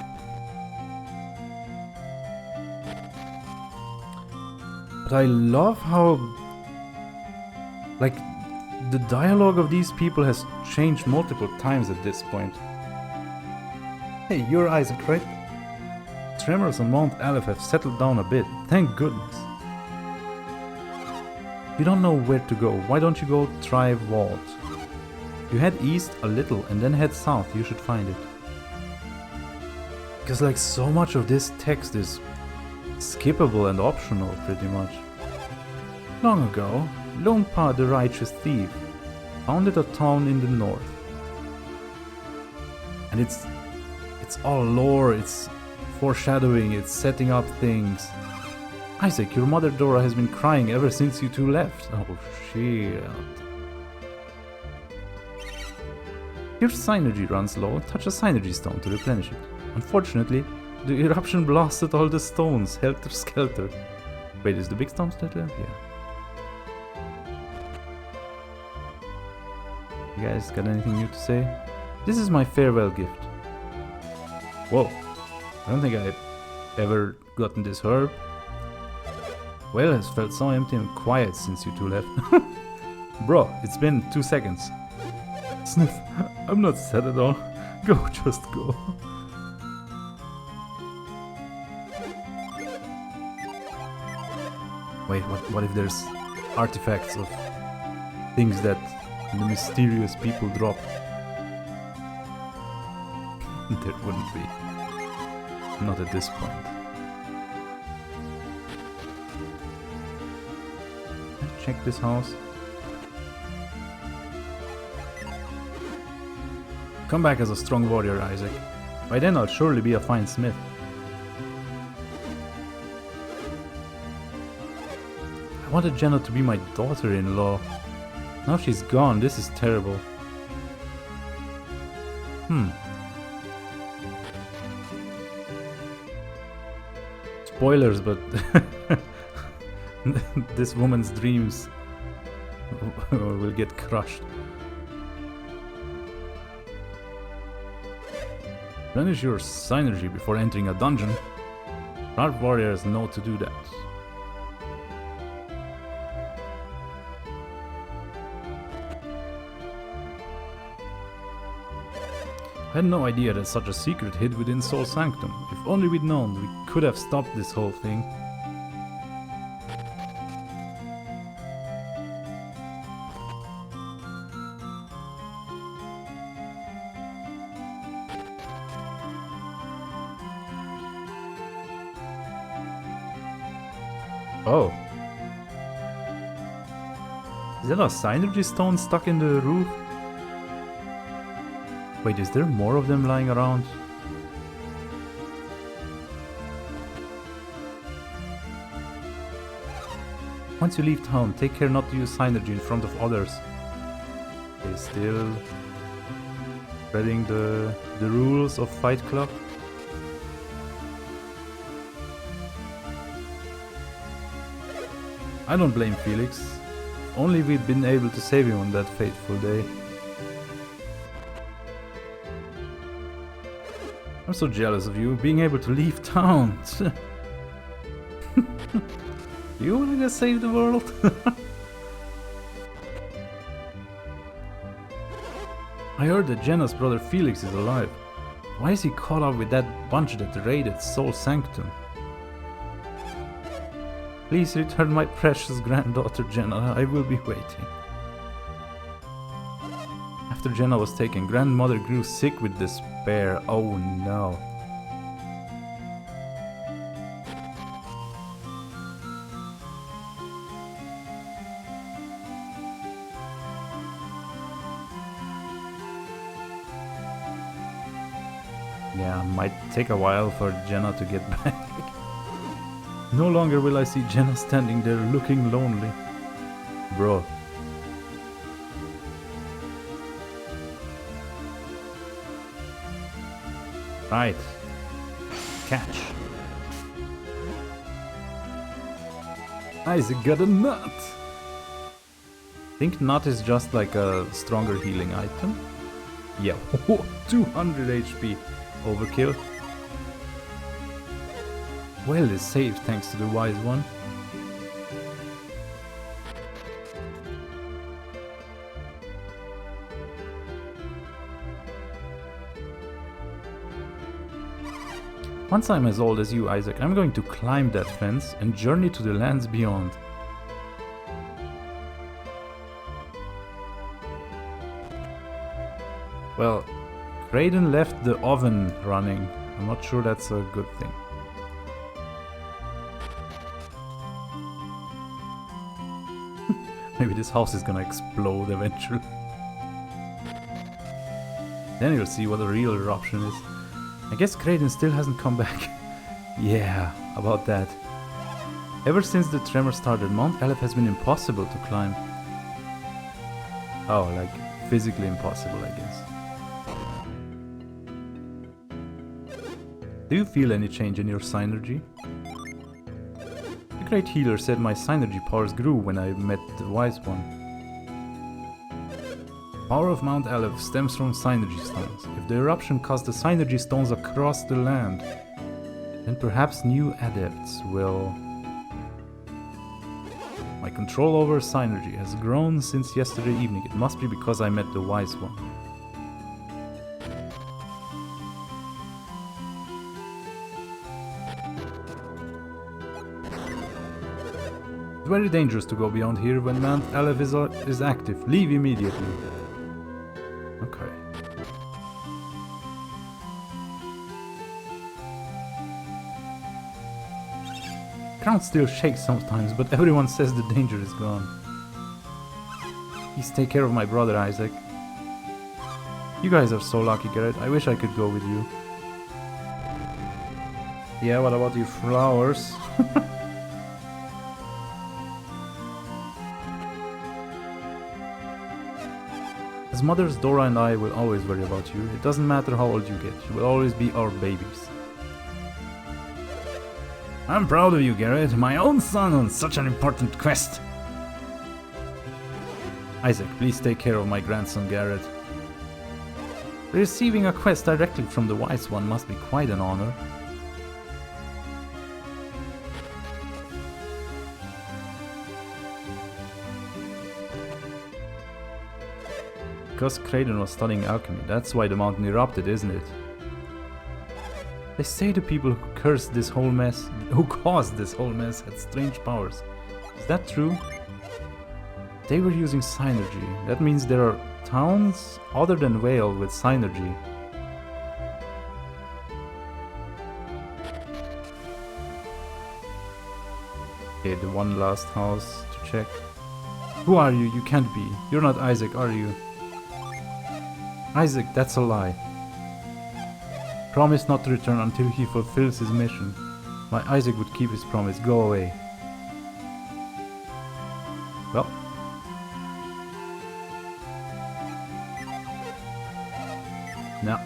But I love how, like, the dialogue of these people has changed multiple times at this point. Hey, you're Isaac, right? Tremors on Mount Aleph have settled down a bit, thank goodness. You don't know where to go, why don't you go try Vault? You head east a little and then head south, you should find it. Because like so much of this text is skippable and optional pretty much. Long ago, Longpa the Righteous Thief founded a town in the north. And it's all lore, it's foreshadowing, it's setting up things. Isaac, your mother Dora has been crying ever since you two left. Oh shit. Your synergy runs low, touch a synergy stone to replenish it. Unfortunately, the eruption blasted all the stones, helter-skelter. Wait, is the big stone still there? Yeah. You guys got anything new to say? This is my farewell gift. Whoa, I don't think I've ever gotten this herb. Well, has felt so empty and quiet since you two left. Bro, it's been 2 seconds. Sniff, I'm not sad at all. Go, just go. Wait, what if there's artifacts of things that the mysterious people drop? There wouldn't be. Not at this point. Check this house. Come back as a strong warrior, Isaac. By then I'll surely be a fine smith. I wanted Jenna to be my daughter-in-law. Now she's gone, this is terrible. Spoilers, but this woman's dreams will get crushed. Replenish your synergy before entering a dungeon. Sharp warriors know to do that. I had no idea that such a secret hid within Soul Sanctum. If only we'd known, we could have stopped this whole thing. Oh. Is that a synergy stone stuck in the roof? Wait, is there more of them lying around? Once you leave town, take care not to use synergy in front of others. Okay, still spreading the rules of Fight Club. I don't blame Felix. If only we'd been able to save him on that fateful day. I'm so jealous of you, being able to leave town. You wanna go save the world? I heard that Jenna's brother Felix is alive. Why is he caught up with that bunch that raided Soul Sanctum? Please return my precious granddaughter Jenna, I will be waiting. After Jenna was taken, grandmother grew sick with despair. Oh no. Yeah, might take a while for Jenna to get back. No longer will I see Jenna standing there looking lonely. Bro. Right. Catch. Isaac got a nut! Think nut is just like a stronger healing item? Yeah, 200 HP. Overkill. Well is saved thanks to the wise one. Once I'm as old as you, Isaac, I'm going to climb that fence and journey to the lands beyond. Well, Kraden left the oven running. I'm not sure that's a good thing. Maybe this house is gonna explode eventually. Then you'll see what the real eruption is. I guess Kraden still hasn't come back. Yeah, about that. Ever since the tremor started, Mount Aleph has been impossible to climb. Oh, like physically impossible, I guess. Do you feel any change in your synergy? The great healer said my synergy powers grew when I met the wise one. Power of Mount Aleph stems from synergy stones. If the eruption caused the synergy stones across the land, then perhaps new adepts will... My control over Synergy has grown since yesterday evening. It must be because I met the wise one. It's very dangerous to go beyond here when Mount Aleph is active. Leave immediately. Okay. Ground still shakes sometimes, but everyone says the danger is gone. Please take care of my brother, Isaac. You guys are so lucky, Garrett. I wish I could go with you. Yeah, what about your flowers? As mothers, Dora and I will always worry about you. It doesn't matter how old you get. You will always be our babies. I'm proud of you, Garrett. My own son on such an important quest. Isaac, please take care of my grandson, Garrett. Receiving a quest directly from the Wise One must be quite an honor. Because Kraden was studying alchemy, that's why the mountain erupted, isn't it? They say the people who caused this whole mess had strange powers. Is that true? They were using Synergy. That means there are towns other than Vale with Synergy. Okay, the one last house to check. Who are you? You can't be. You're not Isaac, are you? Isaac, that's a lie. Promise not to return until he fulfills his mission. My Isaac would keep his promise. Go away. Well. No.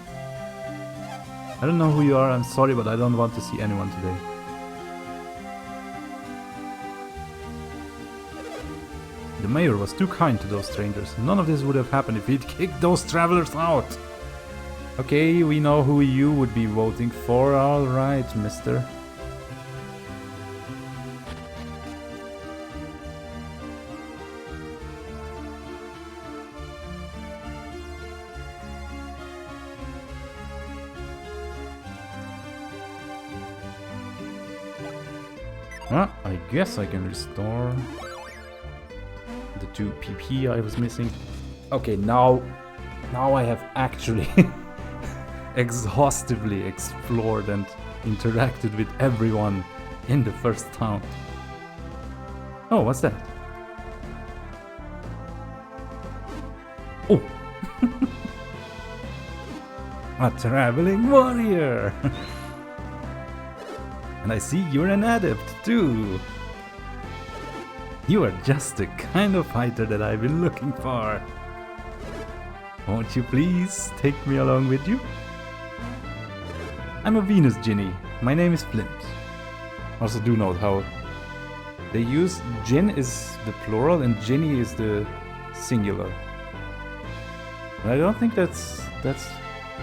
I don't know who you are, I'm sorry, but I don't want to see anyone today. The mayor was too kind to those strangers. None of this would have happened if he'd kicked those travelers out. Okay, we know who you would be voting for. Alright, mister. Well, I guess I can restore the 2 PP I was missing. Okay, now I have actually exhaustively explored and interacted with everyone in the first town. Oh, what's that? Oh! A traveling warrior! And I see you're an adept too! You are just the kind of fighter that I've been looking for. Won't you please take me along with you? I'm a Venus Ginny. My name is Flint. Also do note how they use Jin is the plural and Ginny is the singular. And I don't think that's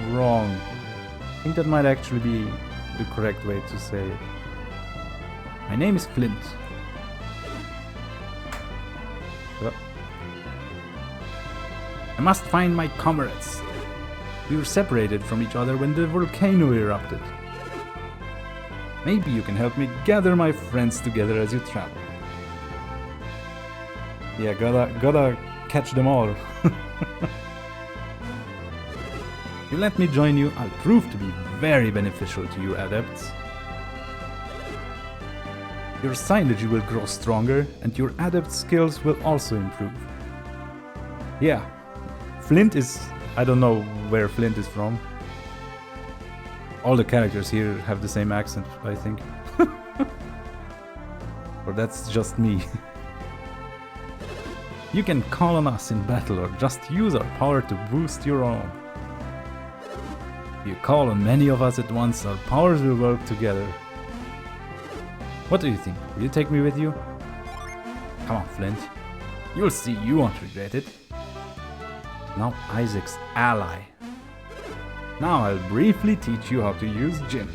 wrong. I think that might actually be the correct way to say it. My name is Flint. I must find my comrades. We were separated from each other when the volcano erupted. Maybe you can help me gather my friends together as you travel. Yeah, gotta catch them all. If you let me join you, I'll prove to be very beneficial to you adepts. Your Synergy will grow stronger and your adept skills will also improve. Yeah, Flint is... I don't know where Flint is from. All the characters here have the same accent, I think. Or that's just me. You can call on us in battle or just use our power to boost your own. If you call on many of us at once, our powers will work together. What do you think? Will you take me with you? Come on, Flint. You'll see you won't regret it. Now Isaac's ally. Now I'll briefly teach you how to use Jin.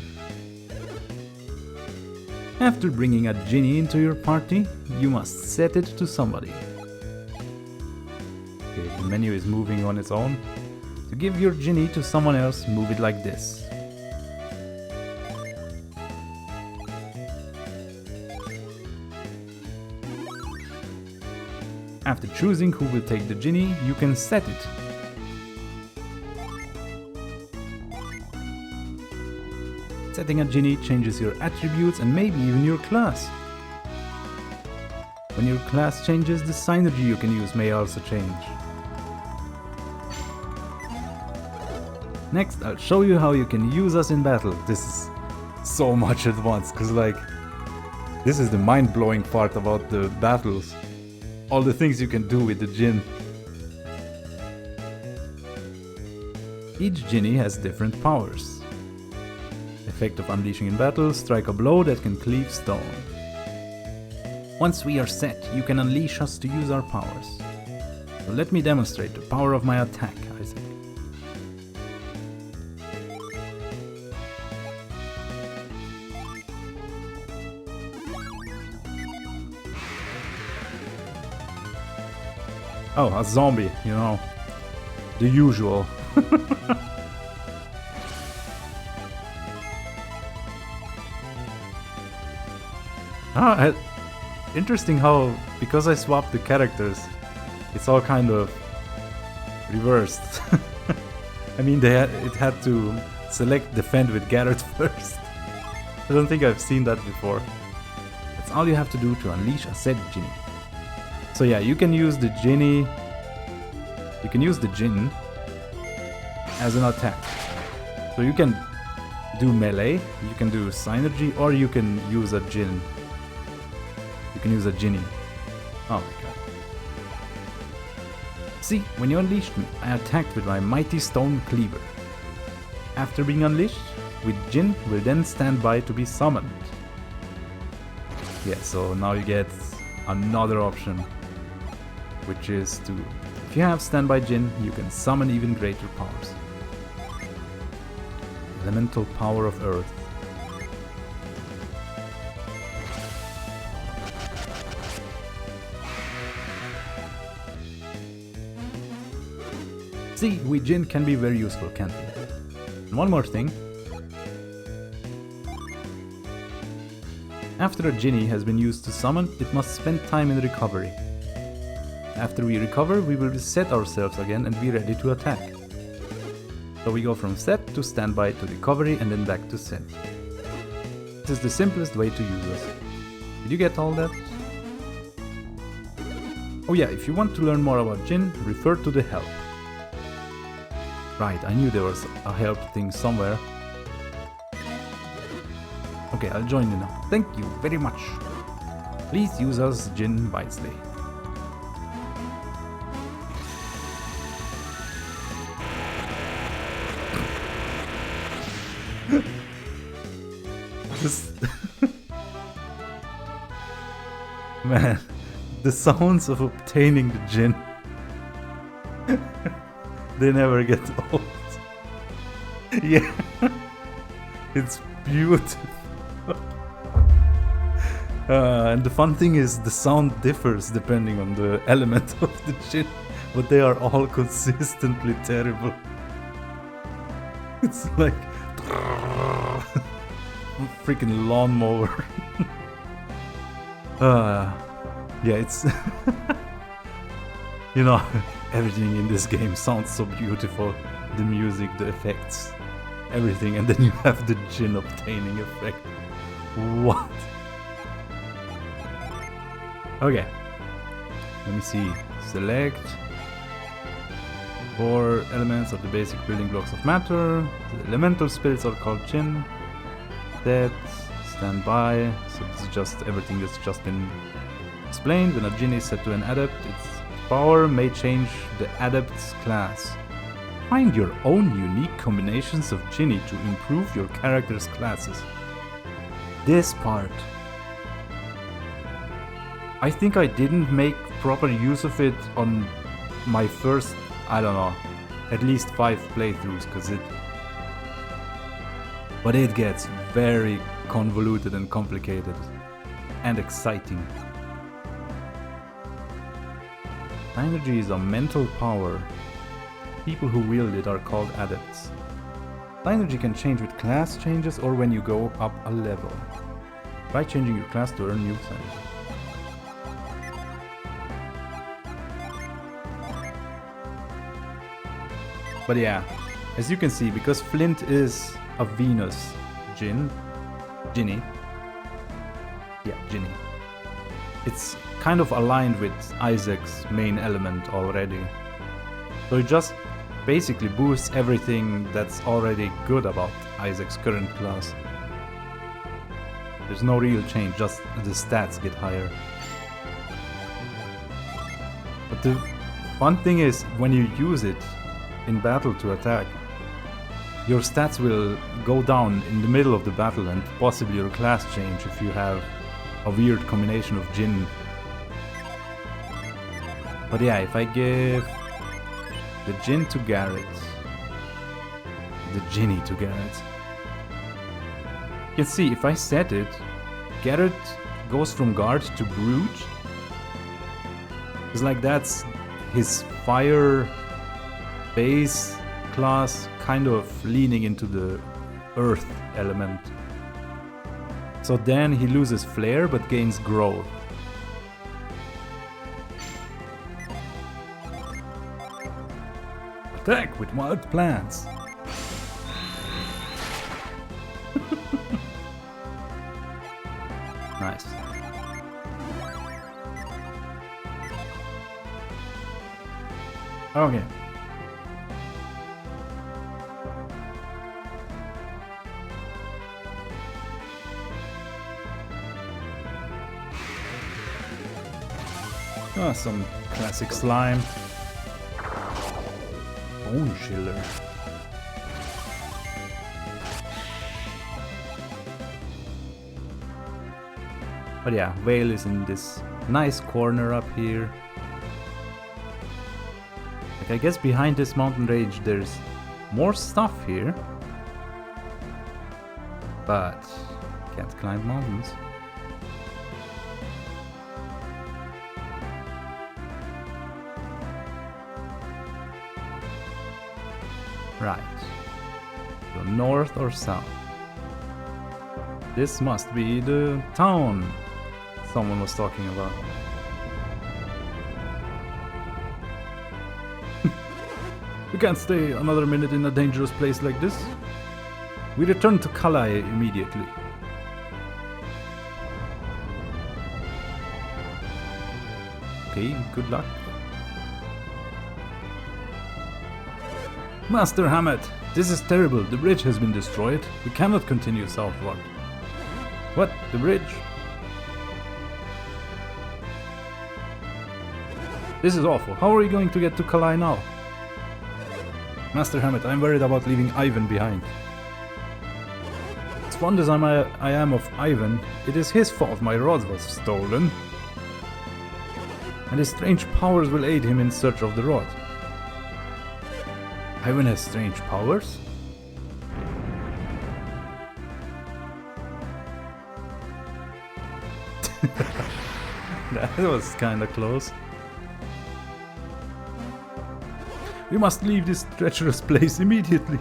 After bringing a genie into your party, you must set it to somebody. Okay, the menu is moving on its own. To give your genie to someone else, move it like this. After choosing who will take the genie, you can set it. Setting a genie changes your attributes and maybe even your class. When your class changes, the synergy you can use may also change. Next, I'll show you how you can use us in battle. This is so much at once, cause like, this is the mind-blowing part about the battles. All the things you can do with the Jinn. Each genie has different powers. Effect of unleashing in battle, strike a blow that can cleave stone. Once we are set, you can unleash us to use our powers. So let me demonstrate the power of my attack, Isaac. Oh, a zombie, you know, the usual. Interesting how, because I swapped the characters, it's all kind of reversed. I mean, it had to select defend with Garrett first. I don't think I've seen that before. That's all you have to do to unleash a said genie. So yeah, you can use the genie. You can use the Jinn as an attack. So you can do melee, you can do synergy, or you can use a Jinn. You can use a genie. Oh my god. See, when you unleashed me, I attacked with my mighty stone cleaver. After being unleashed, with Jinn will then stand by to be summoned. Yeah, so now you get another option, which is to, if you have standby Jinn, you can summon even greater powers. Elemental power of Earth. See, we Jinn can be very useful, can't we? And one more thing. After a genie has been used to summon, it must spend time in recovery. After we recover, we will reset ourselves again and be ready to attack. So we go from set to standby to recovery and then back to set. This is the simplest way to use us. Did you get all that? Oh yeah, if you want to learn more about Jinn, refer to the help. Right, I knew there was a help thing somewhere. Okay, I'll join you now. Thank you very much. Please use us Jinn wisely. Man, the sounds of obtaining the Jinn. They never get old. Yeah, it's beautiful. And the fun thing is the sound differs depending on the element of the Jinn, but they are all consistently terrible. It's like freaking lawnmower. Yeah, it's you know, everything in this game sounds so beautiful. The music, the effects, everything, and then you have the Jinn obtaining effect. What? Okay, let me see. Select 4 elements of the basic building blocks of matter. The elemental spirits are called Jinn. That, standby. So this is just everything that's just been explained. When a Jinn is set to an adept, its power may change the adept's class. Find your own unique combinations of Jinni to improve your character's classes. This part, I think I didn't make proper use of it on my first, I don't know, at least 5 playthroughs, but it gets very convoluted and complicated and exciting. Energy is a mental power. People who wield it are called adepts. Energy can change with class changes or when you go up a level. By changing your class to earn new energy. But yeah, as you can see, because Flint is a Venus Ginny. Yeah, Ginny. It's kind of aligned with Isaac's main element already. So it just basically boosts everything that's already good about Isaac's current class. There's no real change, just the stats get higher. But the fun thing is, when you use it in battle to attack, your stats will go down in the middle of the battle and possibly your class change if you have a weird combination of Jinn. But yeah, if I give the Jinn to Garrett, the Ginny to Garrett, you can see if I set it, Garrett goes from guard to brute. It's like that's his fire base class kind of leaning into the earth element. So then he loses flare but gains growth. Attack with wild plants. Nice. Okay. Ah, some classic slime. Bone chiller. But yeah, Vale is in this nice corner up here. Like, I guess behind this mountain range there's more stuff here. But can't climb mountains. Right. So north or south? This must be the town someone was talking about. We can't stay another minute in a dangerous place like this. We return to Kalai immediately. Okay, good luck. Master Hammett, this is terrible. The bridge has been destroyed. We cannot continue southward. What? The bridge? This is awful. How are we going to get to Kalai now? Master Hammett, I'm worried about leaving Ivan behind. As fond as I am of Ivan, it is his fault my rod was stolen. And his strange powers will aid him in search of the rod. Ivan has strange powers? That was kinda close. We must leave this treacherous place immediately.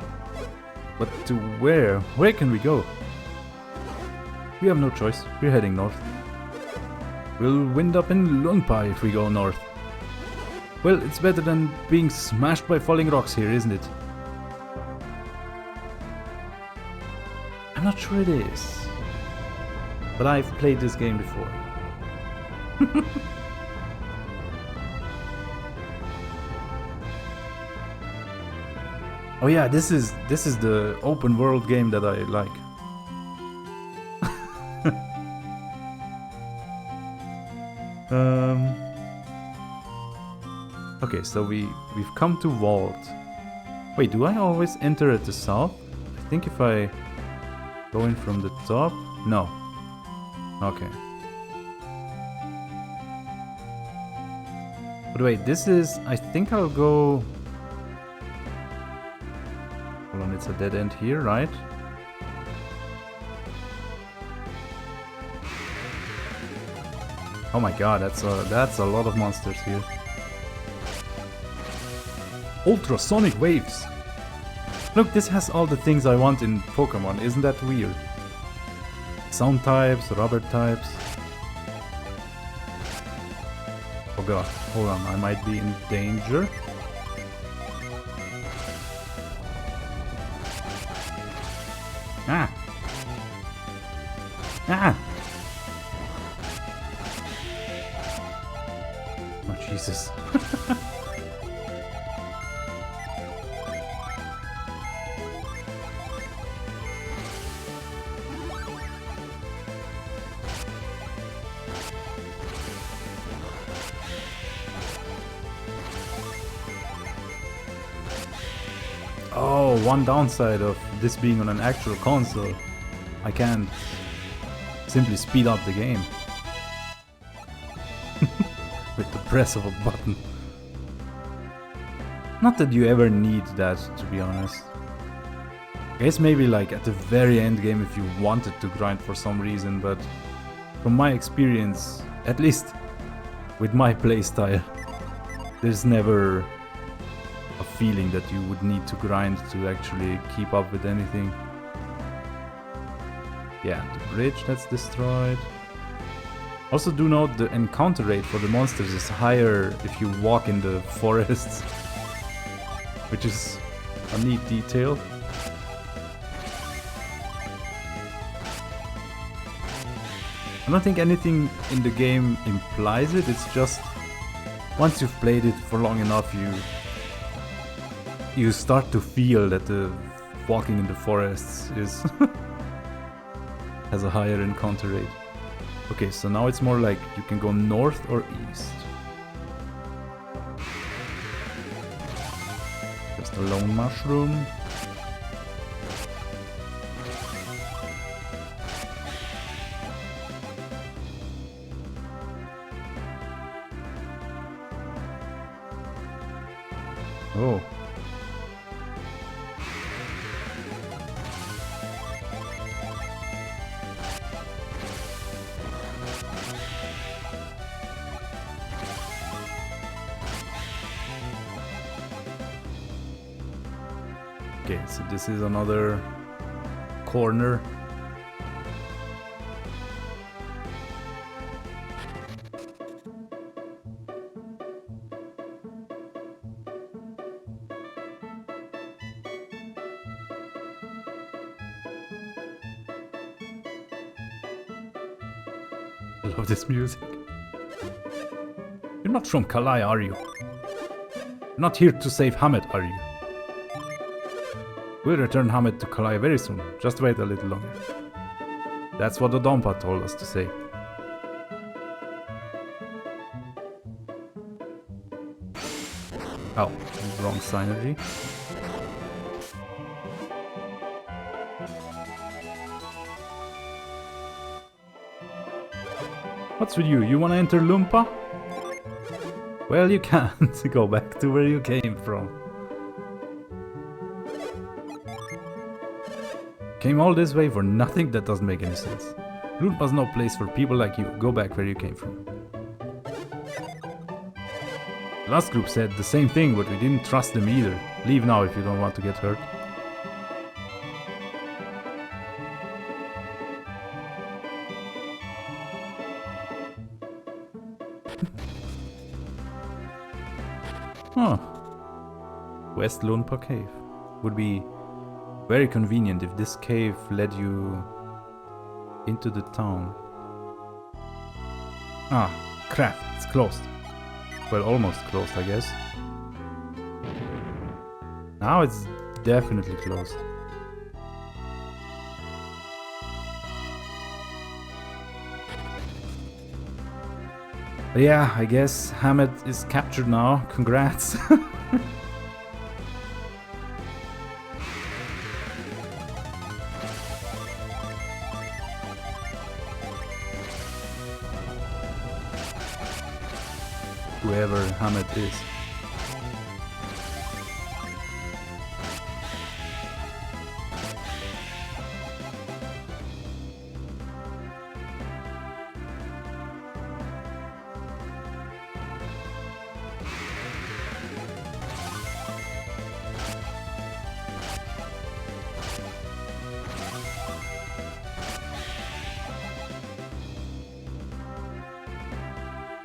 But to where? Where can we go? We have no choice. We're heading north. We'll wind up in Lunpa if we go north. Well, it's better than being smashed by falling rocks here, isn't it? I'm not sure it is. But I've played this game before. Oh yeah, this is the open world game that I like. Okay, so we've come to Vault. Wait, do I always enter at the south? I think if I go in from the top... No. Okay. But wait, this is... I think I'll go... Hold on, it's a dead end here, right? Oh my god, that's a lot of monsters here. Ultrasonic waves! Look, this has all the things I want in Pokemon, isn't that weird? Sound types, rubber types. Oh god, hold on, I might be in danger. Ah! Ah! Oh Jesus. Oh, one downside of this being on an actual console, I can't simply speed up the game with the press of a button. Not that you ever need that, to be honest. I guess maybe like at the very end game if you wanted to grind for some reason, but from my experience, at least with my playstyle, there's never a feeling that you would need to grind to actually keep up with anything. Yeah, the bridge that's destroyed. Also do note the encounter rate for the monsters is higher if you walk in the forests, which is a neat detail. I don't think anything in the game implies it, it's just once you've played it for long enough you start to feel that the walking in the forests is has a higher encounter rate. Okay, so now it's more like you can go north or east. Just a lone mushroom. Oh. Okay, so this is another corner. I love this music. You're not from Kalai, are you? You're not here to save Hamed, are you? We'll return Hamed to Kalai very soon. Just wait a little longer. That's what the Dompa told us to say. Oh, wrong synergy. What's with you? You wanna enter Loompa? Well, you can't. Go back to where you came from. Came all this way for nothing? That doesn't make any sense. Loompa's no place for people like you. Go back where you came from. The last group said the same thing, but we didn't trust them either. Leave now if you don't want to get hurt. Huh. West Loompa Cave. Would be very convenient if this cave led you into the town. Ah, crap, it's closed. Well, almost closed, I guess. Now it's definitely closed. But yeah, I guess Hamed is captured now. Congrats. Whoever Hamed is.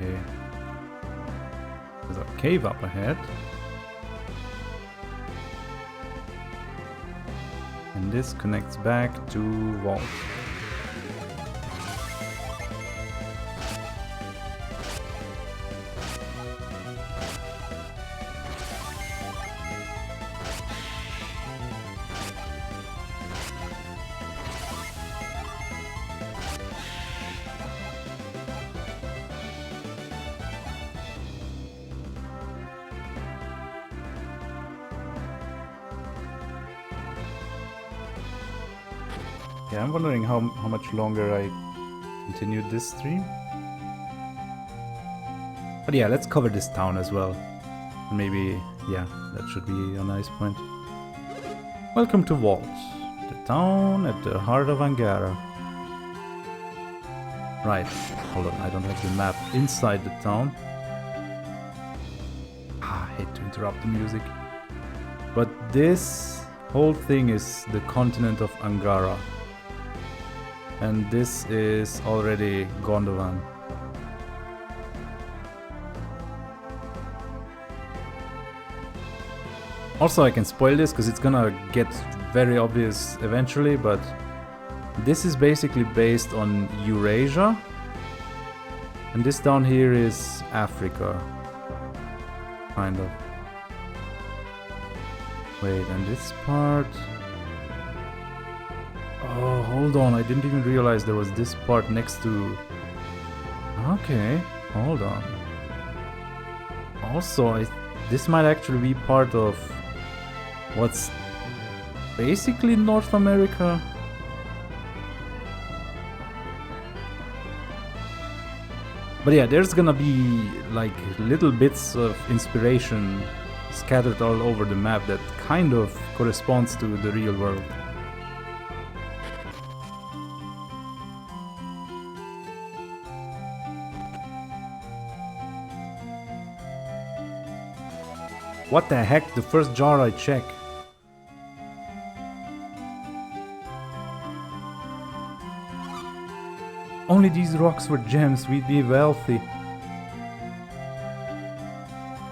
Okay. There's a cave up ahead. And this connects back to vault. Yeah, I'm wondering how much longer I continued this stream. But yeah, let's cover this town as well. Maybe, yeah, that should be a nice point. Welcome to Vault, the town at the heart of Angara. Right, hold on, I don't have the map inside the town. I hate to interrupt the music. But this whole thing is the continent of Angara. And this is already Gondovan. Also, I can spoil this because it's gonna get very obvious eventually, but this is basically based on Eurasia. And this down here is Africa. Kind of. Wait, and this part... Oh, hold on, I didn't even realize there was this part next to... Okay, hold on. Also, this might actually be part of what's basically North America. But yeah, there's gonna be like little bits of inspiration scattered all over the map that kind of corresponds to the real world. What the heck? The first jar I check. Only these rocks were gems, we'd be wealthy.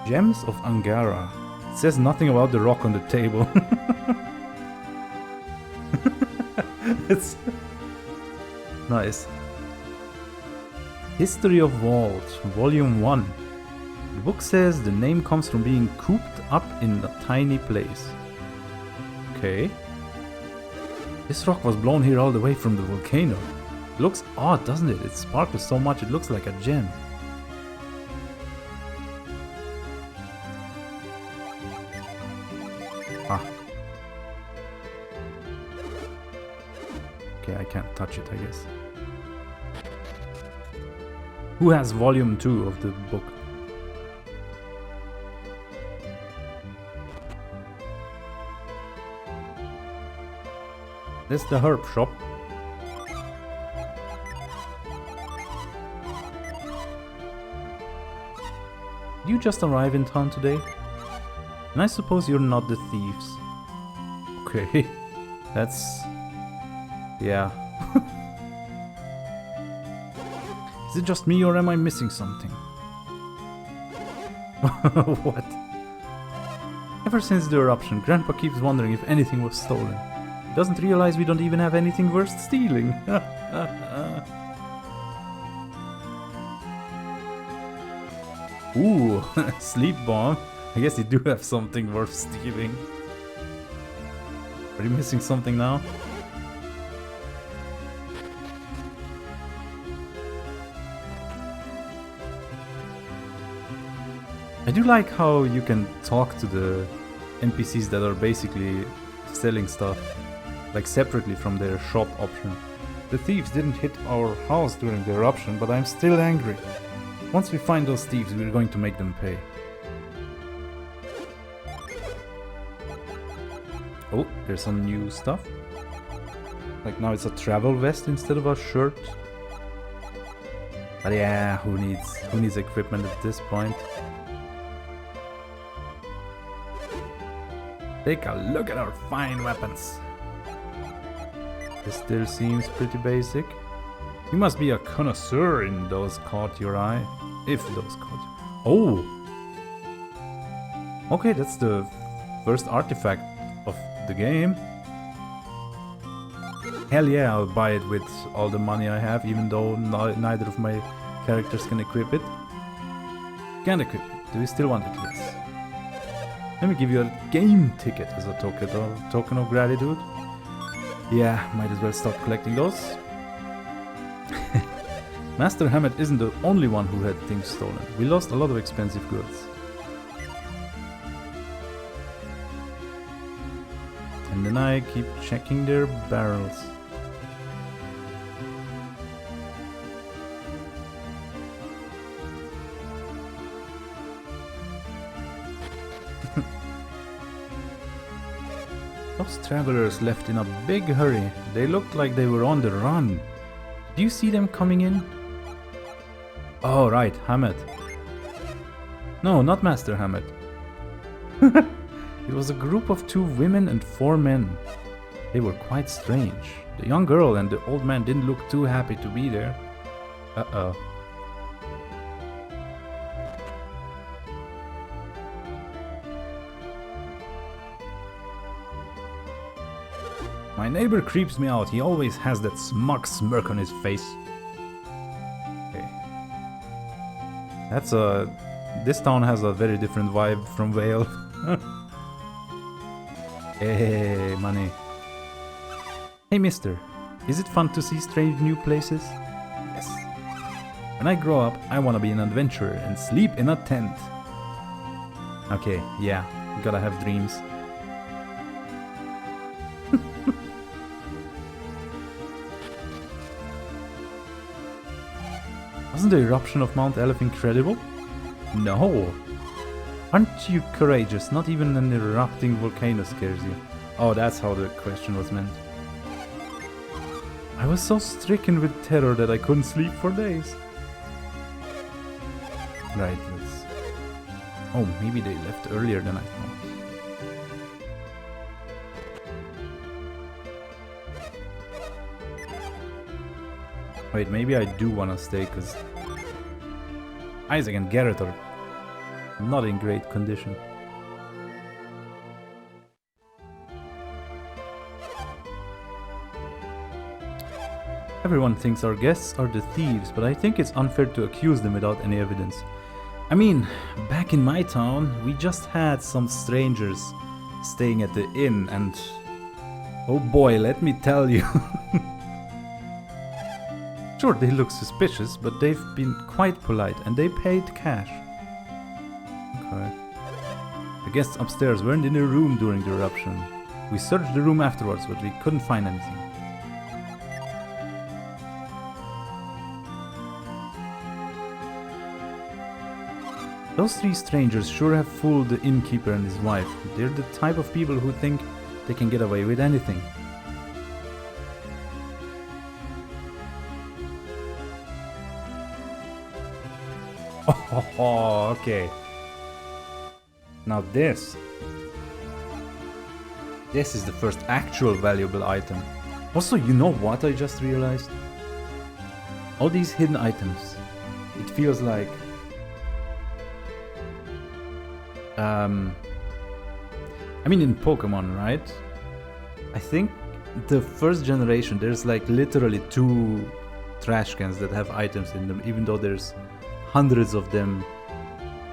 Gems of Angara. It says nothing about the rock on the table. It's nice. History of Vault, Volume 1. The book says the name comes from being cooped up in a tiny place. Okay. This rock was blown here all the way from the volcano. It looks odd, doesn't it? It sparkles so much it looks like a gem. Ah. Okay, I can't touch it, I guess. Who has volume 2 of the book? This is the herb shop. Did you just arrive in town today? And I suppose you're not the thieves. Okay, that's... yeah. Is it just me or am I missing something? What? Ever since the eruption, Grandpa keeps wondering if anything was stolen. He doesn't realize we don't even have anything worth stealing. Ooh, sleep bomb. I guess you do have something worth stealing. Are you missing something now? I do like how you can talk to the NPCs that are basically selling stuff, like separately from their shop option. The thieves didn't hit our house during the eruption, but I'm still angry. Once we find those thieves, we're going to make them pay. Oh, there's some new stuff. Like now it's a travel vest instead of a shirt. But yeah, who needs equipment at this point? Take a look at our fine weapons. This still seems pretty basic. You must be a connoisseur in those caught your eye. If those caught you. Oh! Okay, that's the first artifact of the game. Hell yeah, I'll buy it with all the money I have, even though neither of my characters can equip it. Can't equip it. Do you still want it? Yes. Let me give you a game ticket as a token of gratitude. Yeah, might as well stop collecting those. Master Hammett isn't the only one who had things stolen. We lost a lot of expensive goods. And then I keep checking their barrels. Those travelers left in a big hurry. They looked like they were on the run. Do you see them coming in? Oh, right, Hammett. No, not Master Hammett. It was a group of 2 women and 4 men. They were quite strange. The young girl and the old man didn't look too happy to be there. Uh-oh. My neighbor creeps me out. He always has that smug smirk on his face. Okay. That's a... This town has a very different vibe from Vale. Hey, money. Hey, mister. Is it fun to see strange new places? Yes. When I grow up, I want to be an adventurer and sleep in a tent. Okay, yeah. Gotta have dreams. Wasn't the eruption of Mount Aleph incredible? No. Aren't you courageous? Not even an erupting volcano scares you. Oh, that's how the question was meant. I was so stricken with terror that I couldn't sleep for days. Right, let's... Oh, maybe they left earlier than I thought. Wait, maybe I do want to stay, because Isaac and Garrett are not in great condition. Everyone thinks our guests are the thieves, but I think it's unfair to accuse them without any evidence. I mean, back in my town, we just had some strangers staying at the inn, and oh boy, let me tell you. Sure, they look suspicious, but they've been quite polite, and they paid cash. Okay. The guests upstairs weren't in their room during the eruption. We searched the room afterwards, but we couldn't find anything. Those 3 strangers sure have fooled the innkeeper and his wife. They're the type of people who think they can get away with anything. Oh, okay. Now this is the first actual valuable item. Also, you know what I just realized? All these hidden items. It feels like... I mean, in Pokemon, right? I think the first generation, there's like literally 2 trash cans that have items in them, even though there's hundreds of them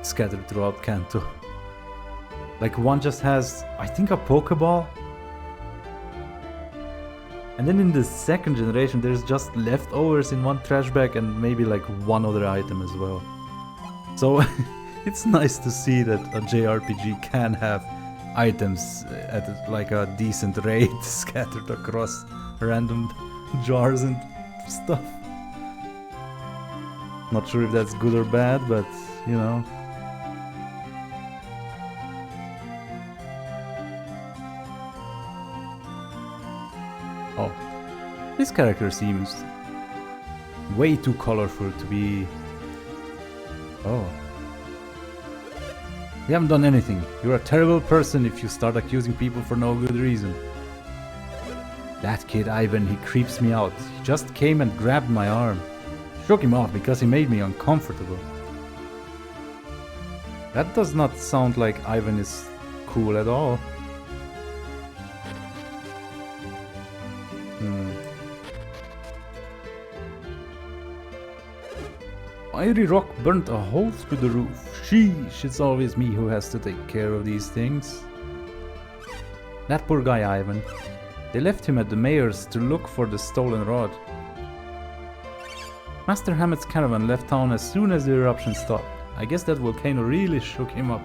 scattered throughout Kanto. Like one just has, I think, a Pokeball. And then in the second generation, there's just leftovers in one trash bag and maybe like one other item as well. So it's nice to see that a JRPG can have items at like a decent rate scattered across random jars and stuff. Not sure if that's good or bad, but you know. Oh, this character seems way too colorful to be... Oh. You haven't done anything. You're a terrible person if you start accusing people for no good reason. That kid Ivan, he creeps me out. He just came and grabbed my arm. Shook him off because he made me uncomfortable. That does not sound like Ivan is cool at all. Fiery rock burnt a hole through the roof. Sheesh, it's always me who has to take care of these things. That poor guy Ivan. They left him at the mayor's to look for the stolen rod. Master Hammett's caravan left town as soon as the eruption stopped. I guess that volcano really shook him up.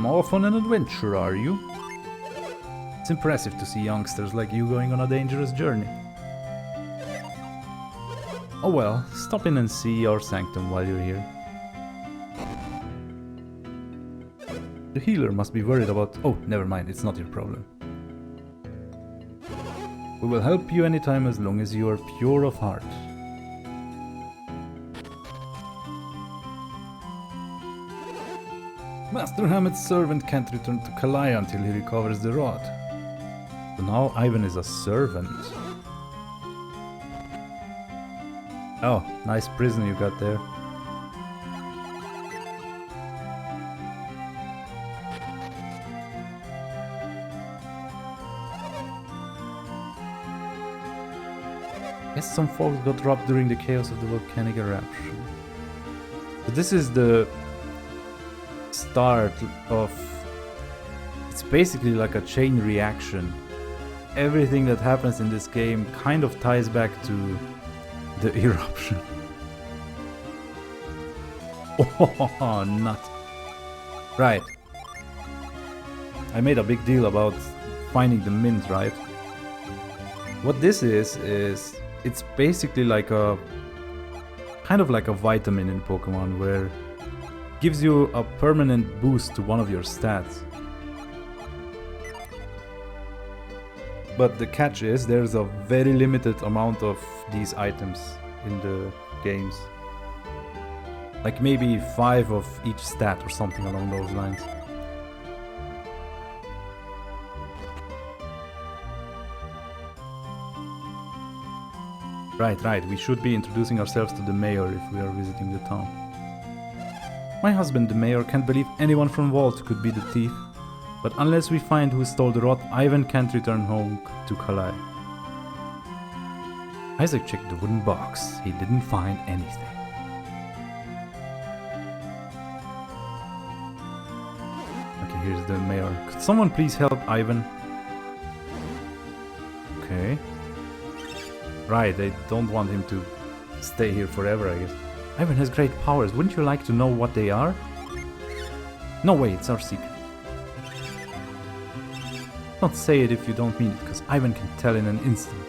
Off on an adventure, are you? It's impressive to see youngsters like you going on a dangerous journey. Oh well, stop in and see our Sanctum while you're here. The healer must be worried about... Oh, never mind, it's not your problem. We will help you anytime as long as you are pure of heart. Master Hammett's servant can't return to Kalai until he recovers the rod. So now Ivan is a servant. Oh, nice prison you got there. Guess some folks got robbed during the chaos of the volcanic eruption. So this is the start of... It's basically like a chain reaction. Everything that happens in this game kind of ties back to the eruption. Oh, nut. Right. I made a big deal about finding the mint, right? What this is it's basically like a kind of like a vitamin in Pokemon where it gives you a permanent boost to one of your stats. But the catch is there's a very limited amount of these items in the games. Like maybe 5 of each stat or something along those lines. Right, we should be introducing ourselves to the mayor if we are visiting the town. My husband, the mayor, can't believe anyone from Vault could be the thief. But unless we find who stole the rod, Ivan can't return home to Kalai. Isaac checked the wooden box. He didn't find anything. Okay, here's the mayor. Could someone please help Ivan? Okay. Right, they don't want him to stay here forever, I guess. Ivan has great powers. Wouldn't you like to know what they are? No way, it's our secret. Don't say it if you don't mean it, because Ivan can tell in an instant.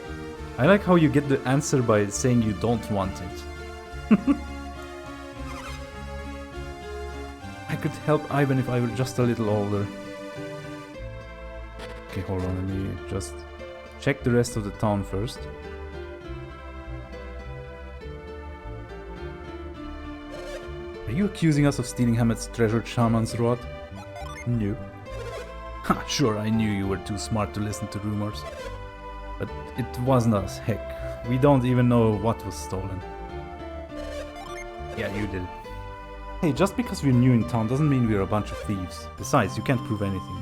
I like how you get the answer by saying you don't want it. I could help Ivan if I were just a little older. Okay, hold on, let me just check the rest of the town first. Are you accusing us of stealing Hammett's treasured shaman's rod? No. Ha, sure, I knew you were too smart to listen to rumors. But it wasn't us, heck. We don't even know what was stolen. Yeah, you did it. Hey, just because we're new in town doesn't mean we're a bunch of thieves. Besides, you can't prove anything.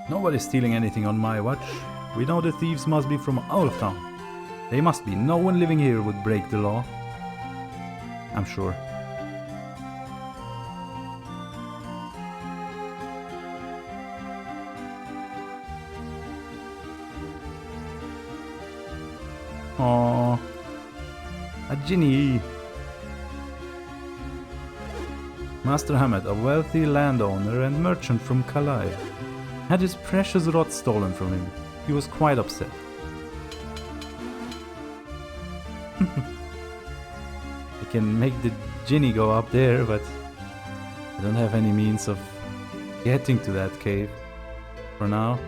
Nobody's stealing anything on my watch. We know the thieves must be from out of town. They must be. No one living here would break the law. I'm sure. Aww. A Ginny. Master Hammett, a wealthy landowner and merchant from Kalai, had his precious rod stolen from him. He was quite upset. I can make the Ginny go up there, but I don't have any means of getting to that cave for now.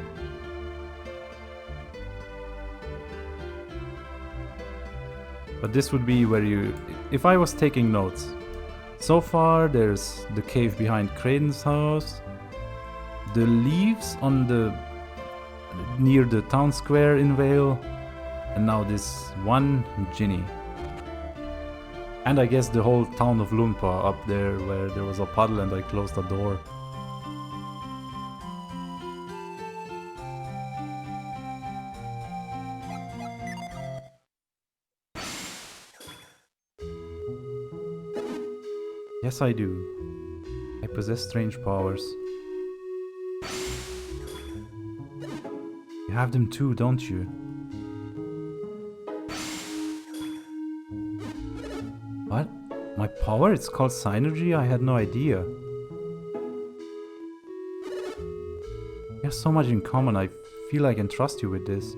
But this would be where you... If I was taking notes. So far, there's the cave behind Kraden's house. The leaves on the... near the town square in Vale. And now this one Ginny. And I guess the whole town of Lumpa up there where there was a puddle and I closed the door. Yes, I do. I possess strange powers. You have them too, don't you? What? My power? It's called Synergy? I had no idea. We have so much in common, I feel I can trust you with this.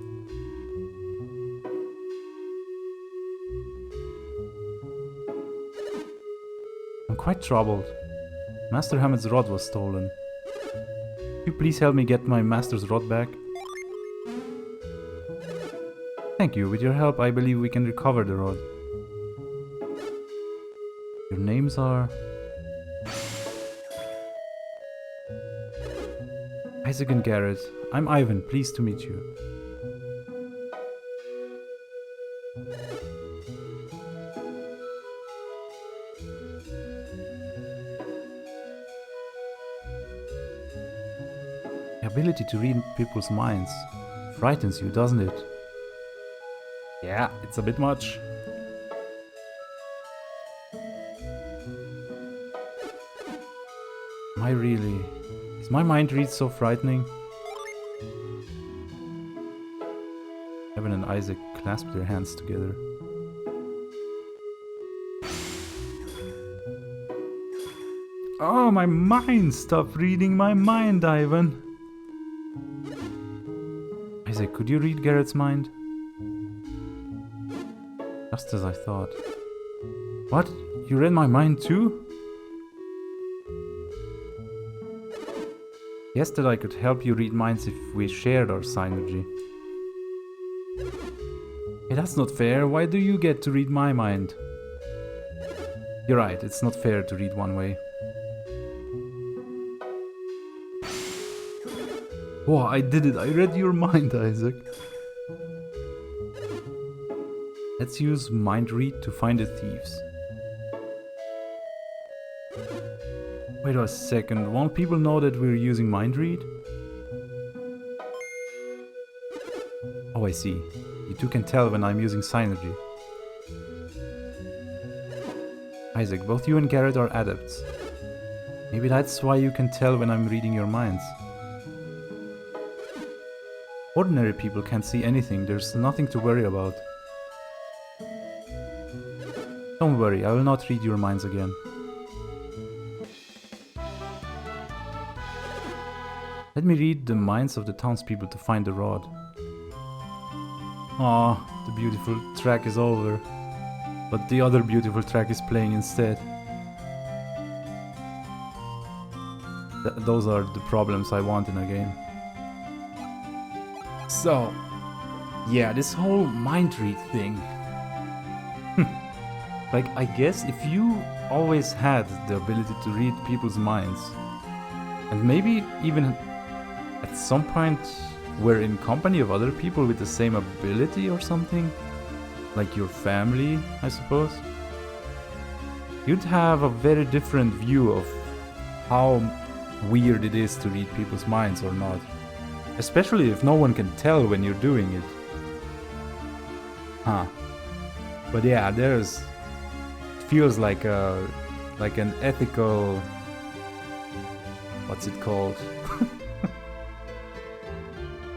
I'm quite troubled. Master Hammond's rod was stolen. Could you please help me get my master's rod back? Thank you. With your help, I believe we can recover the rod. Your names are... Isaac and Garrett. I'm Ivan. Pleased to meet you. The ability to read people's minds frightens you, doesn't it? Yeah, it's a bit much. Am I really... Is my mind read so frightening? Evan and Isaac clasped their hands together. Oh, my mind! Stop reading my mind, Ivan! Isaac, could you read Garrett's mind? Just as I thought. What? You read my mind too? Guess that I could help you read minds if we shared our synergy. Hey, that's not fair. Why do you get to read my mind? You're right, it's not fair to read one way. Whoa, I did it. I read your mind, Isaac. Let's use mind read to find the thieves. Wait a second, won't people know that we're using mind read? Oh, I see. You two can tell when I'm using synergy. Isaac, both you and Garrett are adepts. Maybe that's why you can tell when I'm reading your minds. Ordinary people can't see anything, there's nothing to worry about. Don't worry, I will not read your minds again. Let me read the minds of the townspeople to find the rod. Aw, the beautiful track is over. But the other beautiful track is playing instead. Those are the problems I want in a game. So, yeah, this whole mind read thing. Like, I guess if you always had the ability to read people's minds, and maybe even at some point were in company of other people with the same ability or something, like your family, I suppose, you'd have a very different view of how weird it is to read people's minds or not. Especially if no one can tell when you're doing it. Huh. But yeah, there's... feels like an ethical... what's it called?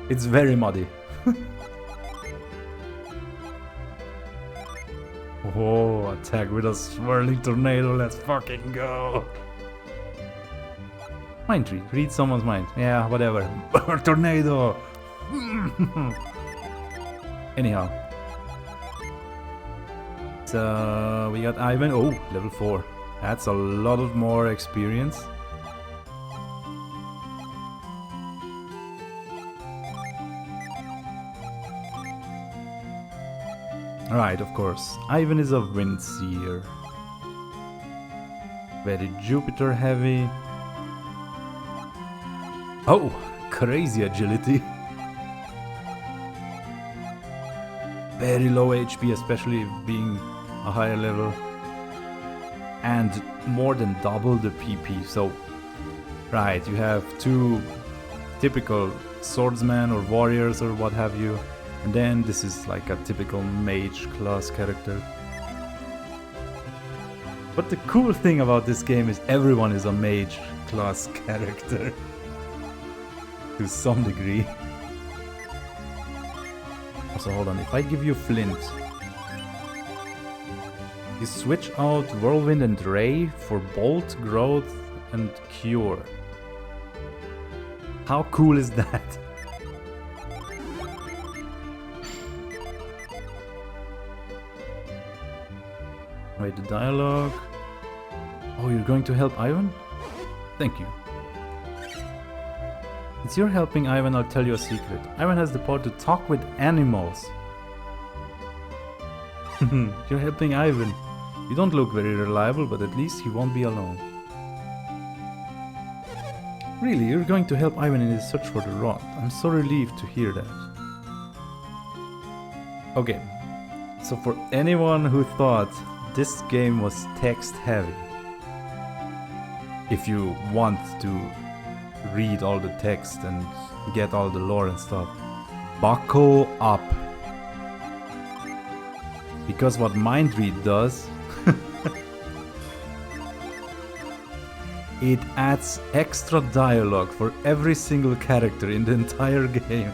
It's very muddy. Oh, attack with a swirling tornado, let's fucking go! Mind read, read someone's mind. Yeah, whatever. Tornado! Anyhow. So, we got Ivan. Oh, level 4. That's a lot of more experience. Right, of course. Ivan is a Windseer. Very Jupiter heavy. Oh, crazy agility. Very low HP, especially being a higher level. And more than double the PP. So, right, you have two typical swordsmen or warriors or what have you. And then this is like a typical mage class character. But the cool thing about this game is everyone is a mage class character. To some degree. Also, hold on, if I give you Flint, you switch out Whirlwind and Ray for Bolt, Growth, and Cure. How cool is that? Wait, the dialogue. Oh, you're going to help Ivan? Thank you. Since you're helping Ivan, I'll tell you a secret. Ivan has the power to talk with animals. You're helping Ivan. You don't look very reliable, but at least he won't be alone. Really, you're going to help Ivan in his search for the rod. I'm so relieved to hear that. Okay, so for anyone who thought this game was text heavy, if you want to read all the text and get all the lore and stuff, buckle up. Because what Mind Read does, it adds extra dialogue for every single character in the entire game.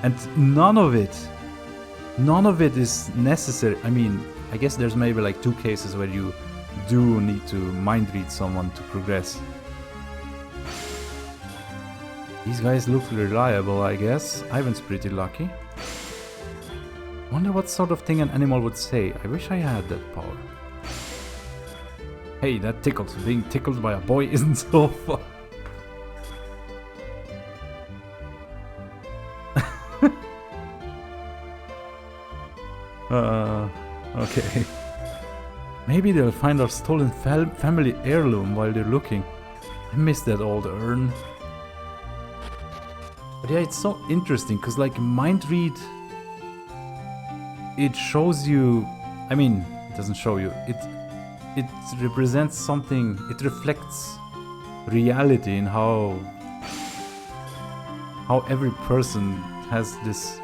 And none of it is necessary. I mean, I guess there's maybe like 2 cases where you do need to mind read someone to progress. These guys look reliable, I guess. Ivan's pretty lucky. Wonder what sort of thing an animal would say. I wish I had that power. Hey, that tickles. Being tickled by a boy isn't so fun. Okay. Maybe they'll find our stolen family heirloom while they're looking. I miss that old urn. But yeah, it's so interesting, because like Mind Read, it shows you, I mean, it doesn't show you, it represents something, it reflects reality in how every person has this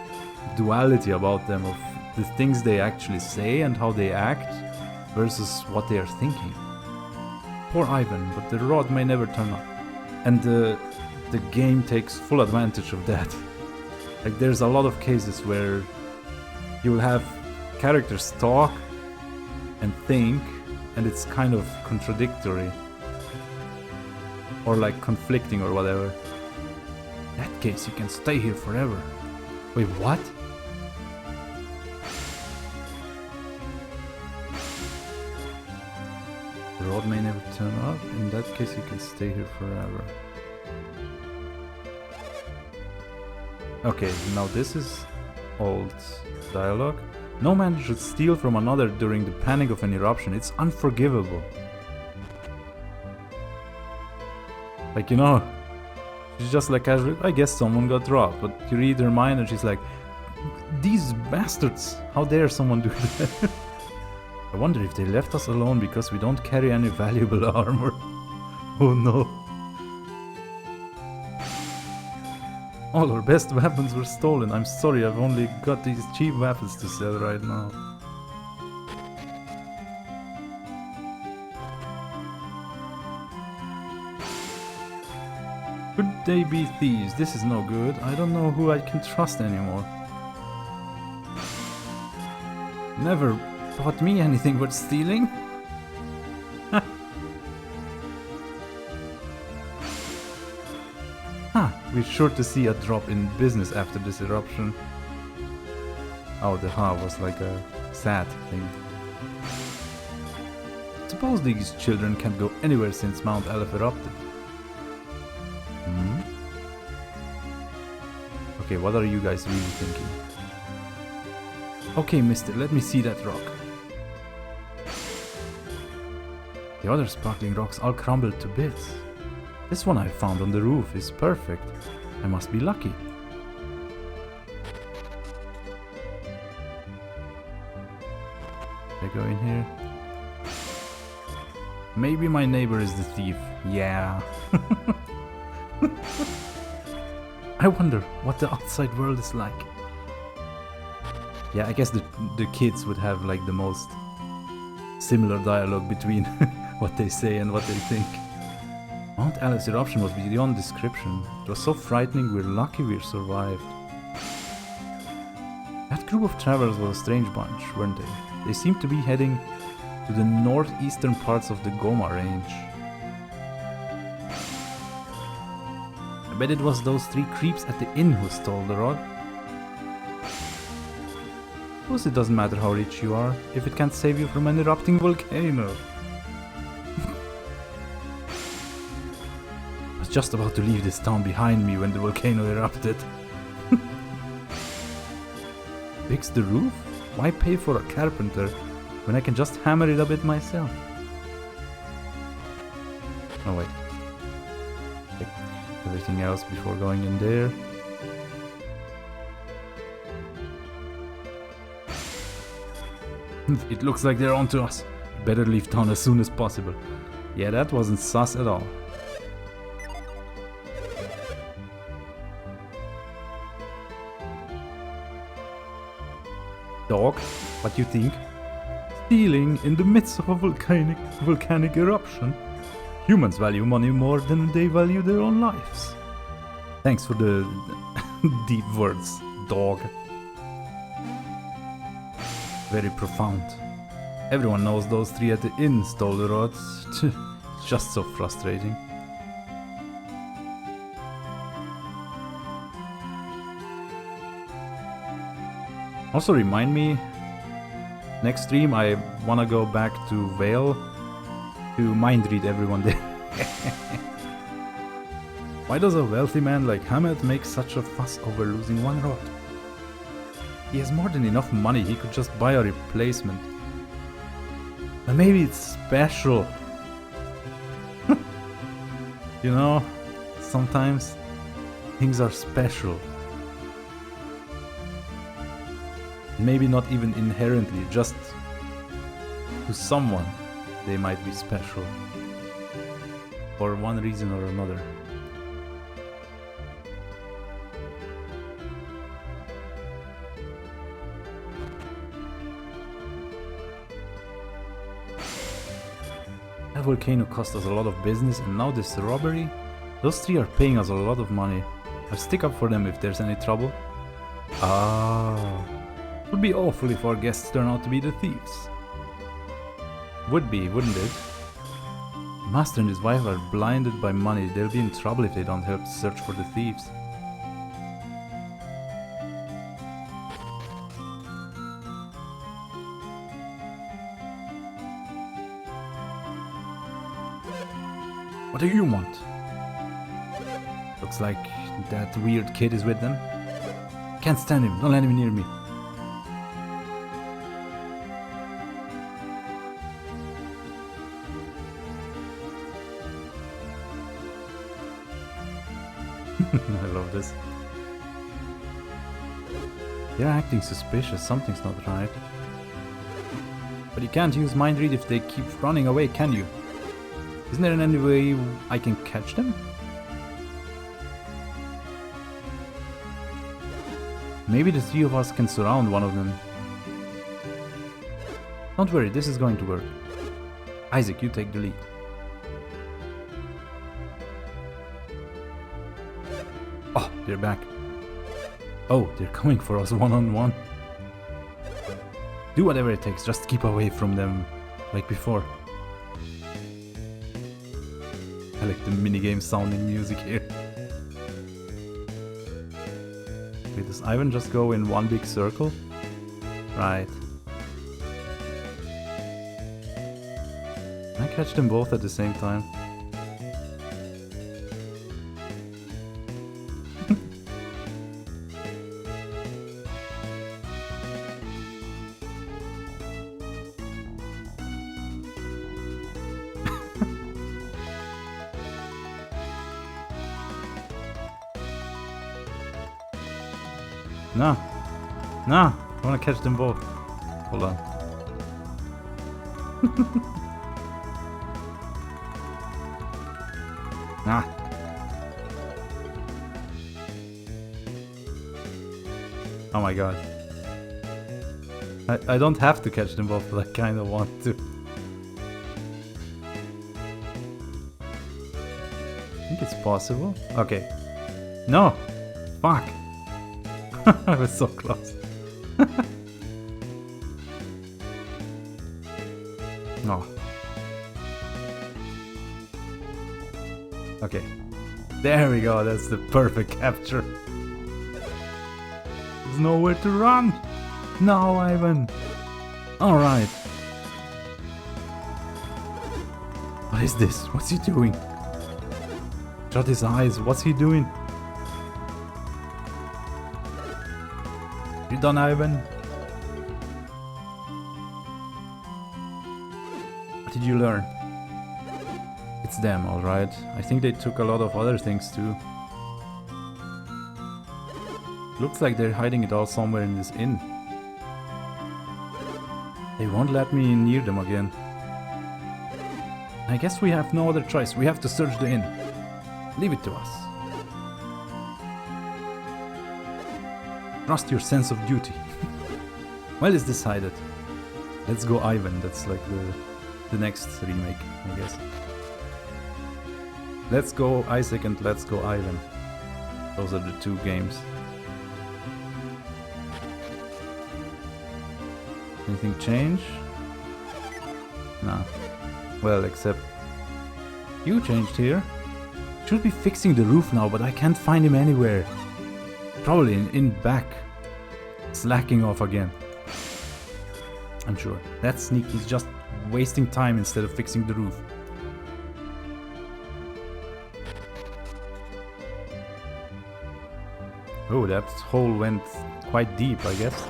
duality about them of the things they actually say and how they act versus what they are thinking. Poor Ivan, but the rod may never turn up. And the game takes full advantage of that. Like, there's a lot of cases where you will have characters talk and think, and it's kind of contradictory. Or like conflicting or whatever. In that case, you can stay here forever. Wait, what? The rod may never turn up. In that case, you can stay here forever. Okay, now this is old dialogue. No man should steal from another during the panic of an eruption. It's unforgivable. Like, you know, she's just like casual. I guess someone got robbed, but you read her mind and she's like, these bastards! How dare someone do that? I wonder if they left us alone because we don't carry any valuable armor. Oh no. All our best weapons were stolen. I'm sorry, I've only got these cheap weapons to sell right now. Could they be thieves? This is no good. I don't know who I can trust anymore. Never taught me anything worth stealing. We're sure to see a drop in business after this eruption. Oh, the was like a sad thing. Suppose these children can't go anywhere since Mount Aleph erupted. Okay, what are you guys really thinking? Okay, mister, let me see that rock. The other sparkling rocks all crumbled to bits. This one I found on the roof is perfect. I must be lucky. I go in here. Maybe my neighbor is the thief. Yeah. I wonder what the outside world is like. Yeah, I guess the kids would have like the most similar dialogue between what they say and what they think. Mount Alice eruption was beyond description. It was so frightening, we're lucky we survived. That group of travelers was a strange bunch, weren't they? They seemed to be heading to the northeastern parts of the Goma range. I bet it was those 3 creeps at the inn who stole the rod. Of course it doesn't matter how rich you are, if it can't save you from an erupting volcano. I was just about to leave this town behind me when the volcano erupted. Fix the roof? Why pay for a carpenter when I can just hammer it a bit myself? Oh wait. Check everything else before going in there. It looks like they're onto us. Better leave town as soon as possible. Yeah, that wasn't sus at all. Dog, what you think? Stealing in the midst of a volcanic eruption. Humans value money more than they value their own lives. Thanks for the deep words, dog. Very profound. Everyone knows those 3 at the inn stole the rods. It's just so frustrating. Also remind me, next stream I wanna go back to Vale to mind read everyone there. Why does a wealthy man like Hamed make such a fuss over losing 1 rod? He has more than enough money, he could just buy a replacement. But maybe it's special. You know, sometimes things are special. Maybe not even inherently, just to someone they might be special. For one reason or another. That volcano cost us a lot of business, and now this robbery? Those 3 are paying us a lot of money. I'll stick up for them if there's any trouble. Ah. Would be awful if our guests turn out to be the thieves. Would be, wouldn't it? The master and his wife are blinded by money. They'll be in trouble if they don't help to search for the thieves. What do you want? Looks like that weird kid is with them. Can't stand him, don't let him near me. I love this. They're acting suspicious, something's not right. But you can't use mind read if they keep running away, can you? Isn't there any way I can catch them? Maybe the 3 of us can surround one of them. Don't worry, this is going to work. Isaac, you take the lead. Oh, they're back. Oh, they're coming for us one-on-one. Do whatever it takes, just keep away from them like before. I like the minigame sounding music here. Wait, does Ivan just go in one big circle? Right. Can I catch them both at the same time? No. No. I wanna catch them both. Hold on. Nah. Oh my god. I don't have to catch them both, but I kinda want to. I think it's possible. Okay. No! Fuck! I was so close. No. Okay. There we go, that's the perfect capture. There's nowhere to run! No, Ivan! Alright. What is this? What's he doing? Shut his eyes, what's he doing? You done, Ivan? What did you learn? It's them, alright. I think they took a lot of other things too. Looks like they're hiding it all somewhere in this inn. They won't let me near them again. I guess we have no other choice. We have to search the inn. Leave it to us. Trust your sense of duty. Well, it's decided. Let's go Ivan. That's like the next remake, I guess. Let's go Isaac and let's go Ivan. Those are the two games. Anything change? Nah. Well, except you changed here. Should be fixing the roof now, but I can't find him anywhere. Probably in back. Slacking off again. I'm sure. That sneaky's just wasting time instead of fixing the roof. Oh, that hole went quite deep, I guess.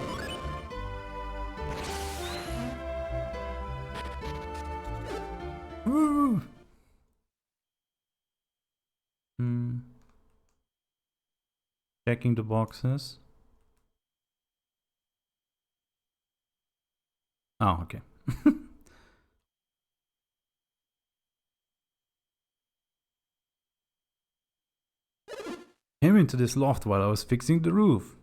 Woo! Checking the boxes. Oh, okay. Came into this loft while I was fixing the roof.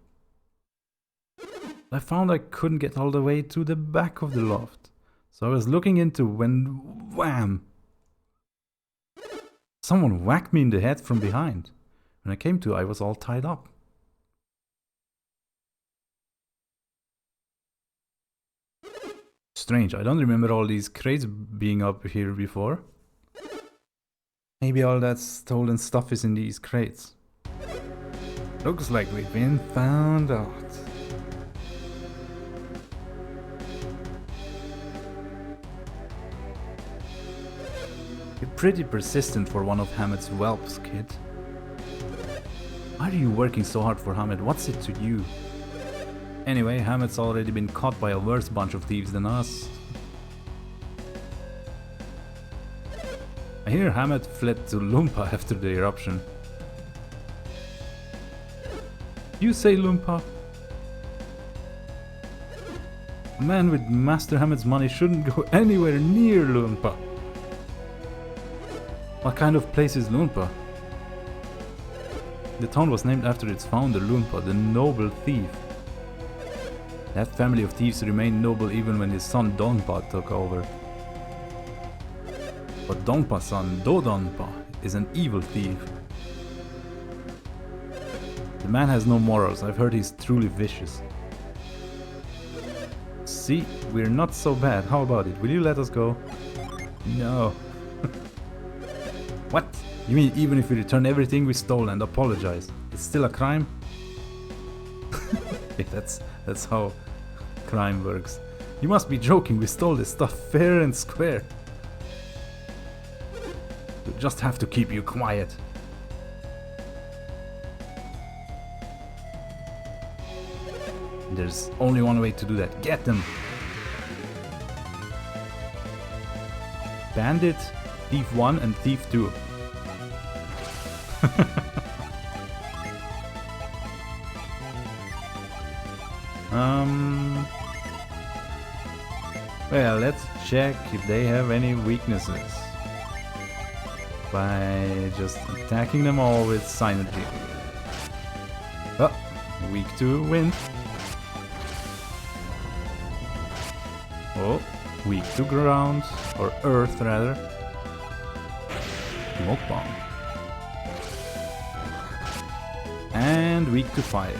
I found I couldn't get all the way to the back of the loft. So I was looking into when wham! Someone whacked me in the head from behind. When I came to, I was all tied up. Strange, I don't remember all these crates being up here before. Maybe all that stolen stuff is in these crates. Looks like we've been found out. You're pretty persistent for one of Hamid's whelps, kid. Why are you working so hard for Hamid? What's it to you? Anyway, Hamid's already been caught by a worse bunch of thieves than us. I hear Hamid fled to Lumpa after the eruption. You say Lumpa? A man with Master Hamid's money shouldn't go anywhere near Lumpa. What kind of place is Lumpa? The town was named after its founder, Lumpa, the noble thief. That family of thieves remained noble even when his son Donpa took over. But Donpa's son, Dodonpa, is an evil thief. The man has no morals. I've heard he's truly vicious. See, we're not so bad. How about it? Will you let us go? No. What? You mean even if we return everything we stole and apologize, it's still a crime? Yeah, that's how crime works. You must be joking, we stole this stuff fair and square. We just have to keep you quiet. There's only one way to do that. Get them! Bandit, Thief 1 and Thief 2. Well, let's check if they have any weaknesses by just attacking them all with synergy. Oh, weak to wind. Oh, weak to ground, or earth rather. Smoke bomb. And weak to fire.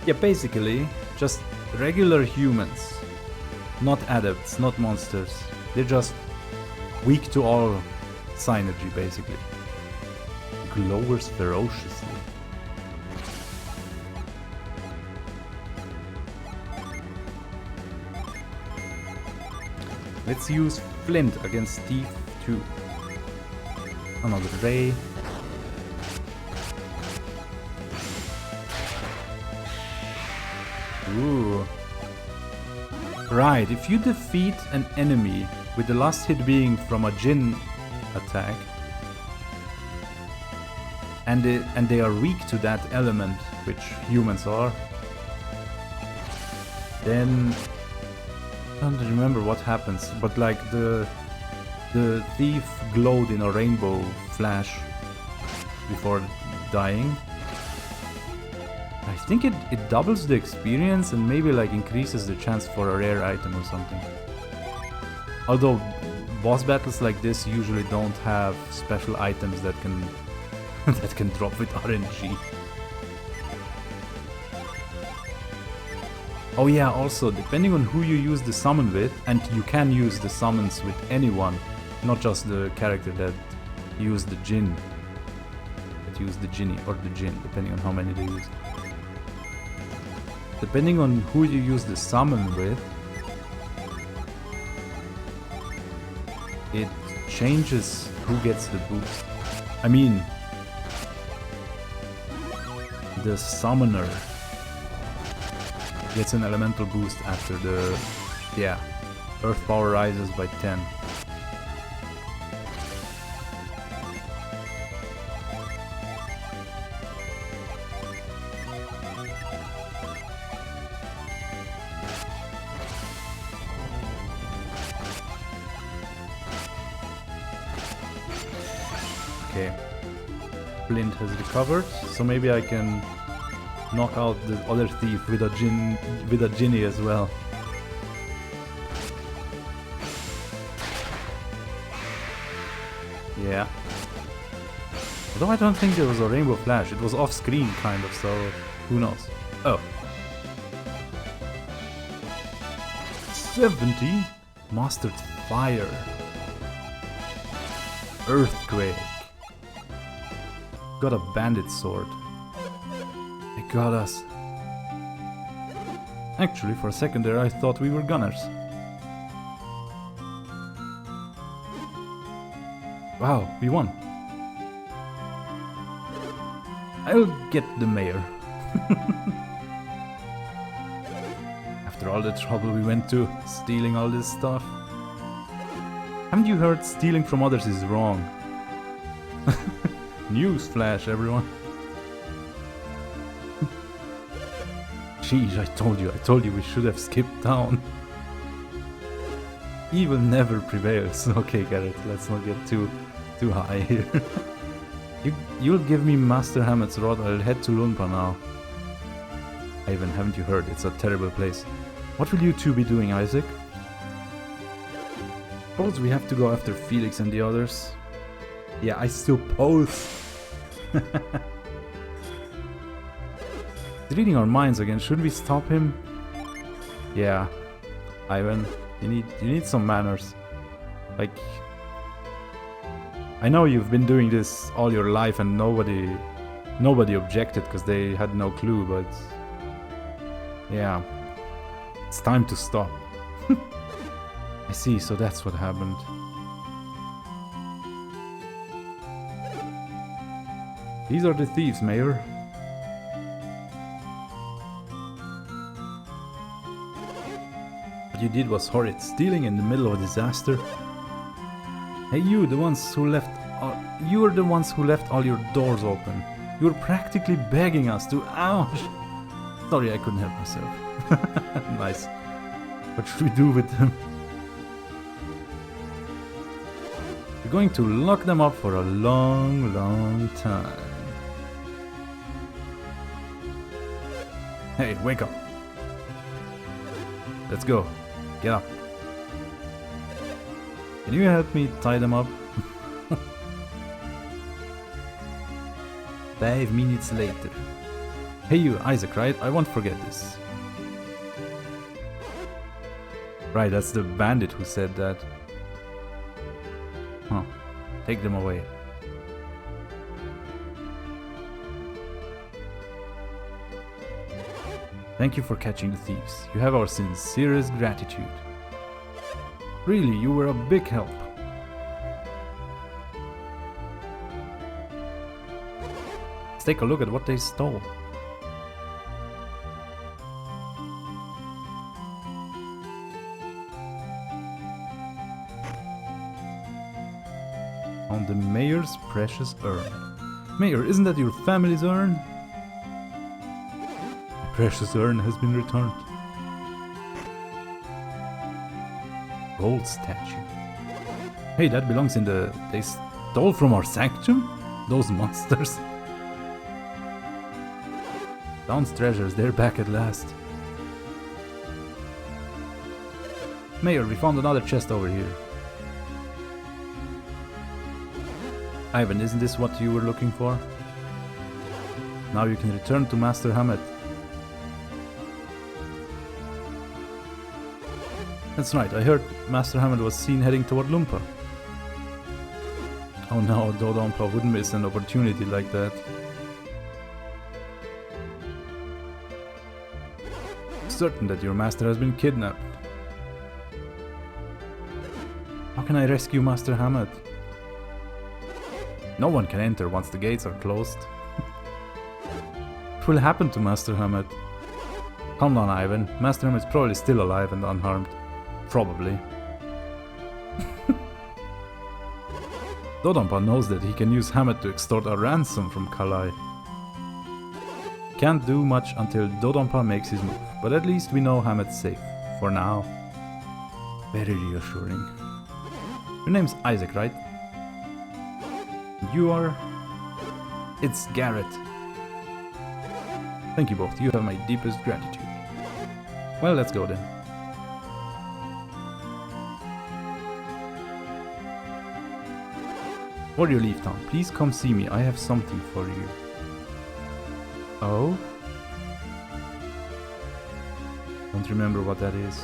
Yeah, basically, just regular humans. Not adepts, not monsters. They're just weak to all synergy, basically. Glowers ferociously. Let's use Flint against Thief 2. Another ray. Ooh. Right, if you defeat an enemy with the last hit being from a Jinn attack, and they are weak to that element, which humans are, then I don't remember what happens, but like the thief glowed in a rainbow flash before dying. I think it doubles the experience and maybe like increases the chance for a rare item or something. Although boss battles like this usually don't have special items that can that can drop with RNG. Oh yeah, also depending on who you use the summon with, and you can use the summons with anyone, not just the character that used the Jinn. That used the Jinni or the Jinn, depending on how many they use. Depending on who you use the summon with, it changes who gets the boost. I mean, the summoner gets an elemental boost after the, yeah, earth power rises by 10. Okay, Flint has recovered, so maybe I can knock out the other thief with a Jinni as well. Yeah. Although I don't think there was a rainbow flash, it was off screen kind of, so who knows. Oh. 70? Mastered fire. Earthquake. Got a bandit sword. They got us. Actually, for a second there I thought we were gunners. Wow, we won. I'll get the mayor. After all the trouble we went to, stealing all this stuff. Haven't you heard stealing from others is wrong? Newsflash, everyone. Jeez, I told you we should have skipped town. Evil never prevails. Okay, Garrett, let's not get too high here. You'll give me Master Hammet's rod, I'll head to Lunpa now. Ivan, haven't you heard? It's a terrible place. What will you two be doing, Isaac? Suppose we have to go after Felix and the others. Yeah, I suppose. He's reading our minds again. Should we stop him? Yeah, Ivan, you need some manners. Like, I know you've been doing this all your life and nobody objected because they had no clue, but yeah, it's time to stop. I see, so that's what happened. These are the thieves, Mayor. What you did was horrid, stealing in the middle of a disaster. Hey, you were the ones who left all your doors open. You were practically begging us to, ouch, Sorry, I couldn't help myself. Nice. What should we do with them? We're going to lock them up for a long, long time. Hey, wake up. Let's go. Get up. Can you help me tie them up? 5 minutes later. Hey you, Isaac, right? I won't forget this. Right, that's the bandit who said that. Huh. Take them away. Thank you for catching the thieves. You have our sincerest gratitude. Really, you were a big help. Let's take a look at what they stole. On the mayor's precious urn. Mayor, isn't that your family's urn? The precious urn has been returned. Gold statue. Hey, that belongs in the... They stole from our sanctum? Those monsters. Town's treasures, they're back at last. Mayor, we found another chest over here. Ivan, isn't this what you were looking for? Now you can return to Master Hammett. That's right, I heard Master Hammett was seen heading toward Lumpa. Oh no, Dodonpa wouldn't miss an opportunity like that. Certain that your master has been kidnapped. How can I rescue Master Hammett? No one can enter once the gates are closed. What will happen to Master Hammett? Calm down, Ivan. Master Hammett's probably still alive and unharmed. Probably. Dodonpa knows that he can use Hammett to extort a ransom from Kalai. Can't do much until Dodonpa makes his move, but at least we know Hammett's safe. For now. Very reassuring. Your name's Isaac, right? You are... It's Garrett. Thank you both, you have my deepest gratitude. Well, let's go then. Before you leave town, please come see me, I have something for you. Oh? Don't remember what that is.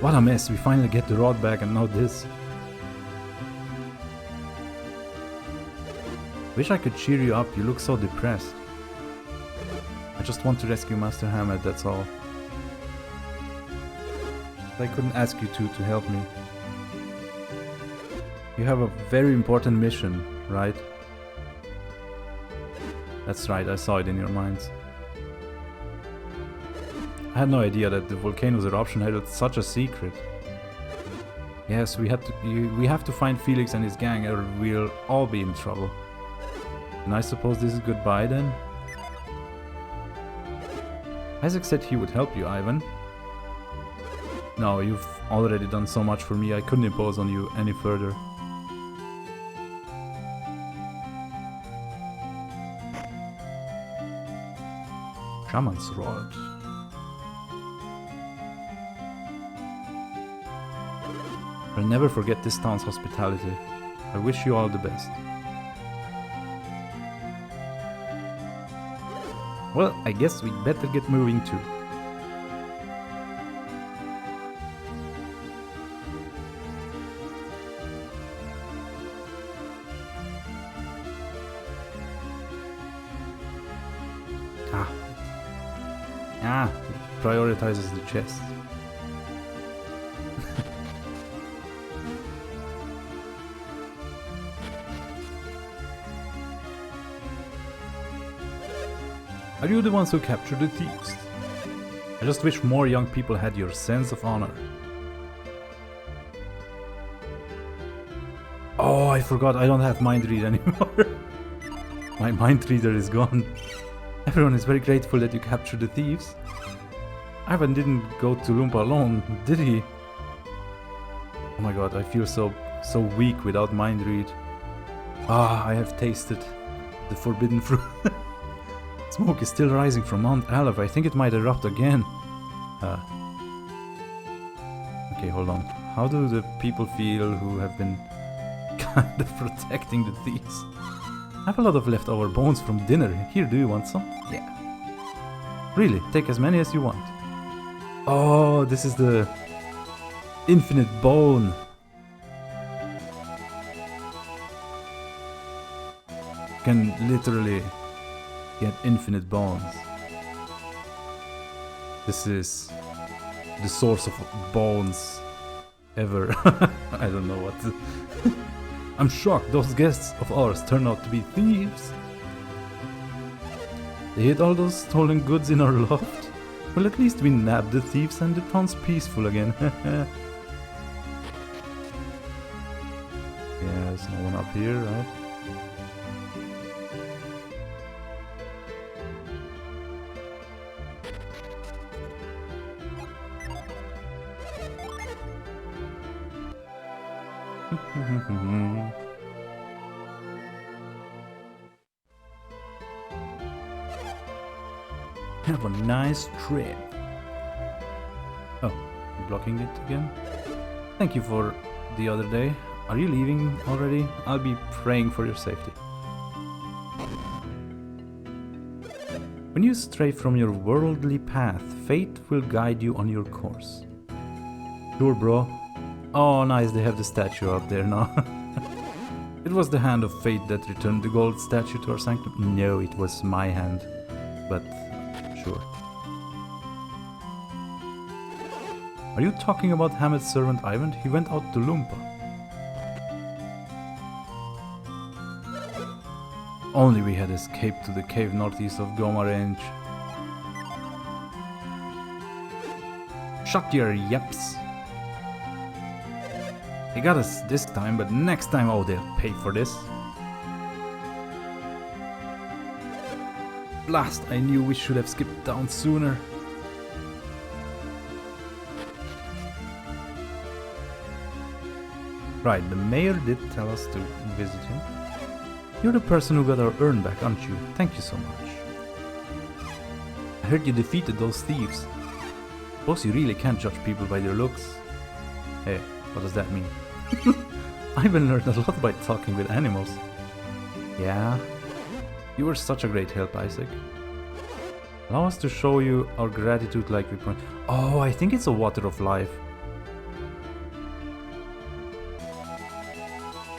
What a mess, we finally get the rod back and now this. Wish I could cheer you up, you look so depressed. I just want to rescue Master Hammett, that's all. I couldn't ask you two to help me. You have a very important mission, right? That's right, I saw it in your minds. I had no idea that the volcano's eruption held such a secret. Yes, we have to find Felix and his gang or we'll all be in trouble. And I suppose this is goodbye then? Isaac said he would help you, Ivan. No, you've already done so much for me, I couldn't impose on you any further. Shaman's Rod. I'll never forget this town's hospitality. I wish you all the best. Well, I guess we'd better get moving too. It prioritizes the chest. Are you the ones who captured the thieves? I just wish more young people had your sense of honor. Oh, I forgot I don't have mind read anymore. My mind reader is gone. Everyone is very grateful that you captured the thieves. Ivan didn't go to Loompa alone, did he? Oh my god, I feel so weak without mind read. Ah, I have tasted the forbidden fruit. Smoke is still rising from Mount Aleph. I think it might erupt again. Okay, hold on. How do the people feel who have been kind of protecting the thieves? I have a lot of leftover bones from dinner. Here, do you want some? Yeah. Really, take as many as you want. Oh, this is the infinite bone. You can literally get infinite bones. This is the source of bones ever. I don't know what to... I'm shocked those guests of ours turned out to be thieves. They hid all those stolen goods in our loft? Well, at least we nabbed the thieves and the town's peaceful again. Yeah, there's no one up here, right? Have a nice trip. Oh, blocking it again? Thank you for the other day. Are you leaving already? I'll be praying for your safety. When you stray from your worldly path, fate will guide you on your course. Sure, bro. Oh, nice, they have the statue up there now. It was the hand of fate that returned the gold statue to our sanctum. No, it was my hand. But, sure. Are you talking about Hamid's servant Ivan? He went out to Loompa. Only we had escaped to the cave northeast of Goma Range. Shut your yaps. They got us this time, but next time, oh, they'll pay for this. Blast, I knew we should have skipped down sooner. Right, the mayor did tell us to visit him. You're the person who got our urn back, aren't you? Thank you so much. I heard you defeated those thieves. Suppose you really can't judge people by their looks. Hey, what does that mean? I've been learned a lot by talking with animals. Yeah? You were such a great help, Isaac. Allow us to show you our gratitude like we promised. Oh, I think it's a water of life.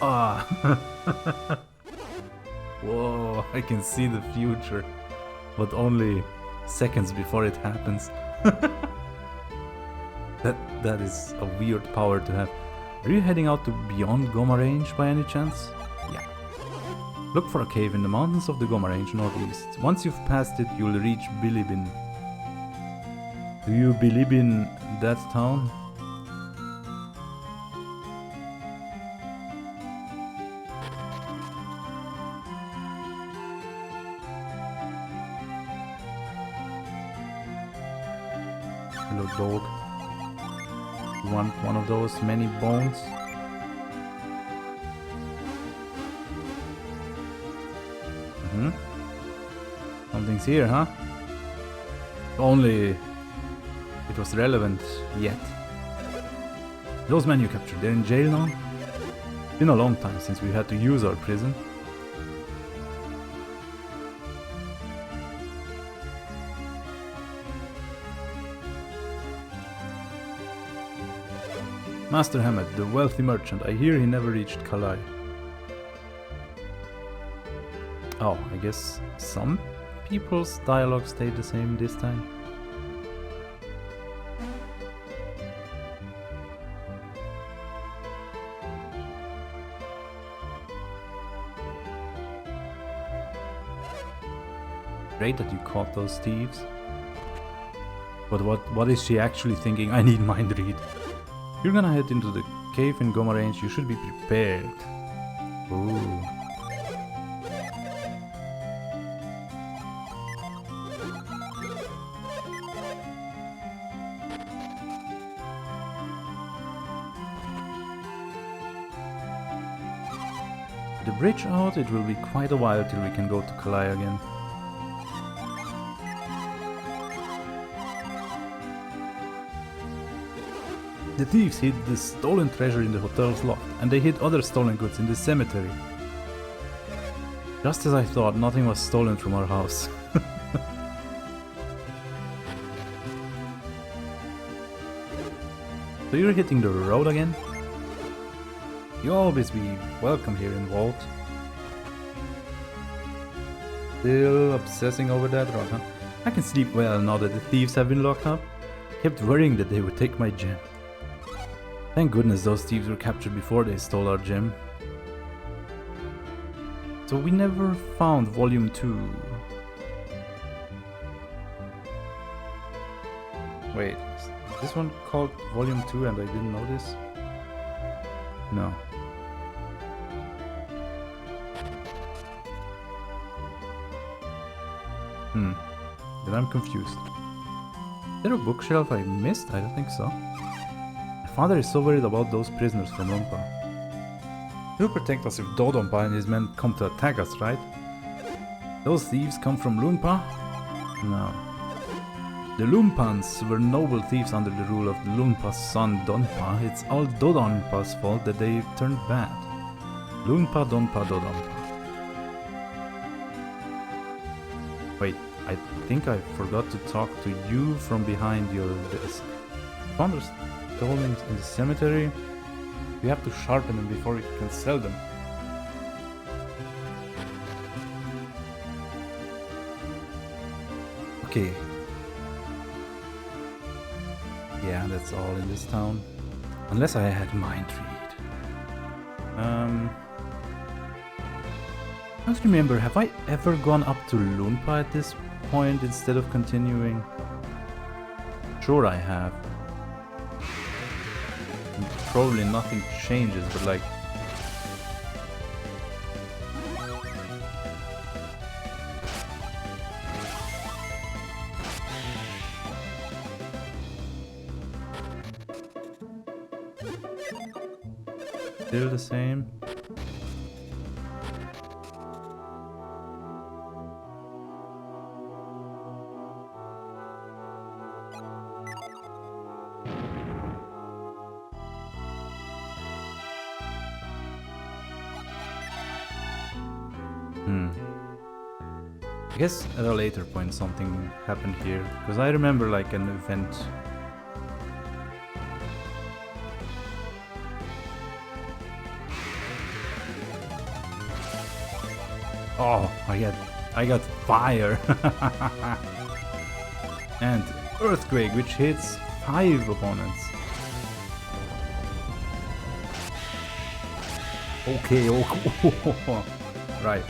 Ah! Whoa, I can see the future, but only seconds before it happens. That is a weird power to have. Are you heading out to beyond Goma Range by any chance? Yeah. Look for a cave in the mountains of the Goma Range northeast. Once you've passed it, you'll reach Bilibin. Do you believe in that town? Hello, dog. You want one of those many bones? Something's here, huh? Only it was relevant yet. Those men you captured, they're in jail now? Been a long time since we had to use our prison. Master Hamed, the wealthy merchant. I hear he never reached Kalai. Oh, I guess some people's dialogue stayed the same this time. Great that you caught those thieves. But what is she actually thinking? I need mind read. You're gonna head into the cave in Goma Range. You should be prepared. Ooh. the bridge out, it will be quite a while till we can go to Kalai again. The thieves hid the stolen treasure in the hotel's loft, and they hid other stolen goods in the cemetery. Just as I thought, nothing was stolen from our house. So you're hitting the road again? You'll always be welcome here in Vault. Still obsessing over that rock, huh? I can sleep well now that the thieves have been locked up. Kept worrying that they would take my gem. Thank goodness those thieves were captured before they stole our gem. So we never found Volume 2. Wait, is this one called Volume 2 and I didn't know this? No. Then I'm confused. Is there a bookshelf I missed? I don't think so. My father is so worried about those prisoners from Lumpa. He'll protect us if Dodonpa and his men come to attack us, right? Those thieves come from Lumpa? No. The Lumpans were noble thieves under the rule of Lumpa's son Donpa. It's all Dodonpa's fault that they turned bad. Lumpa, Donpa, Dodonpa. Wait, I think I forgot to talk to you from behind your desk. Found our stolen in the cemetery. We have to sharpen them before we can sell them. Okay. Yeah, that's all in this town. Unless I had mind read. I don't remember, have I ever gone up to Lumpa at this point instead of continuing? Sure I have. And probably nothing changes, but like... Still the same. I guess at a later point something happened here, because I remember like an event. Oh, I got fire. And earthquake, which hits 5 opponents. Okay, oh, right.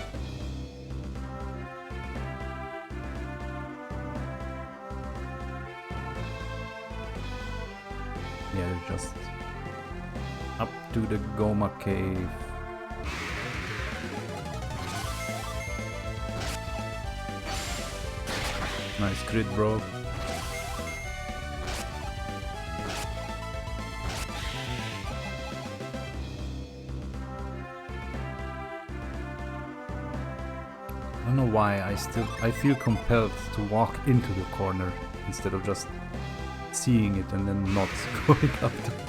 Yeah, they're just up to the Goma cave. Nice crit, bro. I don't know why I feel compelled to walk into the corner instead of just seeing it and then not going up to it.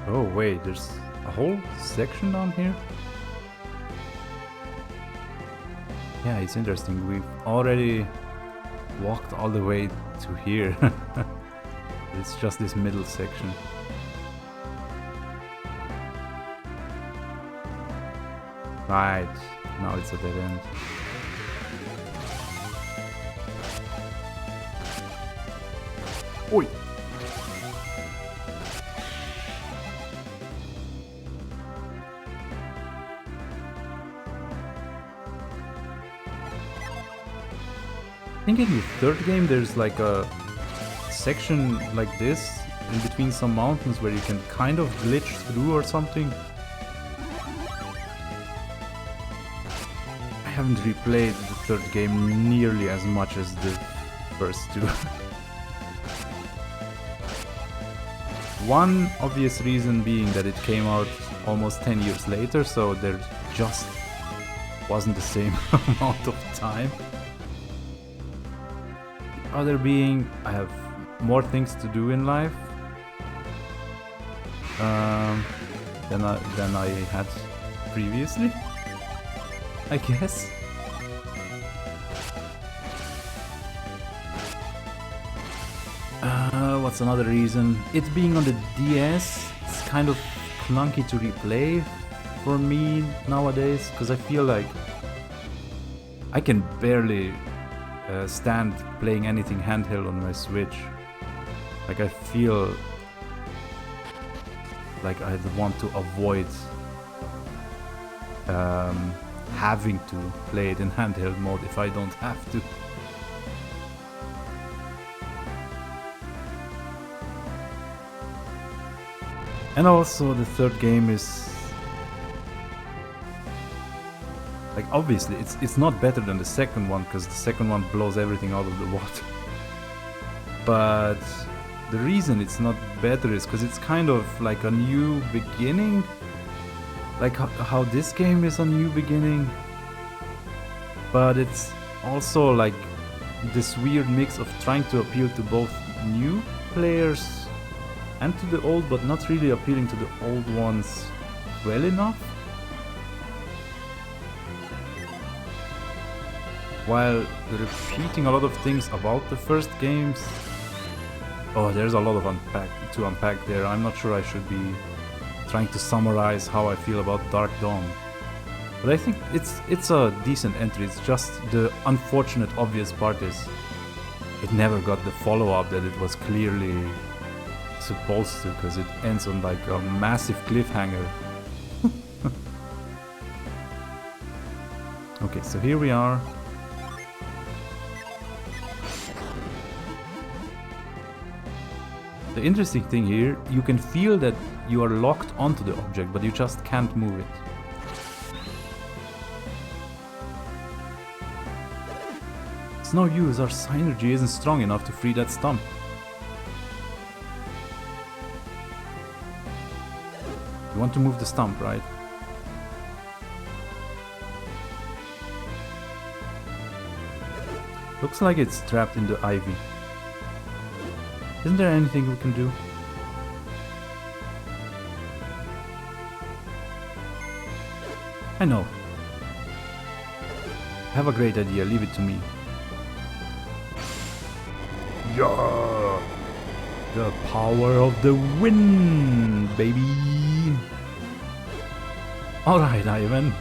Oh wait, there's a whole section down here? Yeah, it's interesting. We've already walked all the way to here. It's just this middle section. Right, now it's a dead end. Oi! I think in the third game there's like a section like this in between some mountains where you can kind of glitch through or something. I haven't replayed the third game nearly as much as the first two. One obvious reason being that it came out almost 10 years later, so there just wasn't the same amount of time. Other being, I have more things to do in life than I had previously, I guess. What's another reason? It being on the DS, it's kind of clunky to replay for me nowadays, because I feel like I can barely stand playing anything handheld on my Switch. Like, I feel like I'd want to avoid having to play it in handheld mode if I don't have to. And also the third game is like, obviously it's not better than the second one, because the second one blows everything out of the water. But the reason it's not better is because it's kind of like a new beginning. Like how this game is a new beginning. But it's also like this weird mix of trying to appeal to both new players and to the old, but not really appealing to the old ones well enough. While repeating a lot of things about the first games. Oh, there's a lot of to unpack there. I'm not sure I should be trying to summarize how I feel about Dark Dawn. But I think it's a decent entry. It's just the unfortunate obvious part is it never got the follow-up that it was clearly supposed to, because it ends on like a massive cliffhanger. Okay, so here we are. The interesting thing here, you can feel that you are locked onto the object, but you just can't move it. It's no use, our synergy isn't strong enough to free that stump. You want to move the stump, right? Looks like it's trapped in the ivy. Isn't there anything we can do? I know. I have a great idea, leave it to me. Yeah! The power of the wind, baby! Alright, Ivan.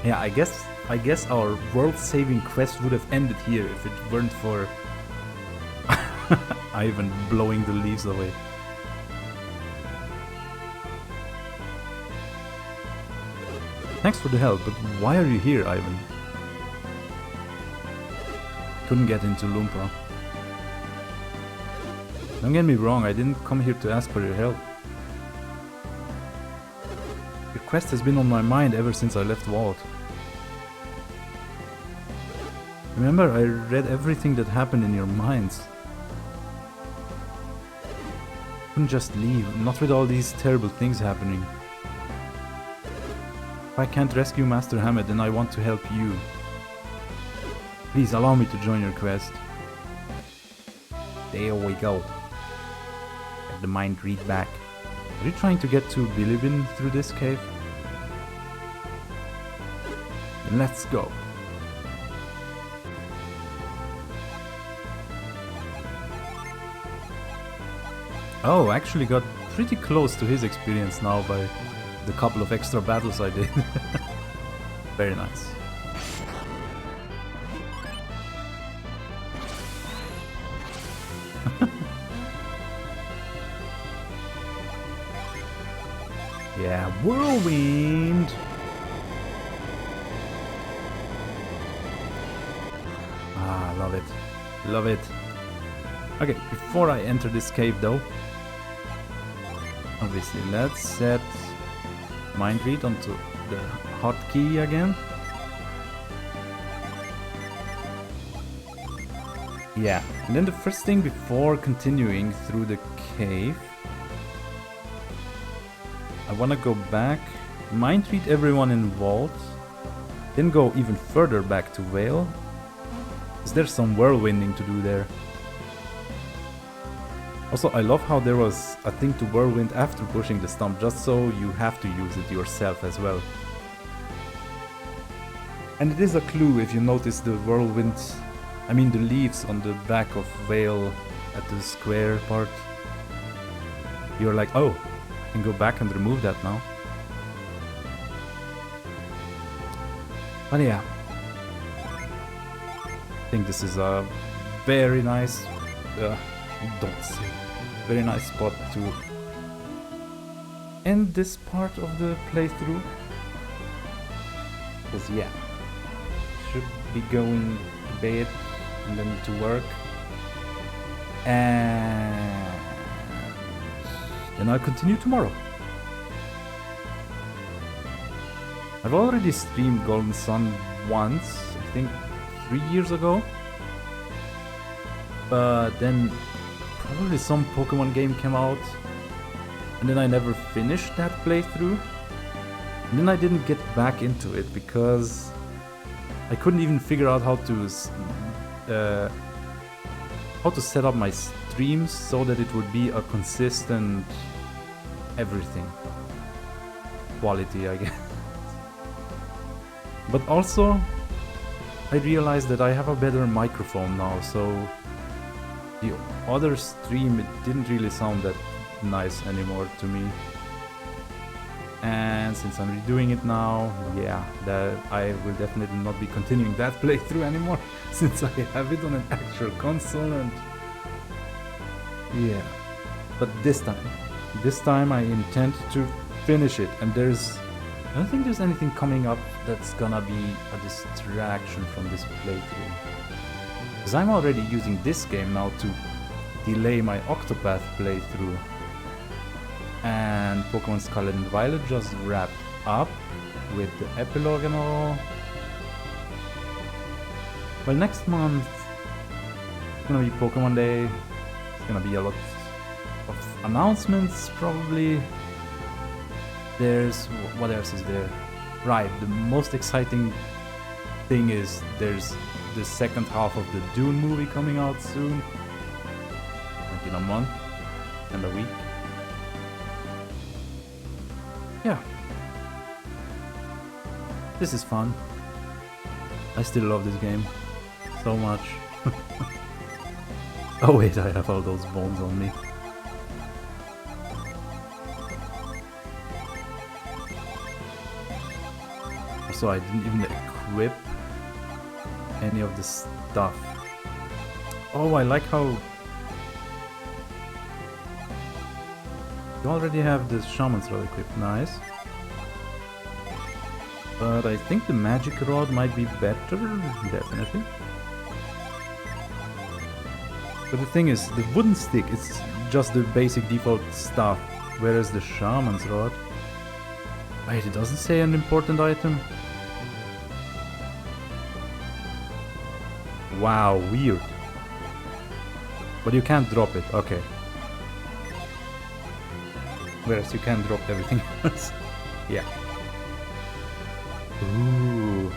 Yeah, I guess our world-saving quest would have ended here if it weren't for Ivan blowing the leaves away. Thanks for the help, but why are you here, Ivan? Couldn't get into Loompa. Don't get me wrong, I didn't come here to ask for your help. Your quest has been on my mind ever since I left Vault. Remember, I read everything that happened in your minds. Couldn't just leave, not with all these terrible things happening. If I can't rescue Master Hammett, then I want to help you. Please allow me to join your quest. There we go. Let the mind read back. Are you trying to get to Bilibin through this cave? Then let's go. Oh, actually got pretty close to his experience now by the couple of extra battles I did. Very nice. Yeah, whirlwind! Ah, love it. Love it. Okay, before I enter this cave though, obviously let's set mind read onto the hotkey again. Yeah, and then the first thing before continuing through the cave, I want to go back, mind read everyone involved, then go even further back to Vale. Is there some whirlwinding to do there? Also, I love how there was a thing to whirlwind after pushing the stump, just so you have to use it yourself as well. And it is a clue if you notice the whirlwind, I mean the leaves on the back of Vale at the square part. You're like, oh, I can go back and remove that now. But yeah, I think this is a very nice, don't say, very nice spot to end this part of the playthrough. Because yeah, should be going to bed and then to work. And then I'll continue tomorrow. I've already streamed Golden Sun once, I think 3 years ago. But then probably some Pokemon game came out, and then I never finished that playthrough. And then I didn't get back into it because I couldn't even figure out how to set up my streams so that it would be a consistent everything quality, I guess. But also I realized that I have a better microphone now, so the other stream, it didn't really sound that nice anymore to me. And since I'm redoing it now, yeah, that I will definitely not be continuing that playthrough anymore, since I have it on an actual console. And yeah, but this time I intend to finish it, and I don't think there's anything coming up that's gonna be a distraction from this playthrough. Because I'm already using this game now to delay my Octopath playthrough. And Pokemon Scarlet and Violet just wrapped up with the epilogue and all. Well, next month it's gonna be Pokemon Day. It's gonna be a lot of announcements probably. What else is there? Right, the most exciting thing is there's the second half of the Dune movie coming out soon. Like in a month and a week. Yeah. This is fun. I still love this game so much. Oh wait, I have all those bones on me. So I didn't even equip any of the stuff. Oh, I like how you already have the Shaman's Rod equipped, nice. But I think the Magic Rod might be better, definitely. But the thing is, the wooden stick, it's just the basic default stuff, whereas the Shaman's Rod... Wait, it doesn't say an important item? Wow, weird. But you can't drop it, okay. Whereas you can drop everything else. Yeah. Ooh.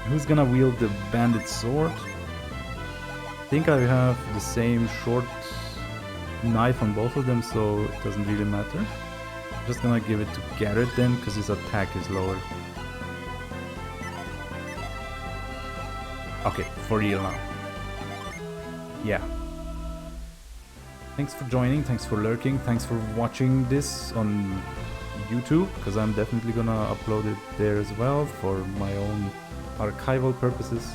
Who's gonna wield the bandit sword? I think I have the same short knife on both of them, so it doesn't really matter. I'm just gonna give it to Garrett then, because his attack is lower. Okay, for real now. Yeah. Thanks for joining, thanks for lurking, thanks for watching this on YouTube, because I'm definitely gonna upload it there as well for my own archival purposes.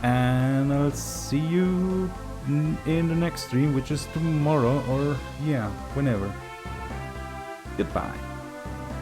And I'll see you in the next stream, which is tomorrow, or yeah, whenever. Goodbye.